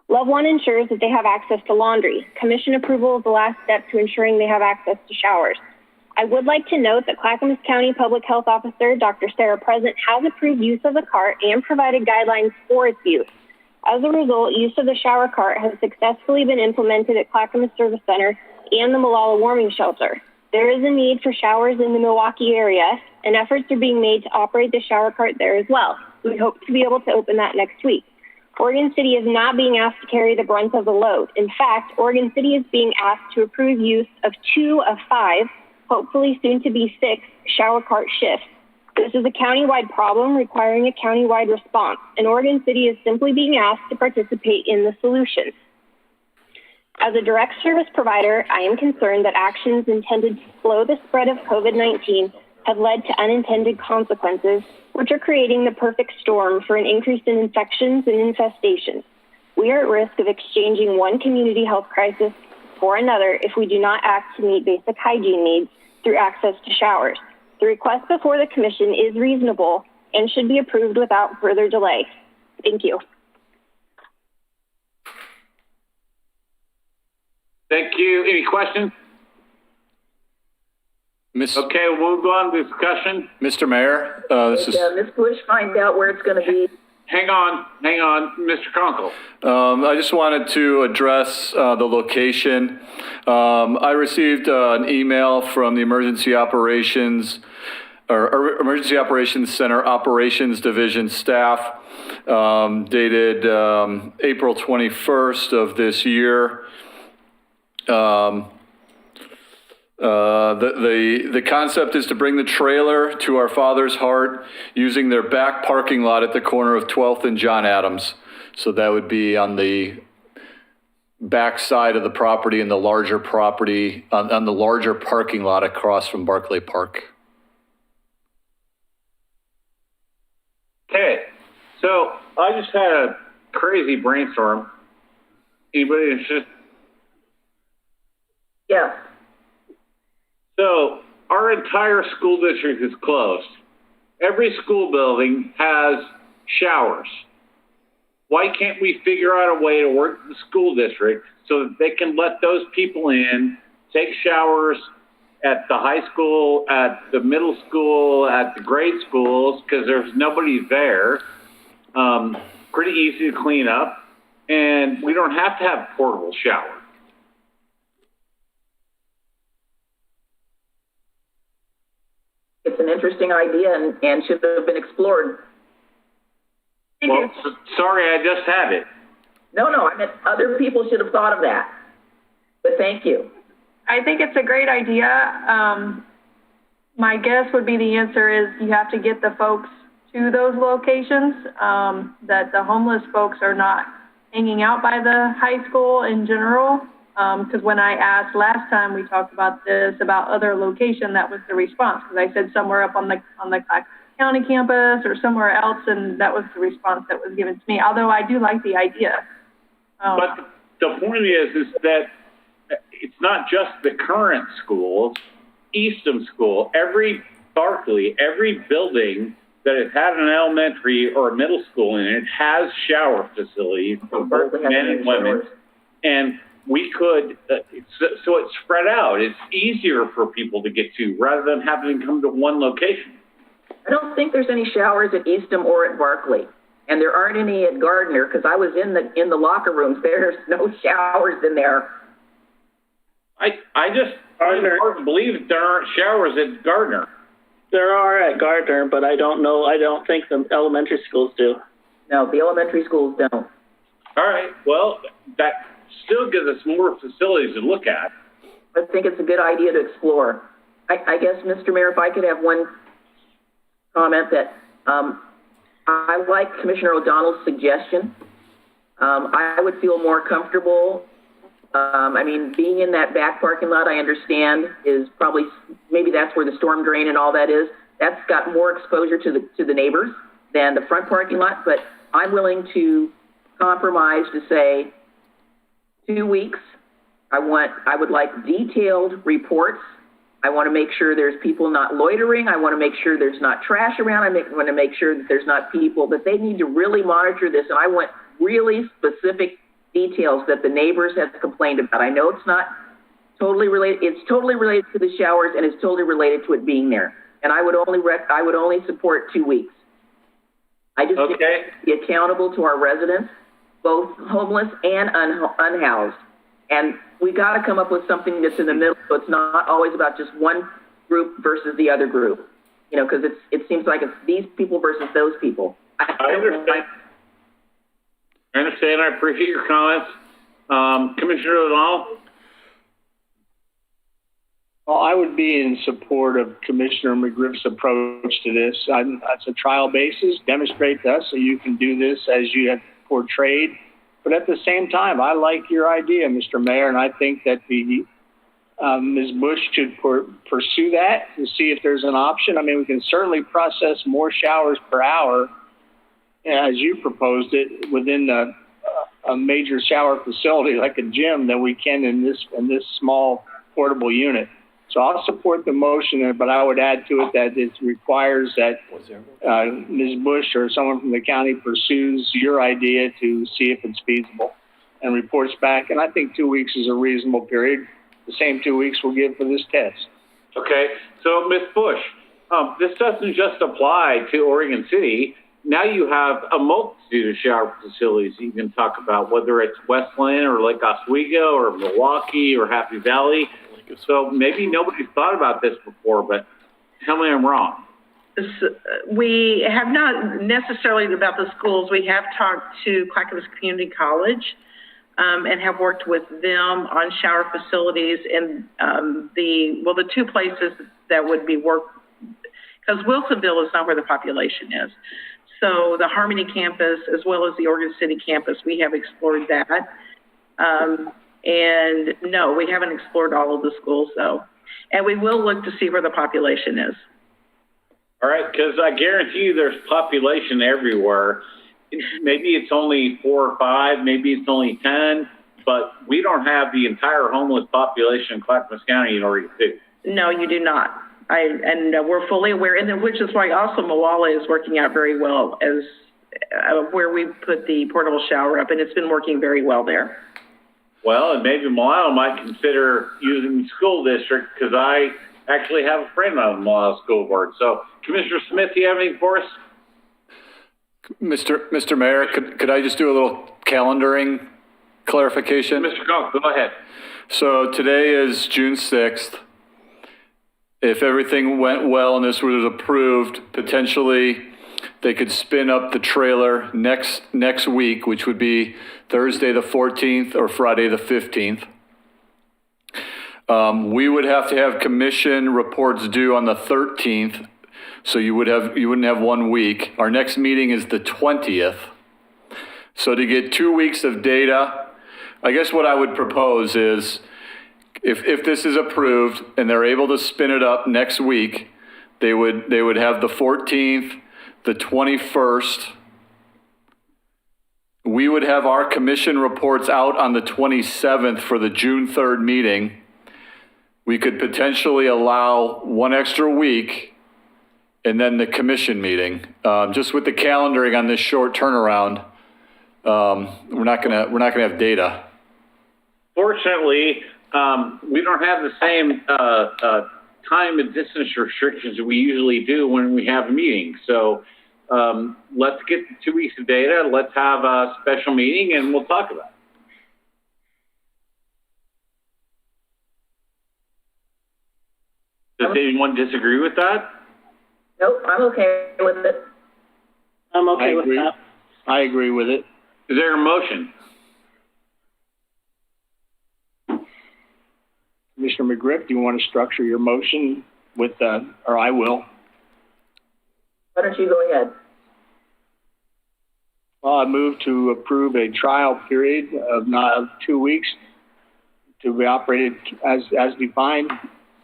Love One ensures that they have access to laundry. Commission approval is the last step to ensuring they have access to showers. I would like to note that Clackamas County Public Health Officer Dr. Sarah Present has approved use of the cart and provided guidelines for its use. As a result, use of the shower cart has successfully been implemented at Clackamas Service Center and the Molalla Warming Shelter. There is a need for showers in the Milwaukee area, and efforts are being made to operate the shower cart there as well. We hope to be able to open that next week. Oregon City is not being asked to carry the brunt of the load. In fact, Oregon City is being asked to approve use of 2 of 5, hopefully soon to be 6, shower cart shifts. This is a countywide problem requiring a countywide response, and Oregon City is simply being asked to participate in the solution. As a direct service provider, I am concerned that actions intended to slow the spread of COVID-19 have led to unintended consequences, which are creating the perfect storm for an increase in infections and infestations. We are at risk of exchanging one community health crisis for another if we do not act to meet basic hygiene needs through access to showers. The request before the Commission is reasonable and should be approved without further delay. Thank you. Thank you. Any questions? Okay, we'll move on to discussion. Mr. Mayor, this is... Ms. Bush, find out where it's going to be. Hang on, Mr. Conkle. I just wanted to address the location. I received an email from the Emergency Operations Center Operations Division staff dated April 21st of this year. The concept is to bring the trailer to our Father's Heart using their back parking lot at the corner of 12th and John Adams. So that would be on the back side of the property and the larger property, on the larger parking lot across from Barclay Park. Okay, so I just had a crazy brainstorm. Anybody interested? Yeah. So our entire school district is closed. Every school building has showers. Why can't we figure out a way to work the school district so that they can let those people in, take showers at the high school, at the middle school, at the grade schools, because there's nobody there. Pretty easy to clean up, and we don't have to have portable showers. It's an interesting idea and should have been explored. Well, sorry, I just had it. No, I meant other people should have thought of that. But thank you. I think it's a great idea. My guess would be the answer is you have to get the folks to those locations, that the homeless folks are not hanging out by the high school in general. Because when I asked last time we talked about this, about other location, that was the response. Because I said somewhere up on the county campus or somewhere else, and that was the response that was given to me. Although I do like the idea. But the point is that it's not just the current schools. Eastham School, every Barclay, every building that has had an elementary or a middle school in it has shower facilities for both men and women. And we could, so it's spread out. It's easier for people to get to rather than having to come to one location. I don't think there's any showers at Eastham or at Barclay. And there aren't any at Gardner because I was in the locker rooms. There's no showers in there. I find it hard to believe that there aren't showers at Gardner. There are at Gardner, but I don't think the elementary schools do. No, the elementary schools don't. All right, well, that still gives us more facilities to look at. I think it's a good idea to explore. I guess, Mr. Mayor, if I could have one comment that I like Commissioner O'Donnell's suggestion. I would feel more comfortable. Being in that back parking lot, I understand, is probably, maybe that's where the storm drain and all that is. That's got more exposure to the neighbors than the front parking lot, but I'm willing to compromise to say 2 weeks. I would like detailed reports. I want to make sure there's people not loitering. I want to make sure there's not trash around. I want to make sure that there's not people, but they need to really monitor this. And I want really specific details that the neighbors have complained about. I know it's not totally related. It's totally related to the showers, and it's totally related to it being there. And I would only support 2 weeks. I just think we be accountable to our residents, both homeless and unhoused. And we got to come up with something that's in the middle, so it's not always about just one group versus the other group. You know, because it seems like it's these people versus those people. I understand. I understand. I appreciate your comments. Commissioner O'Donnell? Well, I would be in support of Commissioner McGriff's approach to this. It's a trial basis. Demonstrate to us so you can do this as you have portrayed. But at the same time, I like your idea, Mr. Mayor, and I think that Ms. Bush should pursue that to see if there's an option. I mean, we can certainly process more showers per hour, as you proposed it, within a major shower facility like a gym than we can in this small portable unit. So I'll support the motion, but I would add to it that it requires that Ms. Bush or someone from the county pursues your idea to see if it's feasible and reports back. And I think 2 weeks is a reasonable period. The same 2 weeks we'll give for this test. Okay, so Ms. Bush, this doesn't just apply to Oregon City. Now you have a multitude of shower facilities you can talk about, whether it's Westland or Lake Oswego or Milwaukee or Happy Valley. So maybe nobody's thought about this before, but tell me I'm wrong. We have not necessarily about the schools. We have talked to Clackamas Community College and have worked with them on shower facilities in the two places that would be because Wilsonville is not where the population is. So the Harmony campus as well as the Oregon City campus, we have explored that. And no, we haven't explored all of the schools though. And we will look to see where the population is. All right, because I guarantee you there's population everywhere. Maybe it's only 4 or 5, maybe it's only 10, but we don't have the entire homeless population in Clackamas County in Oregon City. No, you do not. And we're fully aware, and which is why also Molalla is working out very well as where we put the portable shower up, and it's been working very well there. Well, and maybe Molalla might consider using the school district because I actually have a friend on the Molalla School Board. So, Commissioner Smith, do you have anything for us? Mr. Mayor, could I just do a little calendaring clarification? Mr. Cox, go ahead. So today is June 6th. If everything went well and this was approved, potentially they could spin up the trailer next week, which would be Thursday the 14th or Friday the 15th. We would have to have commission reports due on the 13th. So you wouldn't have 1 week. Our next meeting is the 20th. So to get 2 weeks of data, I guess what I would propose is if this is approved and they're able to spin it up next week, they would have the 14th, the 21st. We would have our commission reports out on the 27th for the June 3rd meeting. We could potentially allow 1 extra week and then the commission meeting. Just with the calendaring on this short turnaround, we're not gonna have data. Fortunately, we don't have the same time and distance restrictions that we usually do when we have a meeting. So let's get 2 weeks of data. Let's have a special meeting and we'll talk about it. Does anyone disagree with that? Nope, I'm okay with it. I'm okay with that. I agree with it. Is there a motion? Commissioner McGriff, do you want to structure your motion with, or I will? Why don't you go ahead? Well, I move to approve a trial period of 2 weeks to be operated as defined,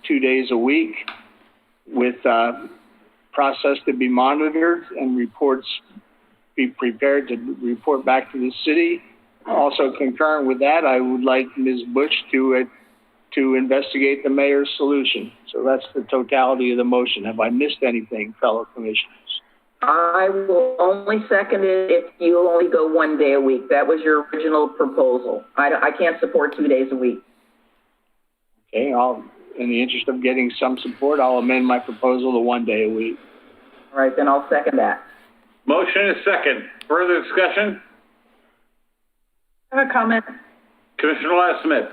2 days a week, with process to be monitored and reports be prepared to report back to the city. Also concurrent with that, I would like Ms. Bush to investigate the mayor's solution. So that's the totality of the motion. Have I missed anything, fellow commissioners? I will only second it if you only go 1 day a week. That was your original proposal. I can't support 2 days a week. Okay, in the interest of getting some support, I'll amend my proposal to 1 day a week. All right, then I'll second that. Motion is second. Further discussion? I have a comment. Commissioner Lyle-Smith.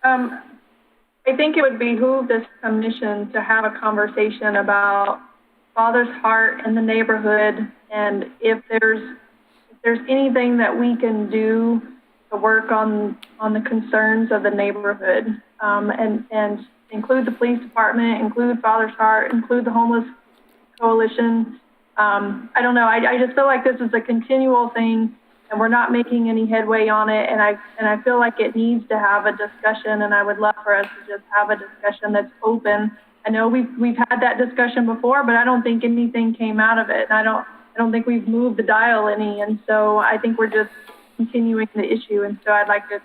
I think it would behoove this commission to have a conversation about Father's Heart in the neighborhood, and if there's anything that we can do to work on the concerns of the neighborhood, and include the police department, include Father's Heart, include the homeless coalition. I don't know. I just feel like this is a continual thing, and we're not making any headway on it. And I feel like it needs to have a discussion, and I would love for us to just have a discussion that's open. I know we've had that discussion before, but I don't think anything came out of it. And I don't think we've moved the dial any. And so I think we're just continuing the issue. And so I'd like to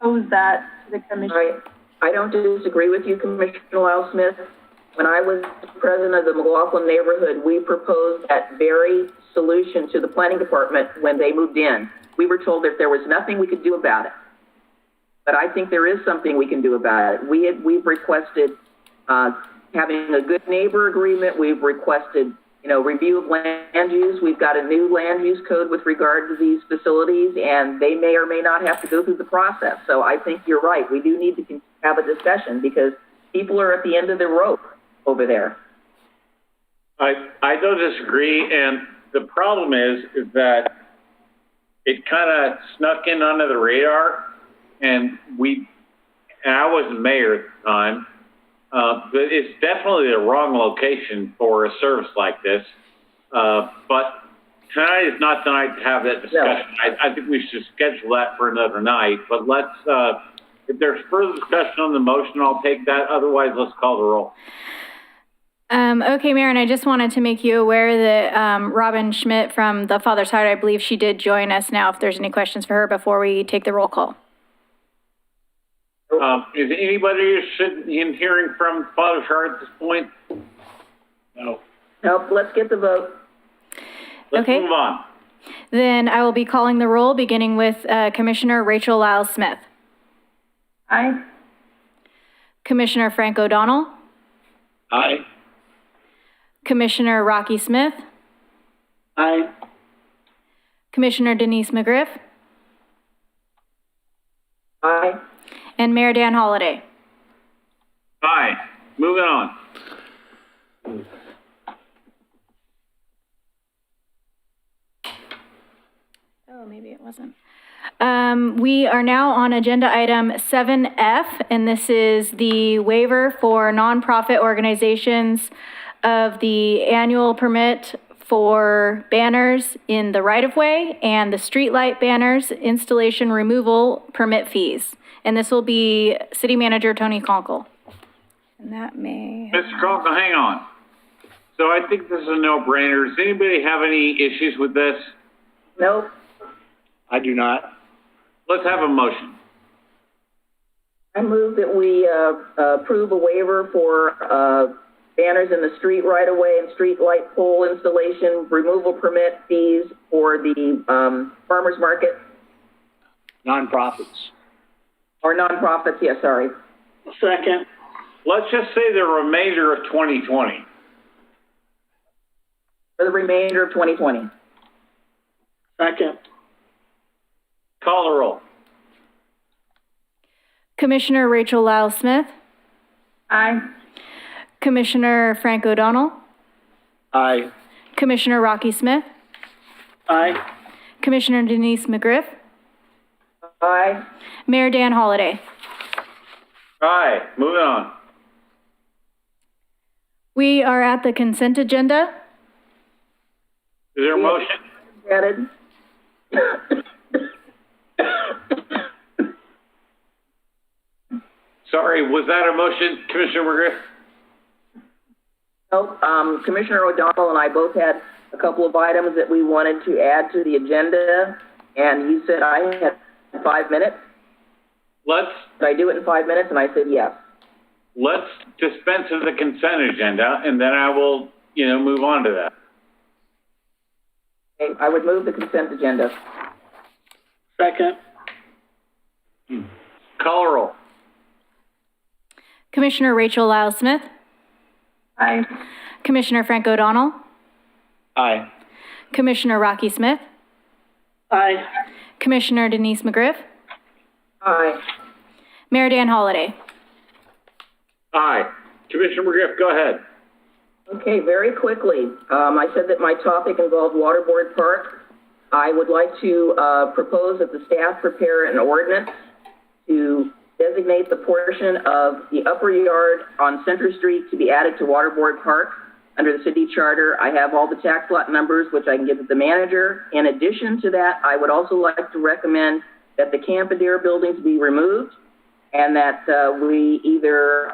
pose that to the commission. I don't disagree with you, Commissioner Lyle-Smith. When I was president of the McLaughlin neighborhood, we proposed that very solution to the planning department when they moved in. We were told that there was nothing we could do about it. But I think there is something we can do about it. We've requested having a good neighbor agreement. We've requested, review of land use. We've got a new land use code with regard to these facilities, and they may or may not have to go through the process. So I think you're right. We do need to have a discussion because people are at the end of the rope over there. I don't disagree, and the problem is that it kind of snuck in under the radar, and I wasn't mayor at the time. But it's definitely the wrong location for a service like this. But tonight is not the night to have that discussion. No. I think we should schedule that for another night. But let's, if there's further discussion on the motion, I'll take that. Otherwise, let's call the roll. Okay, Mayor, and I just wanted to make you aware that Robin Schmidt from the Father's Heart, I believe she did join us now, if there's any questions for her before we take the roll call. Is anybody interested in hearing from Father's Heart at this point? No. Nope, let's get the vote. Let's move on. Then I will be calling the roll, beginning with Commissioner Rachel Lyle-Smith. Aye. Commissioner Frank O'Donnell. Aye. Commissioner Rocky Smith. Aye. Commissioner Denise McGriff. Aye. And Mayor Dan Holliday. Aye. Moving on. Oh, maybe it wasn't. We are now on agenda item 7F, and this is the waiver for nonprofit organizations of the annual permit for banners in the right-of-way and the streetlight banners installation removal permit fees. And this will be City Manager Tony Conkle. And that may... Mr. Conkle, hang on. So I think this is a no-brainer. Does anybody have any issues with this? Nope. I do not. Let's have a motion. I move that we approve a waiver for banners in the street right-of-way and street light pole installation removal permit fees for the farmers market. Nonprofits. Or nonprofits, yeah, sorry. Second. Let's just say the remainder of 2020. For the remainder of 2020. Second. Call the roll. Commissioner Rachel Lyle-Smith. Aye. Commissioner Frank O'Donnell. Aye. Commissioner Rocky Smith. Aye. Commissioner Denise McGriff. Aye. Mayor Dan Holliday. Aye. Moving on. We are at the consent agenda. Is there a motion? Added. Sorry, was that a motion, Commissioner McGriff? Nope. Commissioner O'Donnell and I both had a couple of items that we wanted to add to the agenda, and he said I had 5 minutes. Did I do it in 5 minutes? And I said yes. Let's dispense with the consent agenda, and then I will, move on to that. Okay, I would move the consent agenda. Second. Call roll. Commissioner Rachel Lyle-Smith. Aye. Commissioner Frank O'Donnell. Aye. Commissioner Rocky Smith. Aye. Commissioner Denise McGriff. Aye. Mayor Dan Holliday. Aye. Commissioner McGriff, go ahead. Okay, very quickly. I said that my topic involved Waterboard Park. I would like to propose that the staff prepare an ordinance to designate the portion of the upper yard on Center Street to be added to Waterboard Park under the city charter. I have all the tax lot numbers, which I can give to the manager. In addition to that, I would also like to recommend that the Camp Adair buildings be removed and that we either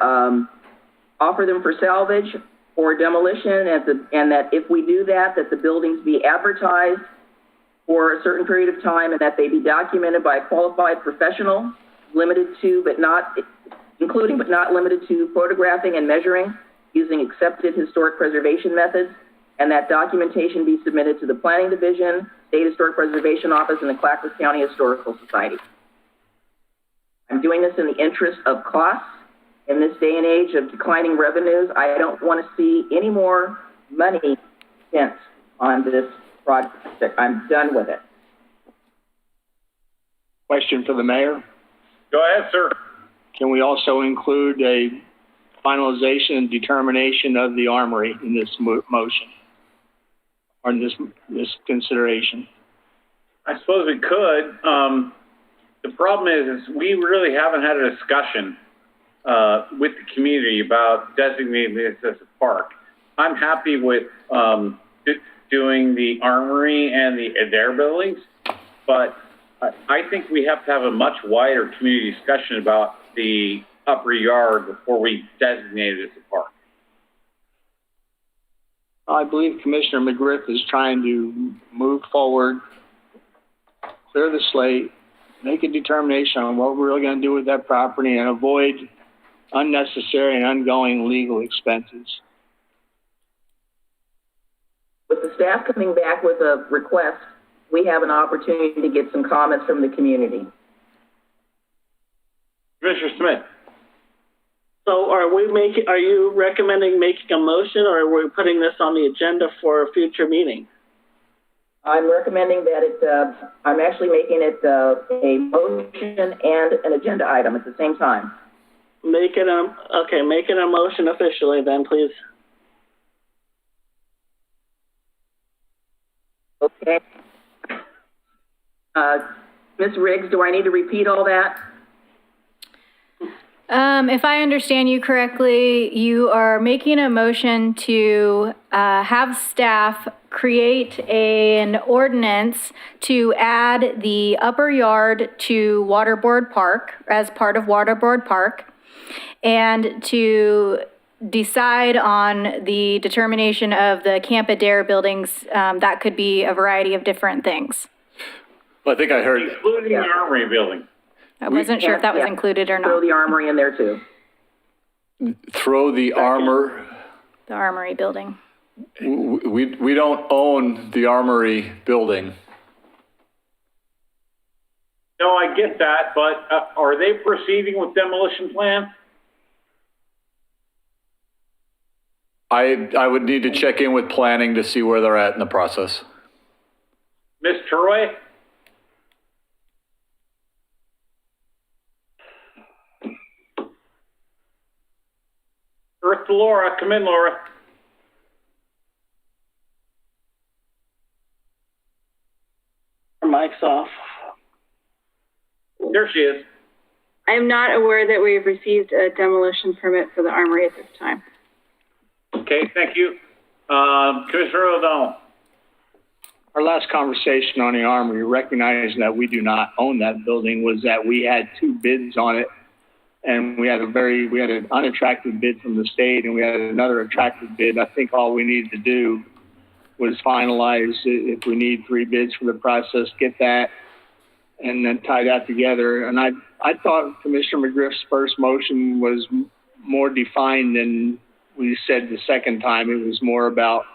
offer them for salvage or demolition, and that if we do that, that the buildings be advertised for a certain period of time and that they be documented by a qualified professional, including but not limited to photographing and measuring using accepted historic preservation methods, and that documentation be submitted to the Planning Division, State Historic Preservation Office, and the Clackamas County Historical Society. I'm doing this in the interest of costs. In this day and age of declining revenues, I don't want to see any more money spent on this project. I'm done with it. Question for the mayor. Go ahead, sir. Can we also include a finalization and determination of the Armory in this motion or in this consideration? I suppose we could. The problem is we really haven't had a discussion with the community about designating this as a park. I'm happy with doing the Armory and the Adair buildings, but I think we have to have a much wider community discussion about the upper yard before we designate it as a park. I believe Commissioner McGriff is trying to move forward, clear the slate, make a determination on what we're really going to do with that property and avoid unnecessary and ongoing legal expenses. With the staff coming back with a request, we have an opportunity to get some comments from the community. Commissioner Smith. So are you recommending making a motion, or are we putting this on the agenda for a future meeting? I'm recommending that I'm actually making it a motion and an agenda item at the same time. Make it a motion officially then, please. Okay. Ms. Riggs, do I need to repeat all that? If I understand you correctly, you are making a motion to have staff create an ordinance to add the upper yard to Waterboard Park as part of Waterboard Park, and to decide on the determination of the Camp Adair buildings. That could be a variety of different things. Well, I think I heard. Including the Armory building. I wasn't sure if that was included or not. Throw the Armory in there too. Throw the armor. The Armory building. We don't own the Armory building. No, I get that, but are they proceeding with demolition plan? I would need to check in with planning to see where they're at in the process. Ms. Troy? Earth to Laura. Come in, Laura. Her mic's off. There she is. I am not aware that we have received a demolition permit for the Armory at this time. Okay, thank you. Commissioner O'Donnell. Our last conversation on the Armory, recognizing that we do not own that building, was that we had 2 bids on it. And we had an unattractive bid from the state, and we had another attractive bid. I think all we needed to do was finalize it. If we need 3 bids for the process, get that, and then tie that together. And I thought Commissioner McGriff's first motion was more defined than we said the second time. It was more about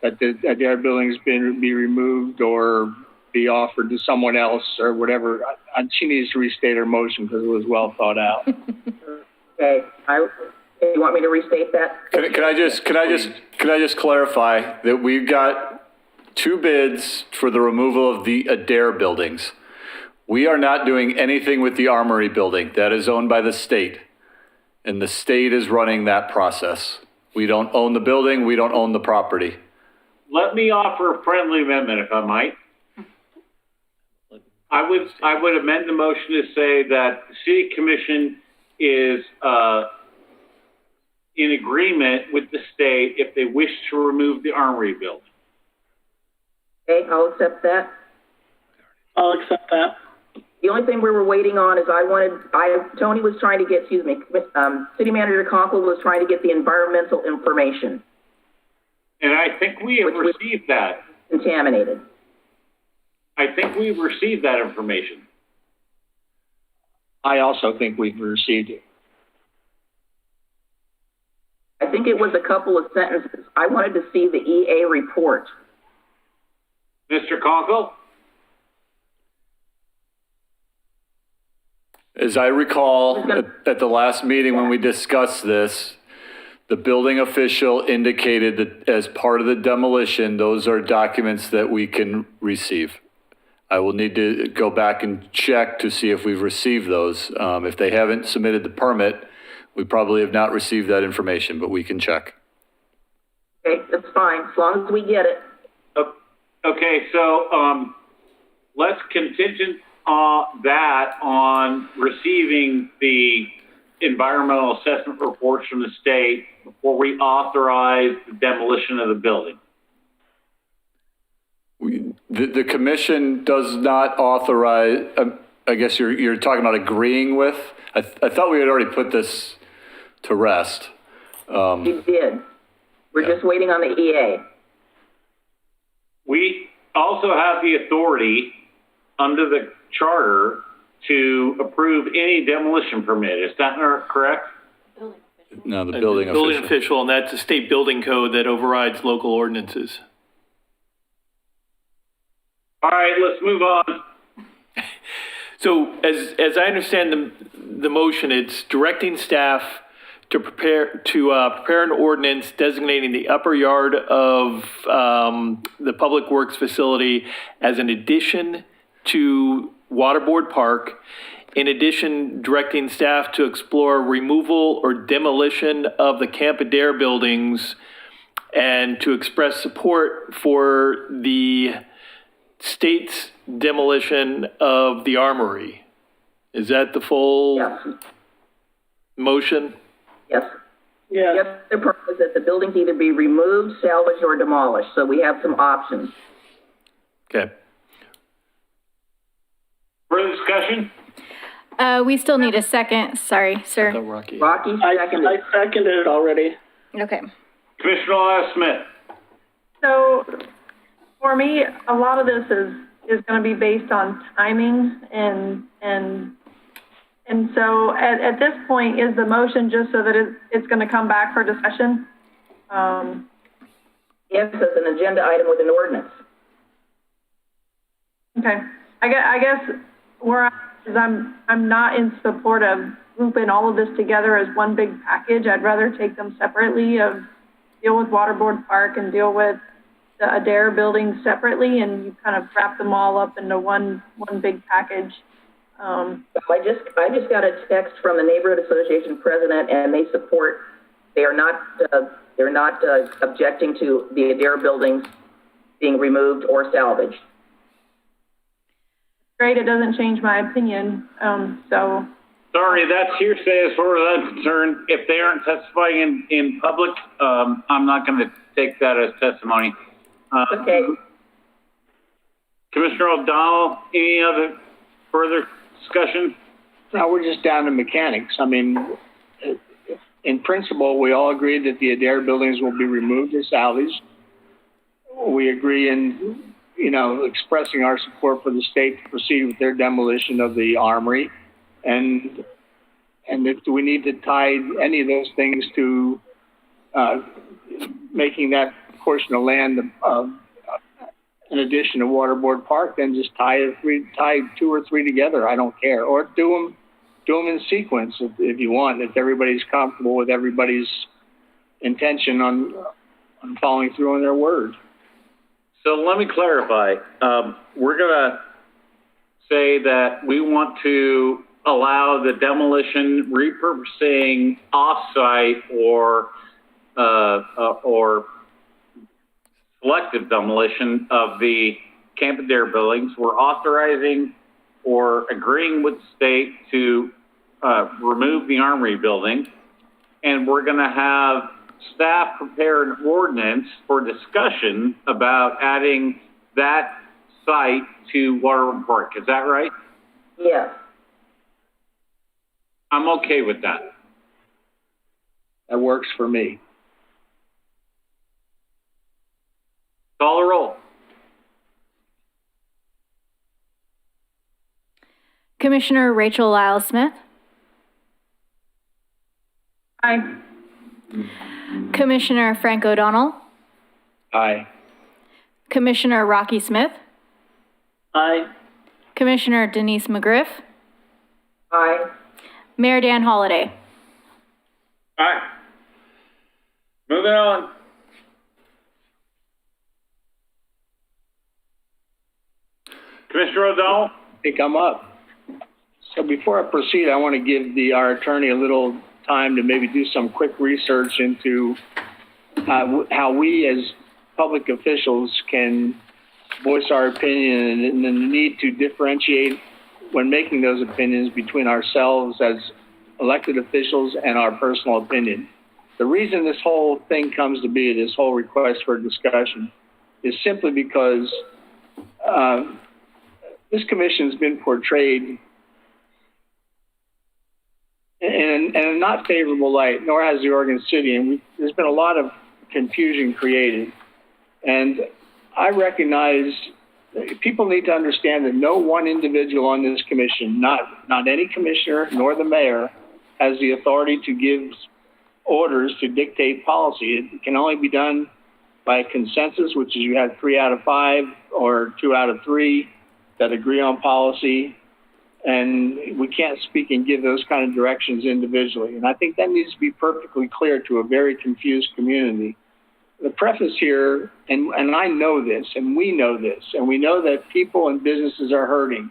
that the Adair buildings be removed or be offered to someone else or whatever. She needs to restate her motion because it was well thought out. Okay, you want me to restate that? Can I just clarify that we've got 2 bids for the removal of the Adair buildings. We are not doing anything with the Armory building. That is owned by the state. And the state is running that process. We don't own the building. We don't own the property. Let me offer a friendly amendment, if I might. I would amend the motion to say that the City Commission is in agreement with the state if they wish to remove the Armory building. Okay, I'll accept that. I'll accept that. The only thing we were waiting on is Tony was trying to get, City Manager Conkle was trying to get the environmental information. And I think we have received that. Contaminated. I think we've received that information. I also think we've received it. I think it was a couple of sentences. I wanted to see the EA report. Mr. Conkle? As I recall, at the last meeting when we discussed this, the building official indicated that as part of the demolition, those are documents that we can receive. I will need to go back and check to see if we've received those. If they haven't submitted the permit, we probably have not received that information, but we can check. Okay, that's fine, as long as we get it. Okay, so let's contingent that on receiving the environmental assessment reports from the state before we authorize the demolition of the building. The commission does not authorize, I guess you're talking about agreeing with? I thought we had already put this to rest. You did. We're just waiting on the EA. We also have the authority under the charter to approve any demolition permit. Is that correct? No, the building official, and that's a state building code that overrides local ordinances. All right, let's move on. So as I understand the motion, it's directing staff to prepare an ordinance designating the upper yard of the Public Works facility as an addition to Waterboard Park. In addition, directing staff to explore removal or demolition of the Camp Adair buildings and to express support for the state's demolition of the Armory. Is that the full motion? Yes. Yeah. Yes, the purpose is that the buildings either be removed, salvaged, or demolished. So we have some options. Okay. Further discussion? We still need a second. Sorry, sir. Rocky seconded. I seconded it already. Okay. Commissioner Smith. So for me, a lot of this is going to be based on timing and so at this point, is the motion just so that it's going to come back for discussion? Yes, as an agenda item with an ordinance. Okay. I guess where I'm not in support of grouping all of this together as one big package. I'd rather take them separately, deal with Waterboard Park and deal with the Adair building separately, and you kind of wrap them all up into one big package. I just got a text from the neighborhood association president, and they support. They're not objecting to the Adair buildings being removed or salvaged. Great, it doesn't change my opinion. So. Sorry, that's hearsay as far as I'm concerned. If they aren't testifying in public, I'm not going to take that as testimony. Okay. Commissioner O'Donnell, any other further discussion? No, we're just down to mechanics. I mean, in principle, we all agree that the Adair buildings will be removed or salvaged. We agree in, expressing our support for the state to proceed with their demolition of the Armory. And if we need to tie any of those things to making that portion of land in addition to Waterboard Park, then just tie 2 or 3 together. I don't care. Or do them in sequence if you want, if everybody's comfortable with everybody's intention on following through on their word. So let me clarify. We're going to say that we want to allow the demolition, repurposing off-site or selective demolition of the Camp Adair buildings. We're authorizing or agreeing with the state to remove the Armory building, and we're going to have staff prepare an ordinance for discussion about adding that site to Waterboard Park. Is that right? Yes. I'm okay with that. That works for me. Call the roll. Commissioner Rachel Lyle Smith. Aye. Commissioner Frank O'Donnell. Aye. Commissioner Rocky Smith. Aye. Commissioner Denise McGriff. Aye. Mayor Dan Holliday. Aye. Moving on. Commissioner O'Donnell? I think I'm up. So before I proceed, I want to give our attorney a little time to maybe do some quick research into how we as public officials can voice our opinion and the need to differentiate when making those opinions between ourselves as elected officials and our personal opinion. The reason this whole thing comes to be, this whole request for discussion, is simply because this commission has been portrayed in a not favorable light, nor has the Oregon City, and there's been a lot of confusion created. And I recognize people need to understand that no one individual on this commission, not any commissioner nor the mayor, has the authority to give orders to dictate policy. It can only be done by consensus, which is you have 3 out of 5 or 2 out of 3 that agree on policy. And we can't speak and give those kind of directions individually. And I think that needs to be perfectly clear to a very confused community. The preface here, and I know this, and we know this, and we know that people and businesses are hurting.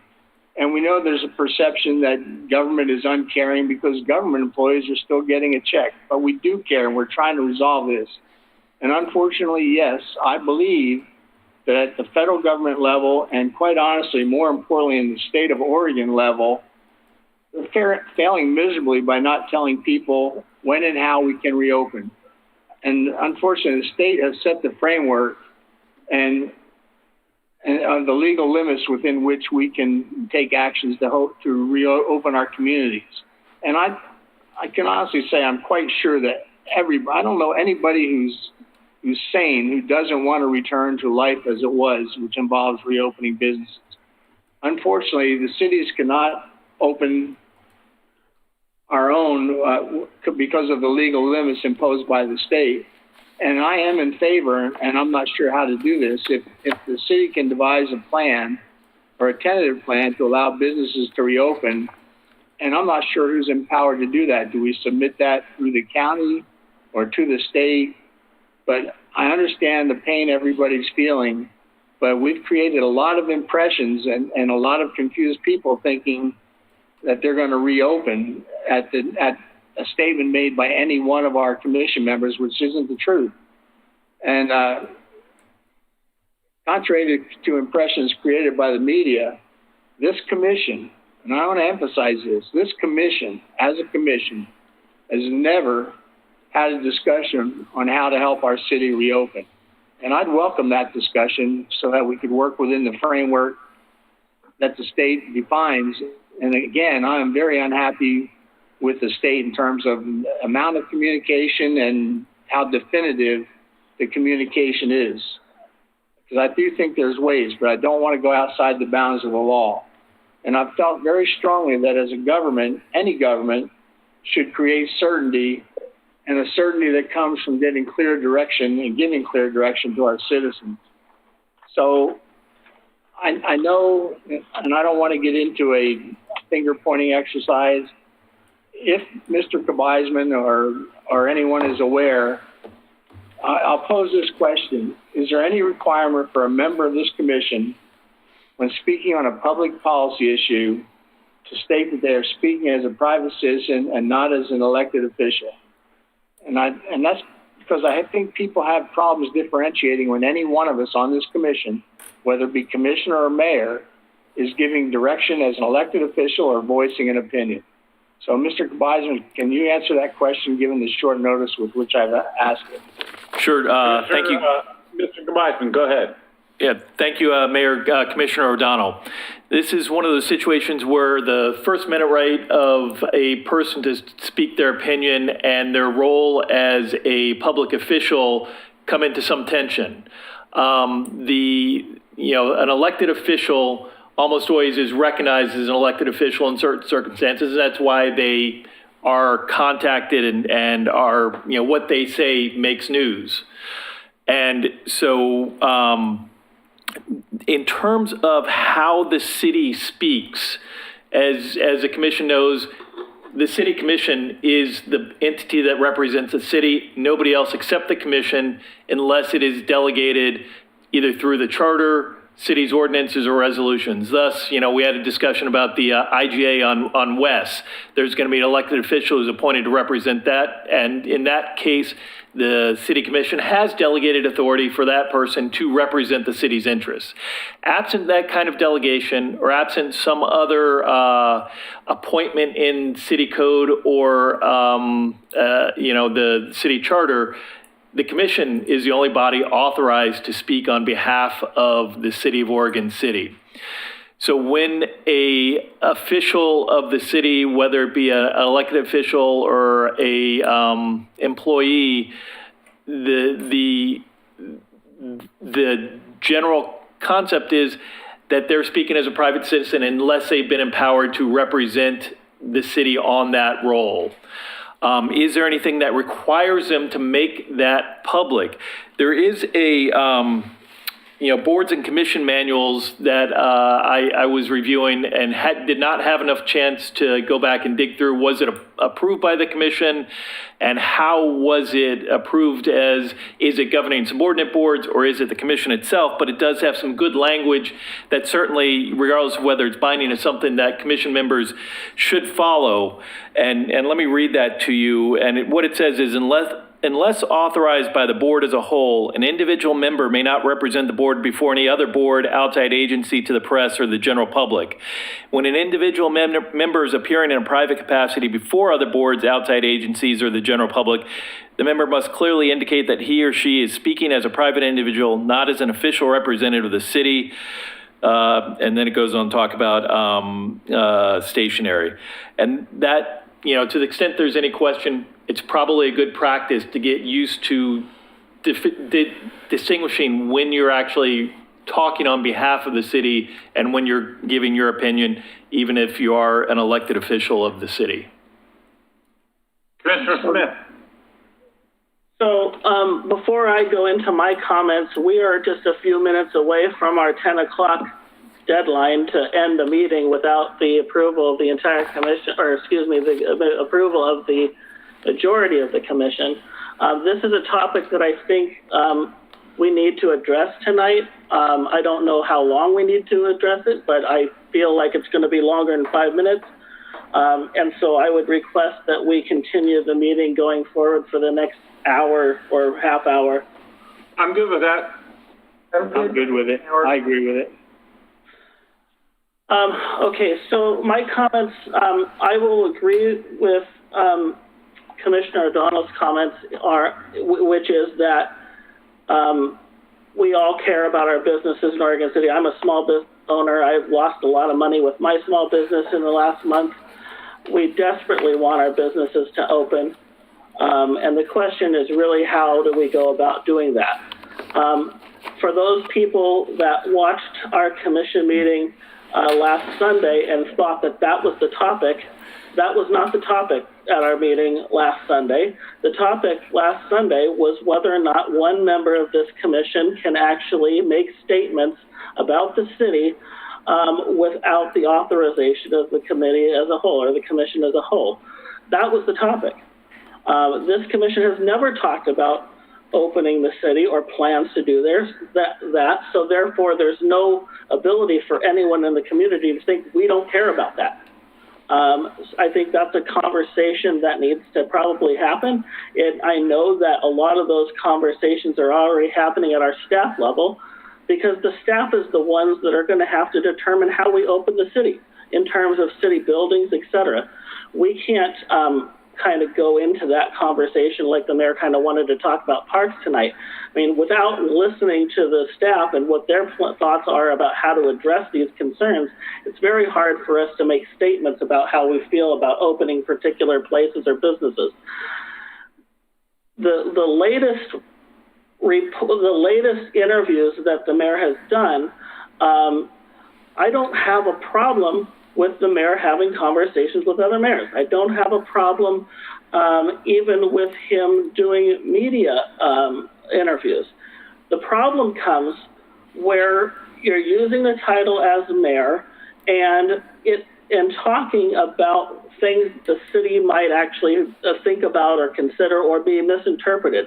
And we know there's a perception that government is uncaring because government employees are still getting a check. But we do care, and we're trying to resolve this. And unfortunately, yes, I believe that at the federal government level, and quite honestly, more importantly, in the state of Oregon level, they're failing miserably by not telling people when and how we can reopen. And unfortunately, the state has set the framework and the legal limits within which we can take actions to reopen our communities. And I can honestly say I'm quite sure that I don't know anybody who's sane who doesn't want to return to life as it was, which involves reopening businesses. Unfortunately, the cities cannot open our own because of the legal limits imposed by the state. And I am in favor, and I'm not sure how to do this, if the city can devise a plan or a tentative plan to allow businesses to reopen, and I'm not sure who's empowered to do that. Do we submit that through the county or to the state? But I understand the pain everybody's feeling, but we've created a lot of impressions and a lot of confused people thinking that they're going to reopen at a statement made by any one of our commission members, which isn't the truth. And contrary to impressions created by the media, this commission, and I want to emphasize this commission, as a commission, has never had a discussion on how to help our city reopen. And I'd welcome that discussion so that we could work within the framework that the state defines. And again, I am very unhappy with the state in terms of amount of communication and how definitive the communication is. Because I do think there's ways, but I don't want to go outside the bounds of the law. And I've felt very strongly that as a government, any government should create certainty and the certainty that comes from getting clear direction and giving clear direction to our citizens. So I know, and I don't want to get into a finger-pointing exercise. If Mr. Kabizman or anyone is aware, I'll pose this question. Is there any requirement for a member of this commission, when speaking on a public policy issue, to state that they are speaking as a private citizen and not as an elected official? And that's because I think people have problems differentiating when any one of us on this commission, whether it be commissioner or mayor, is giving direction as an elected official or voicing an opinion. So, Mr. Kabizman, can you answer that question given the short notice with which I've asked it? Sure. Thank you. Mr. Kabizman, go ahead. Yeah, thank you, Mayor Commissioner O'Donnell. This is one of those situations where the First Amendment right of a person to speak their opinion and their role as a public official come into some tension. An elected official almost always is recognized as an elected official in certain circumstances. That's why they are contacted and are, what they say makes news. And so, in terms of how the city speaks, as the commission knows, the city commission is the entity that represents the city, nobody else except the commission, unless it is delegated either through the charter, city's ordinances, or resolutions. Thus, we had a discussion about the IGA on West. There's going to be an elected official who's appointed to represent that, and in that case, the city commission has delegated authority for that person to represent the city's interests. Absent that kind of delegation, or absent some other appointment in city code or the city charter, the commission is the only body authorized to speak on behalf of the city of Oregon City. So when a official of the city, whether it be an elected official or a employee, the general concept is that they're speaking as a private citizen unless they've been empowered to represent the city on that role. Is there anything that requires them to make that public? There is a boards and commission manuals that I was reviewing and did not have enough chance to go back and dig through. Was it approved by the commission? And how was it approved? Is it governing subordinate boards, or is it the commission itself? But it does have some good language that certainly, regardless of whether it's binding, is something that commission members should follow. And let me read that to you. And what it says is, unless authorized by the board as a whole, an individual member may not represent the board before any other board, outside agency, to the press, or the general public. When an individual member is appearing in a private capacity before other boards, outside agencies, or the general public, the member must clearly indicate that he or she is speaking as a private individual, not as an official representative of the city. And then it goes on to talk about stationary. And that, to the extent there's any question, it's probably a good practice to get used to distinguishing when you're actually talking on behalf of the city and when you're giving your opinion, even if you are an elected official of the city. Commissioner Smith. So before I go into my comments, we are just a few minutes away from our 10 o'clock deadline to end the meeting without the approval of the entire commission, the approval of the majority of the commission. This is a topic that I think we need to address tonight. I don't know how long we need to address it, but I feel like it's going to be longer than 5 minutes. And so I would request that we continue the meeting going forward for the next hour or half hour. I'm good with that. I'm good with it. I agree with it. Okay, so my comments, I will agree with Commissioner O'Donnell's comments, which is that we all care about our businesses in Oregon City. I'm a small business owner. I've lost a lot of money with my small business in the last month. We desperately want our businesses to open. And the question is really, how do we go about doing that? For those people that watched our commission meeting last Sunday and thought that that was the topic. That was not the topic at our meeting last Sunday. The topic last Sunday was whether or not one member of this commission can actually make statements about the city without the authorization of the committee as a whole or the commission as a whole. That was the topic. This commission has never talked about opening the city or plans to do that. So therefore, there's no ability for anyone in the community to think we don't care about that. I think that's a conversation that needs to probably happen. I know that a lot of those conversations are already happening at our staff level because the staff is the ones that are going to have to determine how we open the city in terms of city buildings, et cetera. We can't kind of go into that conversation like the mayor kind of wanted to talk about parks tonight. I mean, without listening to the staff and what their thoughts are about how to address these concerns, it's very hard for us to make statements about how we feel about opening particular places or businesses. The latest interviews that the mayor has done, I don't have a problem with the mayor having conversations with other mayors. I don't have a problem even with him doing media interviews. The problem comes where you're using the title as mayor and talking about things the city might actually think about or consider or be misinterpreted.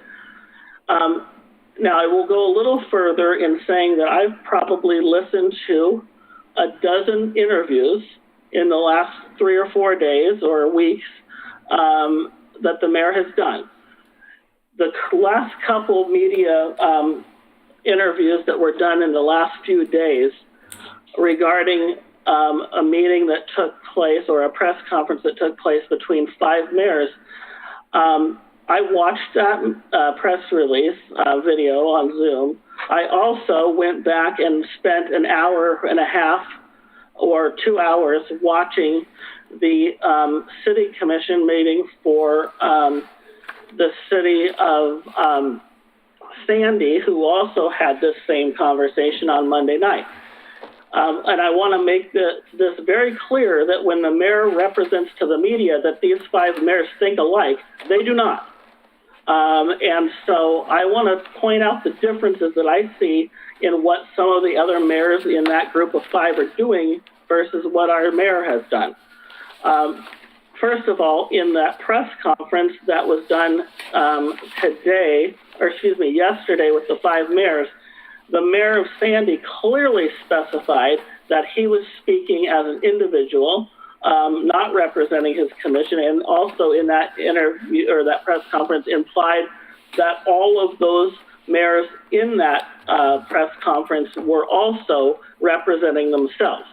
Now, I will go a little further in saying that I've probably listened to a dozen interviews in the last 3 or 4 days or weeks that the mayor has done. The last couple media interviews that were done in the last few days regarding a meeting that took place or a press conference that took place between 5 mayors, I watched that press release video on Zoom. I also went back and spent an hour and a half or 2 hours watching the city commission meeting for the city of Sandy, who also had this same conversation on Monday night. And I want to make this very clear that when the mayor represents to the media that these 5 mayors think alike, they do not. And so I want to point out the differences that I see in what some of the other mayors in that group of 5 are doing versus what our mayor has done. First of all, in that press conference that was done yesterday with the 5 mayors, the mayor of Sandy clearly specified that he was speaking as an individual, not representing his commission, and also in that interview or that press conference implied that all of those mayors in that press conference were also representing themselves.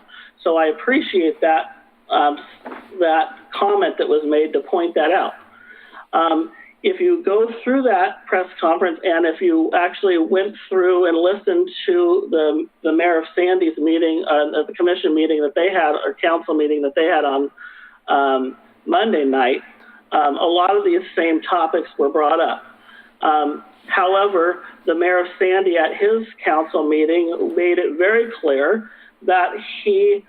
So I appreciate that comment that was made to point that out. If you go through that press conference and if you actually went through and listened to the mayor of Sandy's meeting, the commission meeting that they had, or council meeting that they had on Monday night, a lot of these same topics were brought up. However, the mayor of Sandy at his council meeting made it very clear that he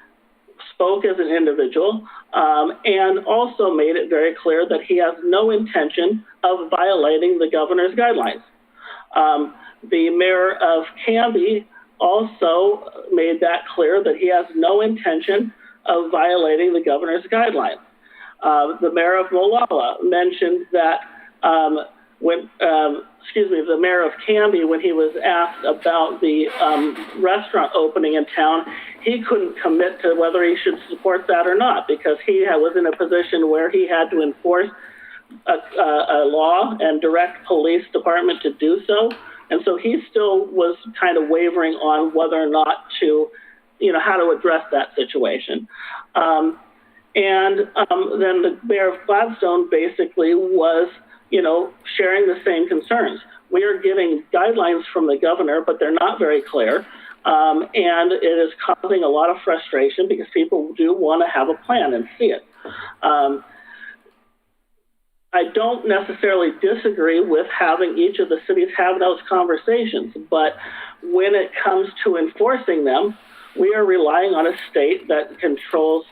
spoke as an individual and also made it very clear that he has no intention of violating the governor's guidelines. The mayor of Canby also made that clear that he has no intention of violating the governor's guidelines. The mayor of Molalla mentioned that the mayor of Canby, when he was asked about the restaurant opening in town, he couldn't commit to whether he should support that or not because he was in a position where he had to enforce a law and direct police department to do so. And so he still was kind of wavering on whether or not to, how to address that situation. Then the mayor of Gladstone basically was, sharing the same concerns. We are getting guidelines from the governor, but they're not very clear. And it is causing a lot of frustration because people do want to have a plan and see it. I don't necessarily disagree with having each of the cities have those conversations, but when it comes to enforcing them, we are relying on a state that controls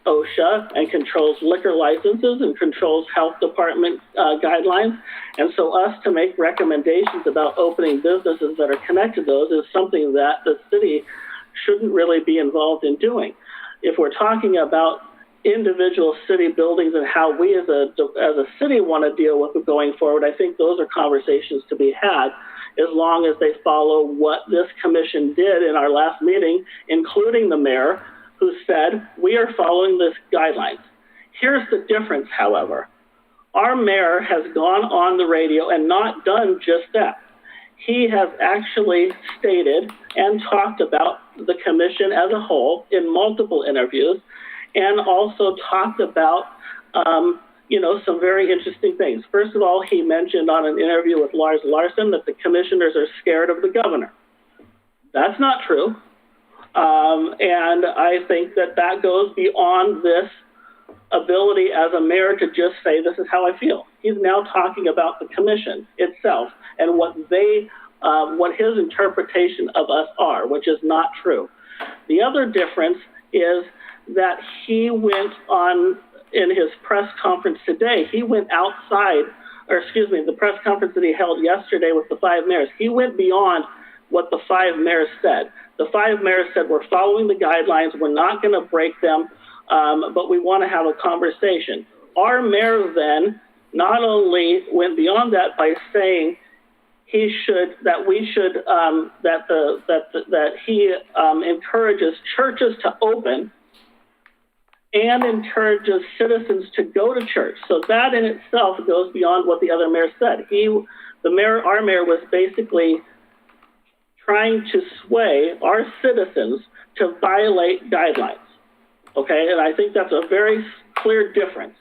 OSHA and controls liquor licenses and controls health department guidelines. And so us to make recommendations about opening businesses that are connected to those is something that the city shouldn't really be involved in doing. If we're talking about individual city buildings and how we as a city want to deal with it going forward, I think those are conversations to be had, as long as they follow what this commission did in our last meeting, including the mayor, who said, we are following this guidelines. Here's the difference, however. Our mayor has gone on the radio and not done just that. He has actually stated and talked about the commission as a whole in multiple interviews, and also talked about, some very interesting things. First of all, he mentioned on an interview with Lars Larson that the commissioners are scared of the governor. That's not true. And I think that goes beyond this ability as a mayor to just say, this is how I feel. He's now talking about the commission itself and what his interpretation of us are, which is not true. The other difference is that he went on, in his press conference today, he went outside, the press conference that he held yesterday with the 5 mayors, he went beyond what the 5 mayors said. The 5 mayors said, we're following the guidelines, we're not going to break them, but we want to have a conversation. Our mayor then not only went beyond that by saying he encourages churches to open and encourages citizens to go to church. So that in itself goes beyond what the other mayor said. Our mayor was basically trying to sway our citizens to violate guidelines. Okay, and I think that's a very clear difference.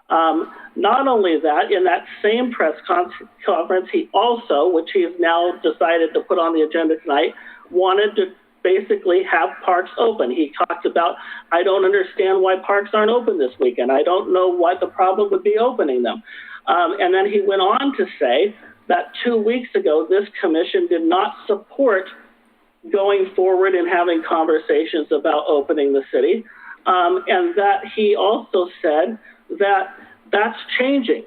Not only that, in that same press conference, he also, which he has now decided to put on the agenda tonight, wanted to basically have parks open. He talked about, I don't understand why parks aren't open this weekend. I don't know what the problem would be opening them. And then he went on to say that 2 weeks ago, this commission did not support going forward and having conversations about opening the city. And that he also said that that's changing.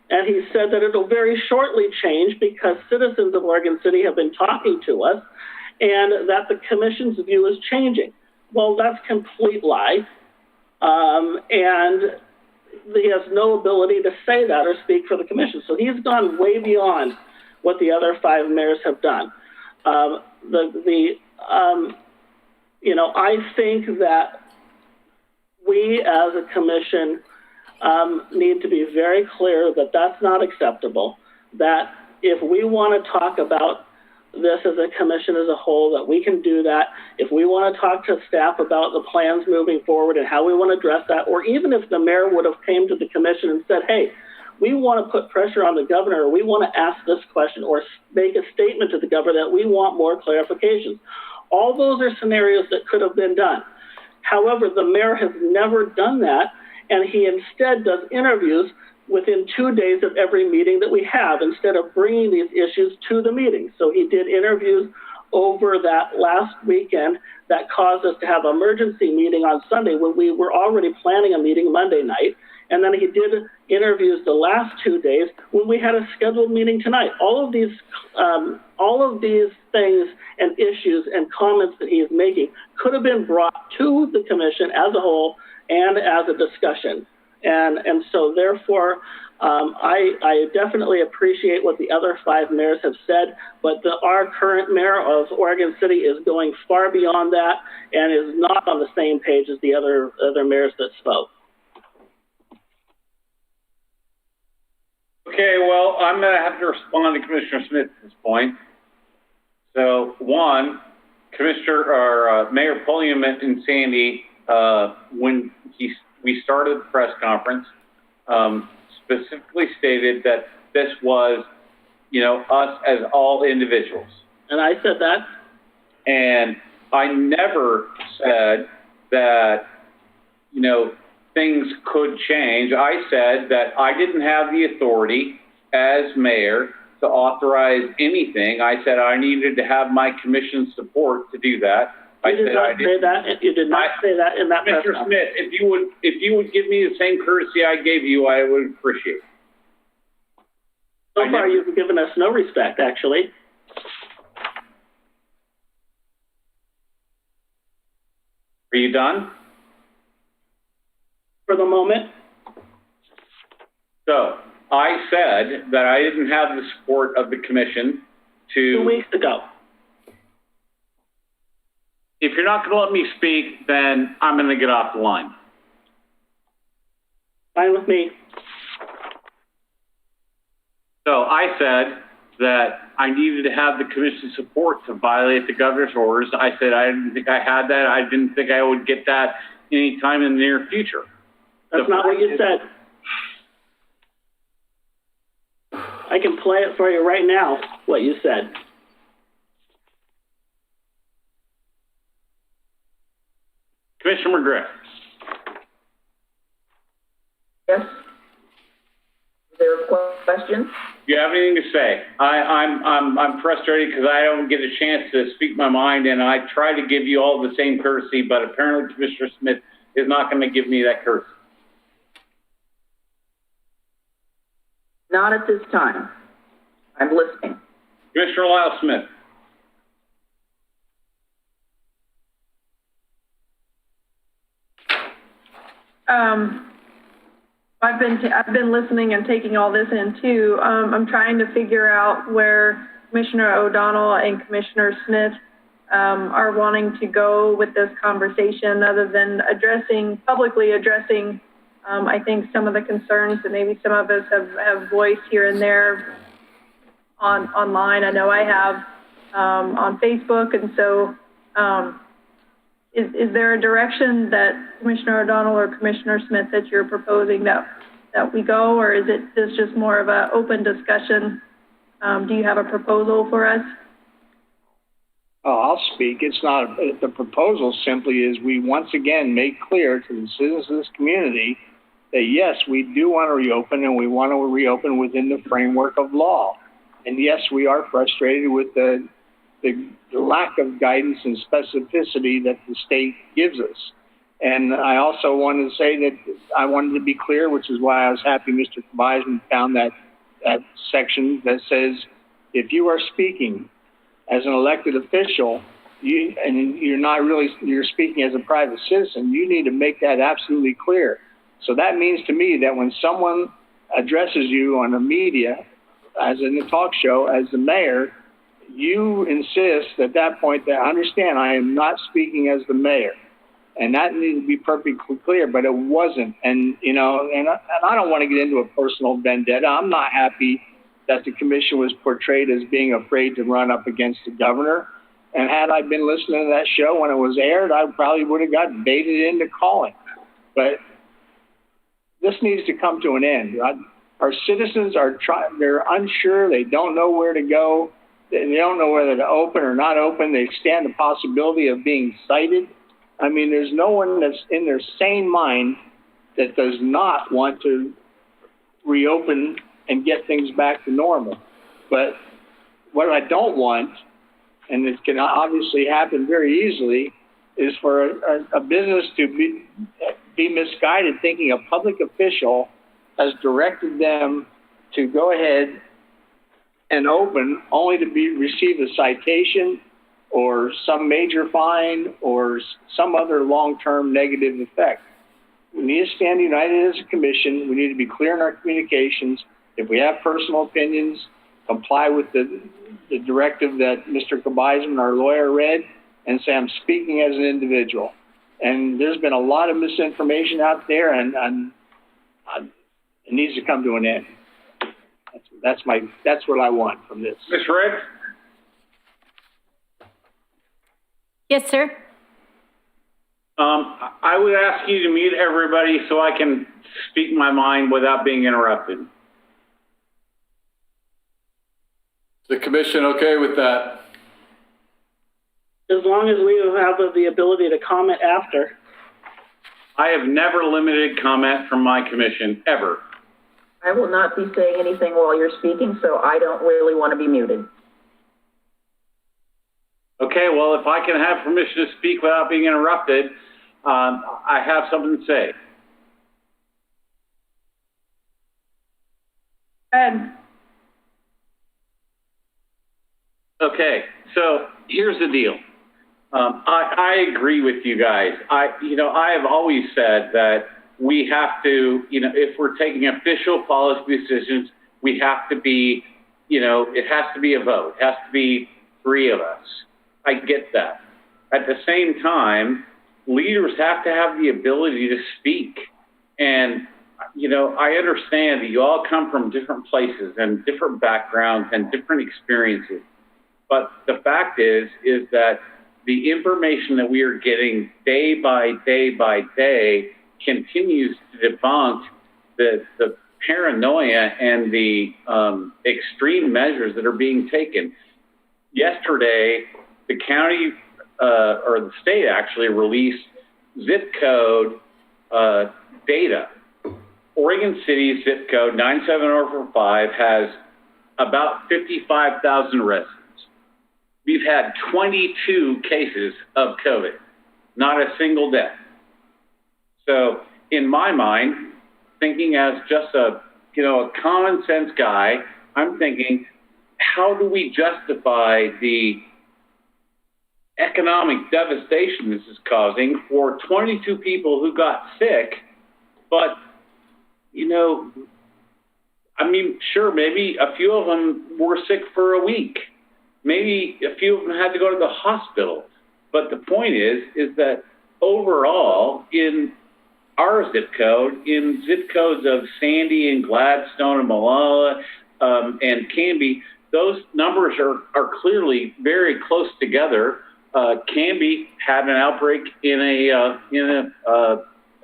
And he said that it'll very shortly change because citizens of Oregon City have been talking to us and that the commission's view is changing. Well, that's a complete lie. And he has no ability to say that or speak for the commission. So he's gone way beyond what the other 5 mayors have done. I think that we as a commission need to be very clear that that's not acceptable, that if we want to talk about this as a commission as a whole, that we can do that. If we want to talk to staff about the plans moving forward and how we want to address that, or even if the mayor would have came to the commission and said, hey, we want to put pressure on the governor, or we want to ask this question or make a statement to the governor that we want more clarifications. All those are scenarios that could have been done. However, the mayor has never done that, and he instead does interviews within 2 days of every meeting that we have, instead of bringing these issues to the meeting. So he did interviews over that last weekend that caused us to have an emergency meeting on Sunday when we were already planning a meeting Monday night. And then he did interviews the last 2 days when we had a scheduled meeting tonight. All of these things and issues and comments that he is making could have been brought to the commission as a whole and as a discussion. And so therefore, I definitely appreciate what the other 5 mayors have said, but our current mayor of Oregon City is going far beyond that and is not on the same page as the other mayors that spoke. Okay, well, I'm going to have to respond to Commissioner Smith at this point. So, one, Mayor Pulliam in Sandy, when we started the press conference, specifically stated that this was, us as all individuals. And I said that. And I never said that, things could change. I said that I didn't have the authority as mayor to authorize anything. I said I needed to have my commission's support to do that. I did not say that. You did not say that in that press Mr. conference. Smith, if you would give me the same courtesy I gave you, I would appreciate it. So far, you've given us no respect, actually. Are you done? For the moment. So, I said that I didn't have the support of the commission to... 2 weeks ago. If you're not going to let me speak, then I'm going to get off the line. Fine with me. So I said that I needed to have the commission's support to violate the governor's orders. I said I didn't think I had that. I didn't think I would get that any time in the near future. That's not what you said. I can play it for you right now, what you said. Commissioner McGriff. Yes. Is there a question? Do you have anything to say? I'm frustrated because I don't get a chance to speak my mind, and I try to give you all the same courtesy, but apparently Commissioner Smith is not going to give me that courtesy. Not at this time. I'm listening. Commissioner Lyle Smith. I've been listening and taking all this in too. I'm trying to figure out where Commissioner O'Donnell and Commissioner Smith are wanting to go with this conversation, other than publicly addressing, I think, some of the concerns that maybe some of us have voiced here and there online. I know I have on Facebook, and so is there a direction that Commissioner O'Donnell or Commissioner Smith that you're proposing that we go, or is it this just more of an open discussion? Do you have a proposal for us? Oh, I'll speak. It's not, the proposal simply is we once again make clear to the citizens of this community that yes, we do want to reopen, and we want to reopen within the framework of law. And yes, we are frustrated with the lack of guidance and specificity that the state gives us. And I also wanted to say that I wanted to be clear, which is why I was happy Mr. Kabizman found that section that says, if you are speaking as an elected official, you're speaking as a private citizen, you need to make that absolutely clear. So that means to me that when someone addresses you on the media, as in a talk show, as the mayor, you insist at that point that, understand, I am not speaking as the mayor. And that needed to be perfectly clear, but it wasn't. And, and I don't want to get into a personal vendetta. I'm not happy that the commission was portrayed as being afraid to run up against the governor. And had I been listening to that show when it was aired, I probably would have got baited into calling. But this needs to come to an end. Our citizens they're unsure. They don't know where to go. They don't know whether to open or not open. They stand the possibility of being cited. I mean, there's no one that's in their sane mind that does not want to reopen and get things back to normal. But what I don't want, and it can obviously happen very easily, is for a business to be misguided, thinking a public official has directed them to go ahead and open only to receive a citation or some major fine or some other long-term negative effect. We need to stand united as a commission. We need to be clear in our communications. If we have personal opinions, comply with the directive that Mr. Kabizman, our lawyer, read, and say, I'm speaking as an individual. And there's been a lot of misinformation out there, and it needs to come to an end. That's what I want from this. Ms. Red? Yes, sir. I would ask you to mute everybody so I can speak my mind without being interrupted. Is the commission okay with that? As long as we have the ability to comment after. I have never limited comment from my commission, ever. I will not be saying anything while you're speaking, so I don't really want to be muted. Okay, well, if I can have permission to speak without being interrupted, I have something to say. And okay, so here's the deal. I agree with you guys. I have always said that we have to, if we're taking official policy decisions, we have to be, it has to be a vote. It has to be 3 of us. I get that. At the same time, leaders have to have the ability to speak. And, I understand that you all come from different places and different backgrounds and different experiences. But the fact is that the information that we are getting day by day by day continues to debunk the paranoia and the extreme measures that are being taken. Yesterday, the county or the state actually released zip code data. Oregon City's zip code 97045 has about 55,000 residents. We've had 22 cases of COVID, not a single death. So in my mind, thinking as just a common sense guy, I'm thinking, how do we justify the economic devastation this is causing for 22 people who got sick, but, sure, maybe a few of them were sick for a week. Maybe a few of them had to go to the hospital. But the point is that overall, in our zip code, in zip codes of Sandy and Gladstone and Molalla and Canby, those numbers are clearly very close together. Canby had an outbreak in a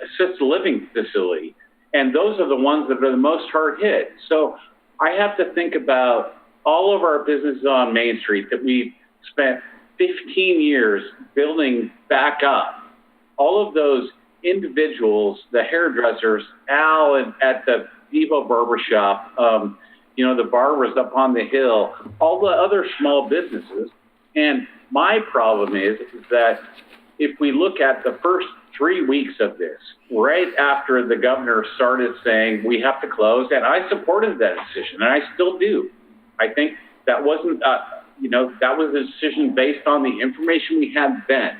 assisted living facility, and those are the ones that are the most hard hit. So I have to think about all of our businesses on Main Street that we've spent 15 years building back up. All of those individuals, the hairdressers, Al at the Beaver barbershop, the barbers up on the hill, all the other small businesses. And my problem is that if we look at the first 3 weeks of this, right after the governor started saying we have to close, and I supported that decision, and I still do. I think that wasn't, that was a decision based on the information we had then.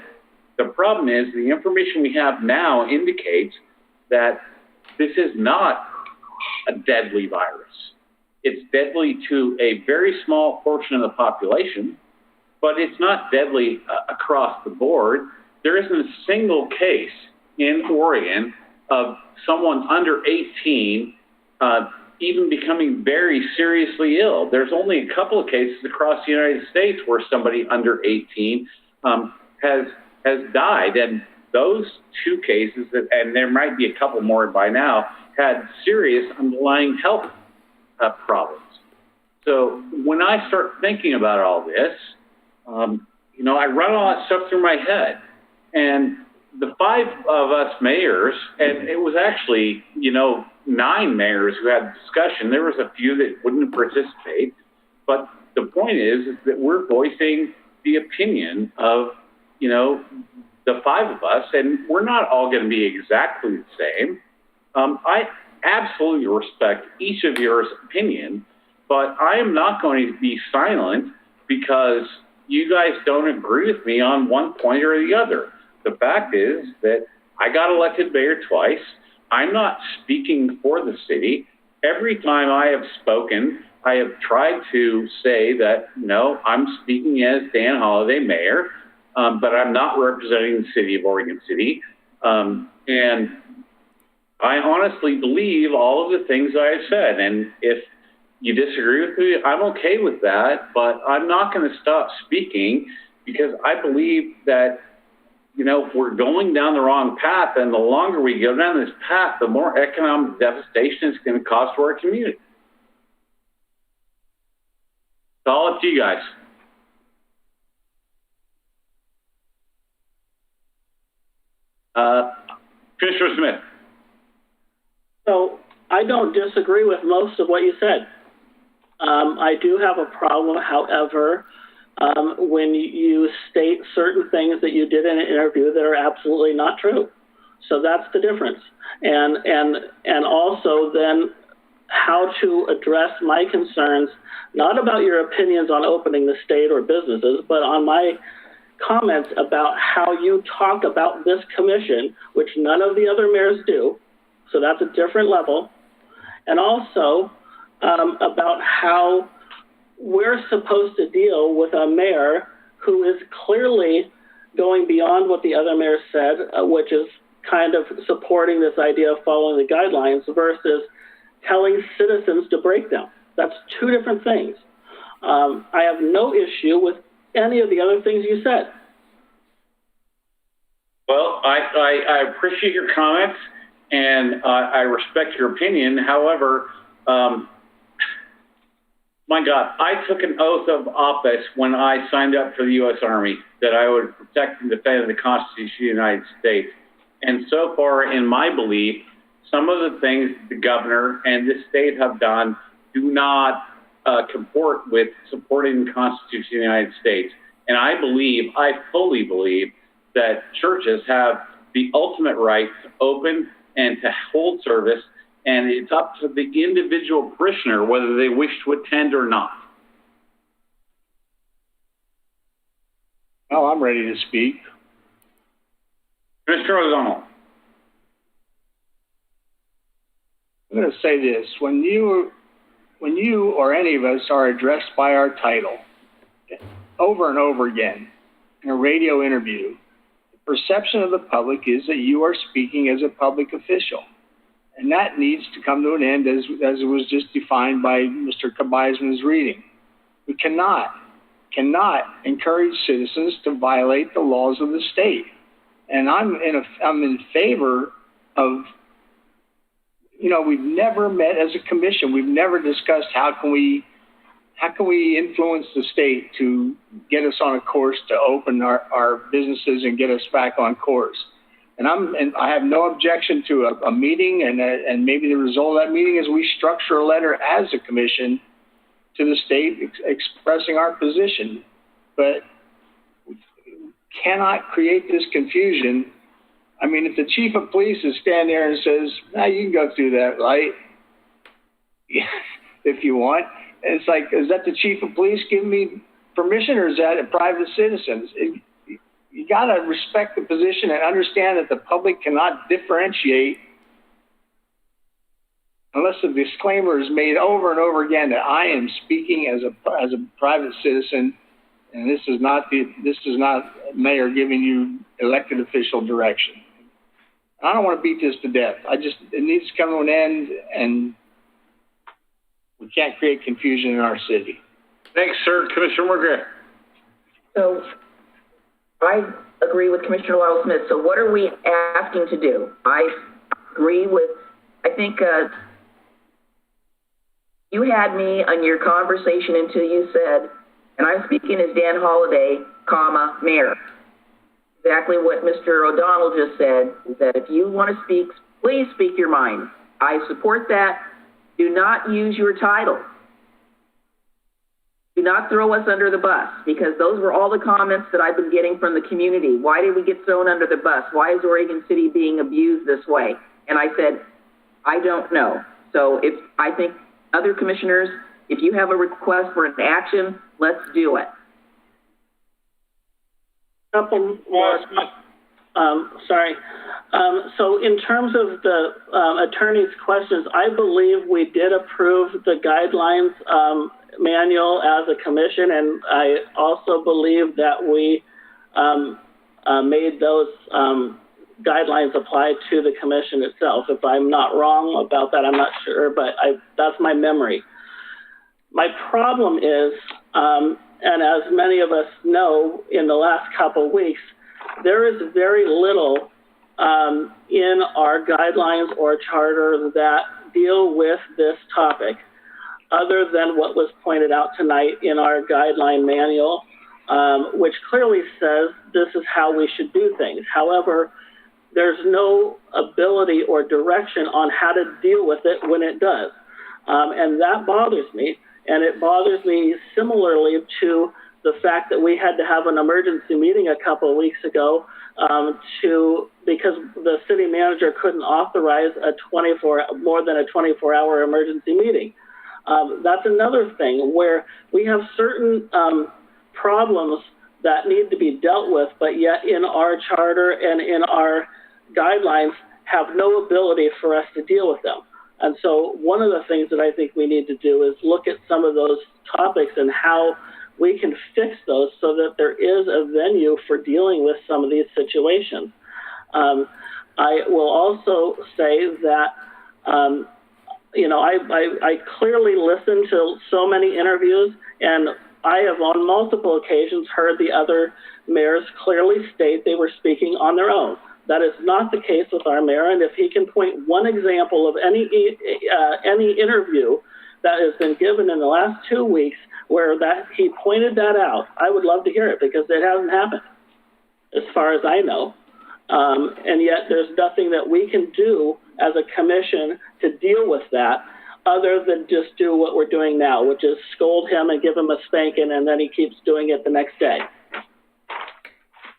The problem is the information we have now indicates that this is not a deadly virus. It's deadly to a very small portion of the population, but it's not deadly across the board. There isn't a single case in Oregon of someone under 18 even becoming very seriously ill. There's only a couple of cases across the United States where somebody under 18 has died, and those 2 cases, and there might be a couple more by now, had serious underlying health problems. So when I start thinking about all this, I run all that stuff through my head, and the 5 of us mayors, and it was actually, 9 mayors who had discussion. There was a few that wouldn't participate, but the point is that we're voicing the opinion of, the 5 of us, and we're not all going to be exactly the same. I absolutely respect each of your opinion, but I am not going to be silent because you guys don't agree with me on one point or the other. The fact is that I got elected mayor twice. I'm not speaking for the city. Every time I have spoken, I have tried to say that, I'm speaking as Dan Holliday, mayor, but I'm not representing the city of Oregon City. And I honestly believe all of the things I have said. And if you disagree with me, I'm okay with that, but I'm not going to stop speaking because I believe that, we're going down the wrong path, and the longer we go down this path, the more economic devastation it's going to cause to our community. It's all up to you guys. Commissioner Smith. So I don't disagree with most of what you said. I do have a problem, however, when you state certain things that you did in an interview that are absolutely not true. So that's the difference. And also then how to address my concerns, not about your opinions on opening the state or businesses, but on my comments about how you talk about this commission, which none of the other mayors do. So that's a different level. And also about how we're supposed to deal with a mayor who is clearly going beyond what the other mayor said, which is kind of supporting this idea of following the guidelines versus telling citizens to break them. That's two different things. I have no issue with any of the other things you said. Well, I appreciate your comments and I respect your opinion. However, my God, I took an oath of office when I signed up for the U.S. Army that I would protect and defend the Constitution of the United States. And so far, in my belief, some of the things the governor and the state have done do not comport with supporting the Constitution of the United States. And I fully believe that churches have the ultimate right to open and to hold service, and it's up to the individual parishioner whether they wish to attend or not. Well, I'm ready to speak. Mr. O'Donnell. I'm going to say this. When you or any of us are addressed by our title over and over again in a radio interview, the perception of the public is that you are speaking as a public official. And that needs to come to an end as it was just defined by Mr. Kabaisman's reading. We cannot encourage citizens to violate the laws of the state. And I'm in favor of, we've never met as a commission. We've never discussed how can we influence the state to get us on a course to open our businesses and get us back on course. And I have no objection to a meeting, and maybe the result of that meeting is we structure a letter as a commission to the state expressing our position. But we cannot create this confusion. I mean, if the chief of police is standing there and says, you can go through that light if you want. And it's like, is that the chief of police giving me permission, or is that a private citizen? You got to respect the position and understand that the public cannot differentiate unless the disclaimer is made over and over again that I am speaking as a private citizen, and this is not mayor giving you elected official direction. I don't want to beat this to death. It needs to come to an end, and we can't create confusion in our city. Thanks, sir. Commissioner McGrath. So I agree with Commissioner Lyle-Smith. So what are we asking to do? I agree with, I think you had me on your conversation until you said, and I'm speaking as Dan Holliday, mayor. Exactly what Mr. O'Donnell just said, is that if you want to speak, please speak your mind. I support that. Do not use your title. Do not throw us under the bus, because those were all the comments that I've been getting from the community. Why did we get thrown under the bus? Why is Oregon City being abused this way? And I said, I don't know. So I think other commissioners, if you have a request for an action, let's do it. Couple more. Sorry. So in terms of the attorney's questions, I believe we did approve the guidelines manual as a commission, and I also believe that we made those guidelines apply to the commission itself. If I'm not wrong about that, I'm not sure, but that's my memory. My problem is, and as many of us know, in the last couple of weeks, there is very little in our guidelines or charter that deal with this topic, other than what was pointed out tonight in our guideline manual, which clearly says this is how we should do things. However, there's no ability or direction on how to deal with it when it does. And that bothers me. And it bothers me similarly to the fact that we had to have an emergency meeting a couple of weeks ago because the city manager couldn't authorize more than a 24-hour emergency meeting. That's another thing where we have certain problems that need to be dealt with, but yet in our charter and in our guidelines have no ability for us to deal with them. And so one of the things that I think we need to do is look at some of those topics and how we can fix those so that there is a venue for dealing with some of these situations. I will also say that, I clearly listened to so many interviews, and I have on multiple occasions heard the other mayors clearly state they were speaking on their own. That is not the case with our mayor, and if he can point one example of any interview that has been given in the last 2 weeks where that he pointed that out, I would love to hear it, because it hasn't happened, as far as I know. And yet there's nothing that we can do as a commission to deal with that other than just do what we're doing now, which is scold him and give him a spanking, and then he keeps doing it the next day.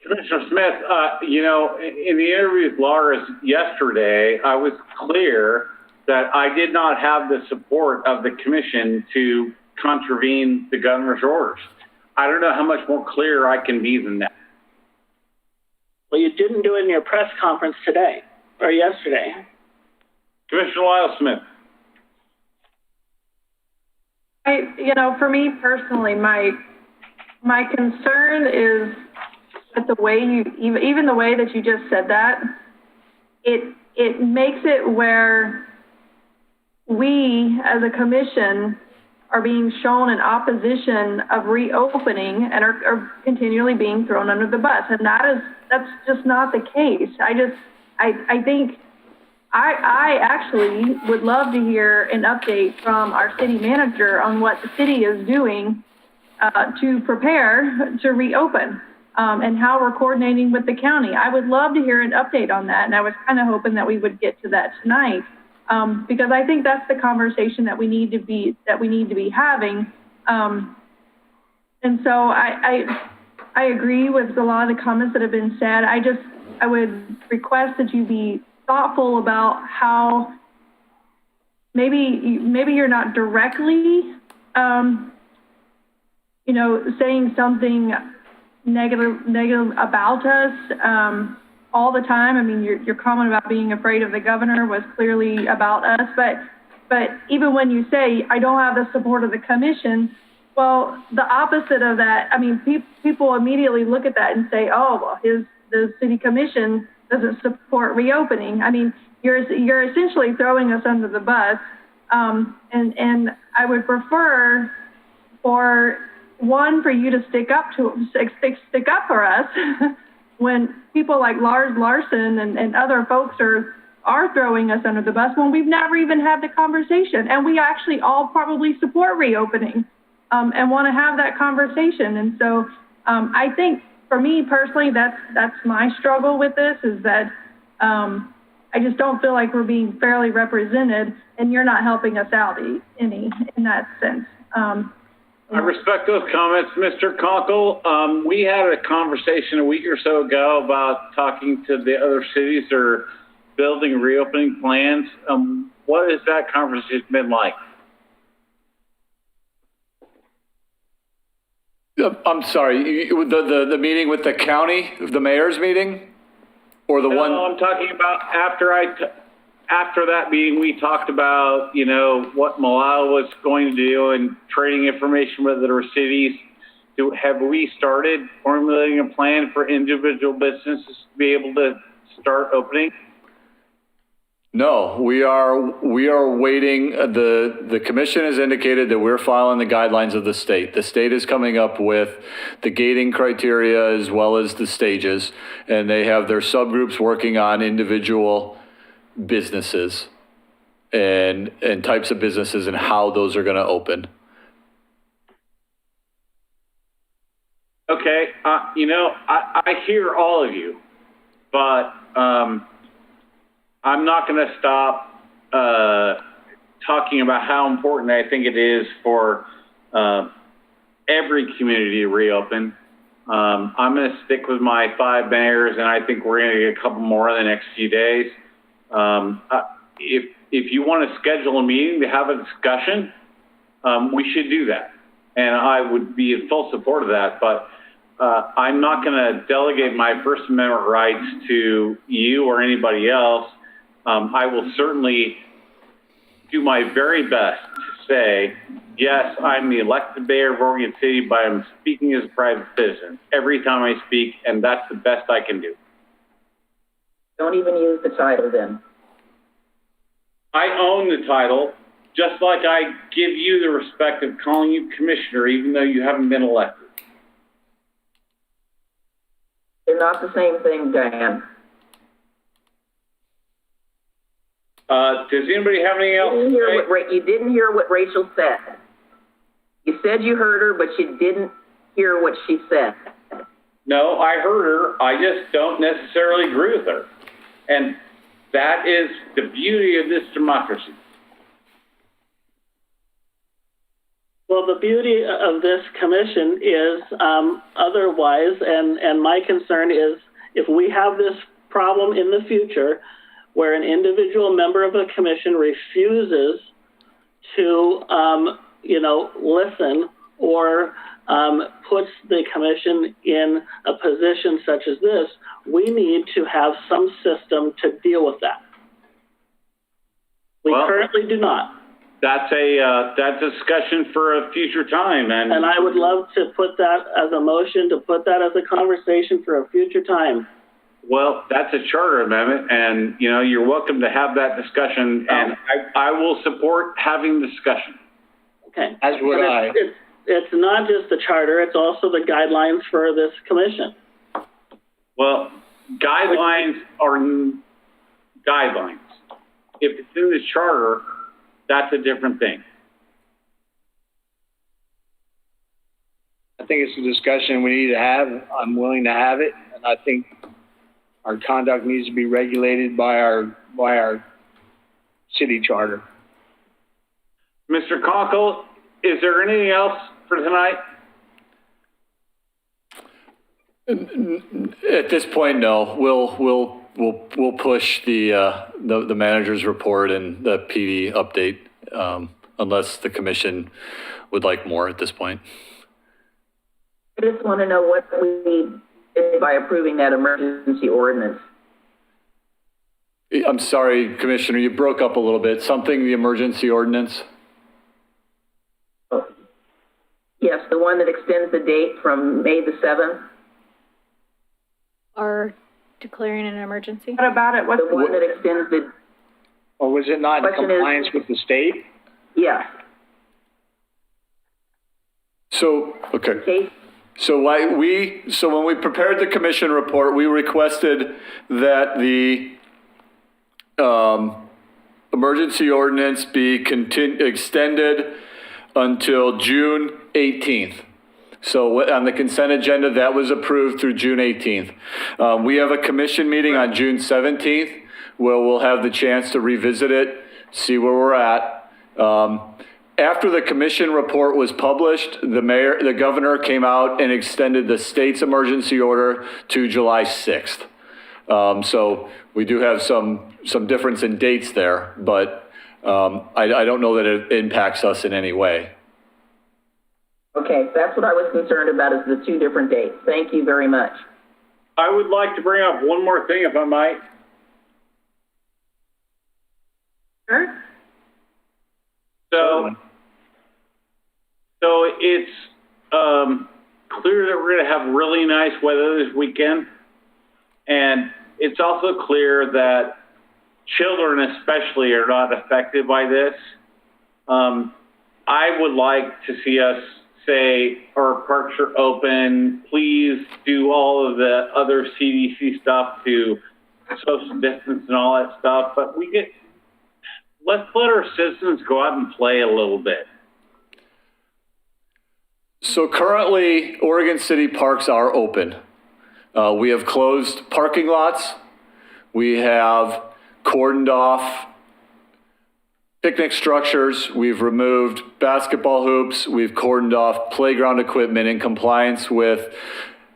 Commissioner Smith, in the interview with Laura yesterday, I was clear that I did not have the support of the commission to contravene the governor's orders. I don't know how much more clear I can be than that. Well, you didn't do it in your press conference today or yesterday. Commissioner Lyle Smith. For me personally, my concern is that the way even the way that you just said that, it makes it where we as a commission are being shown an opposition of reopening and are continually being thrown under the bus. And that's just not the case. I think I actually would love to hear an update from our city manager on what the city is doing to prepare to reopen and how we're coordinating with the county. I would love to hear an update on that. And I was kind of hoping that we would get to that tonight. Because I think that's the conversation that we need to be having. And so I agree with a lot of the comments that have been said. I would request that you be thoughtful about how maybe you're not directly, saying something negative about us, all the time. I mean, your comment about being afraid of the governor was clearly about us, but even when you say, I don't have the support of the commission, well, the opposite of that, I mean, people immediately look at that and say, oh, well, the city commission doesn't support reopening. I mean, you're essentially throwing us under the bus. And I would prefer for you to stick up for us when people like Lars Larson and other folks are throwing us under the bus when we've never even had the conversation. And we actually all probably support reopening and want to have that conversation. And so I think for me personally, that's my struggle with this, is that I just don't feel like we're being fairly represented, and you're not helping us out in that sense. I respect those comments, Mr. Conkle. We had a conversation a week or so ago about talking to the other cities that are building reopening plans. What has that conversation been like? I'm sorry, the meeting with the county, the mayor's meeting? Or the one? No, I'm talking about after that meeting, we talked about, what Molalla was going to do and trading information with other cities. Have we started formulating a plan for individual businesses to be able to start opening? No, we are waiting. The commission has indicated that we're following the guidelines of the state. The state is coming up with the gating criteria as well as the stages, and they have their subgroups working on individual businesses and types of businesses and how those are going to open. Okay, I hear all of you, but I'm not going to stop talking about how important I think it is for every community to reopen. I'm going to stick with my 5 mayors, and I think we're going to get a couple more in the next few days. If you want to schedule a meeting to have a discussion, we should do that. And I would be in full support of that, but I'm not going to delegate my First Amendment rights to you or anybody else. I will certainly do my very best to say, yes, I'm the elected mayor of Oregon City, but I'm speaking as a private citizen every time I speak, and that's the best I can do. Don't even use the title then. I own the title, just like I give you the respect of calling you commissioner, even though you haven't been elected. They're not the same thing, Diane. Does anybody have anything else to say? You didn't hear what Rachel said. You said you heard her, but you didn't hear what she said. No, I heard her. I just don't necessarily agree with her. And that is the beauty of this democracy. Well, the beauty of this commission is otherwise, and my concern is if we have this problem in the future where an individual member of a commission refuses to, listen or puts the commission in a position such as this, we need to have some system to deal with that. We currently do not. That's a discussion for a future time. And I would love to put that as a motion, to put that as a conversation for a future time. Well, that's a charter amendment, and, you're welcome to have that discussion, and I will support having the discussion. Okay. As would I. It's not just the charter, it's also the guidelines for this commission. Well, guidelines are guidelines. If it's in the charter, that's a different thing. I think it's a discussion we need to have. I'm willing to have it, and I think our conduct needs to be regulated by our city charter. Mr. Conkle, is there anything else for tonight? At this point, no. We'll push the manager's report and the PD update unless the commission would like more at this point. I just want to know what we need by approving that emergency ordinance. I'm sorry, Commissioner, you broke up a little bit. Something, the emergency ordinance? Yes, the one that extends the date from May the 7th. Or declaring an emergency? What about it? The one that extends the... Or was it not in compliance with the state? Yes. So, okay. So when we prepared the commission report, we requested that the emergency ordinance be extended until June 18th. So on the consent agenda, that was approved through June 18th. We have a commission meeting on June 17th where we'll have the chance to revisit it, see where we're at. After the commission report was published, the governor came out and extended the state's emergency order to July 6th. So we do have some difference in dates there, but I don't know that it impacts us in any way. Okay, that's what I was concerned about, is the 2 different dates. Thank you very much. I would like to bring up one more thing, if I might. Sure. So it's clear that we're going to have really nice weather this weekend. And it's also clear that children especially are not affected by this. I would like to see us say our parks are open. Please do all of the other CDC stuff to social distance and all that stuff. But let's let our citizens go out and play a little bit. So currently, Oregon City parks are open. We have closed parking lots. We have cordoned off picnic structures, we've removed basketball hoops, we've cordoned off playground equipment in compliance with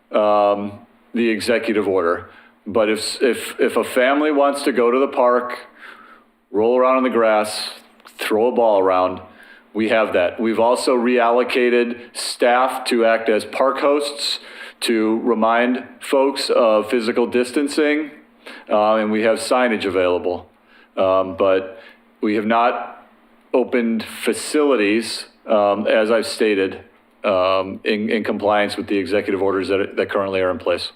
the executive order. But if a family wants to go to the park, roll around on the grass, throw a ball around, we have that. We've also reallocated staff to act as park hosts to remind folks of physical distancing, and we have signage available. But we have not opened facilities, as I've stated, in compliance with the executive orders that currently are in place.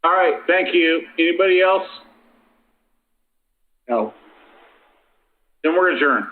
All right, thank you. Anybody else? No. Then we're adjourned.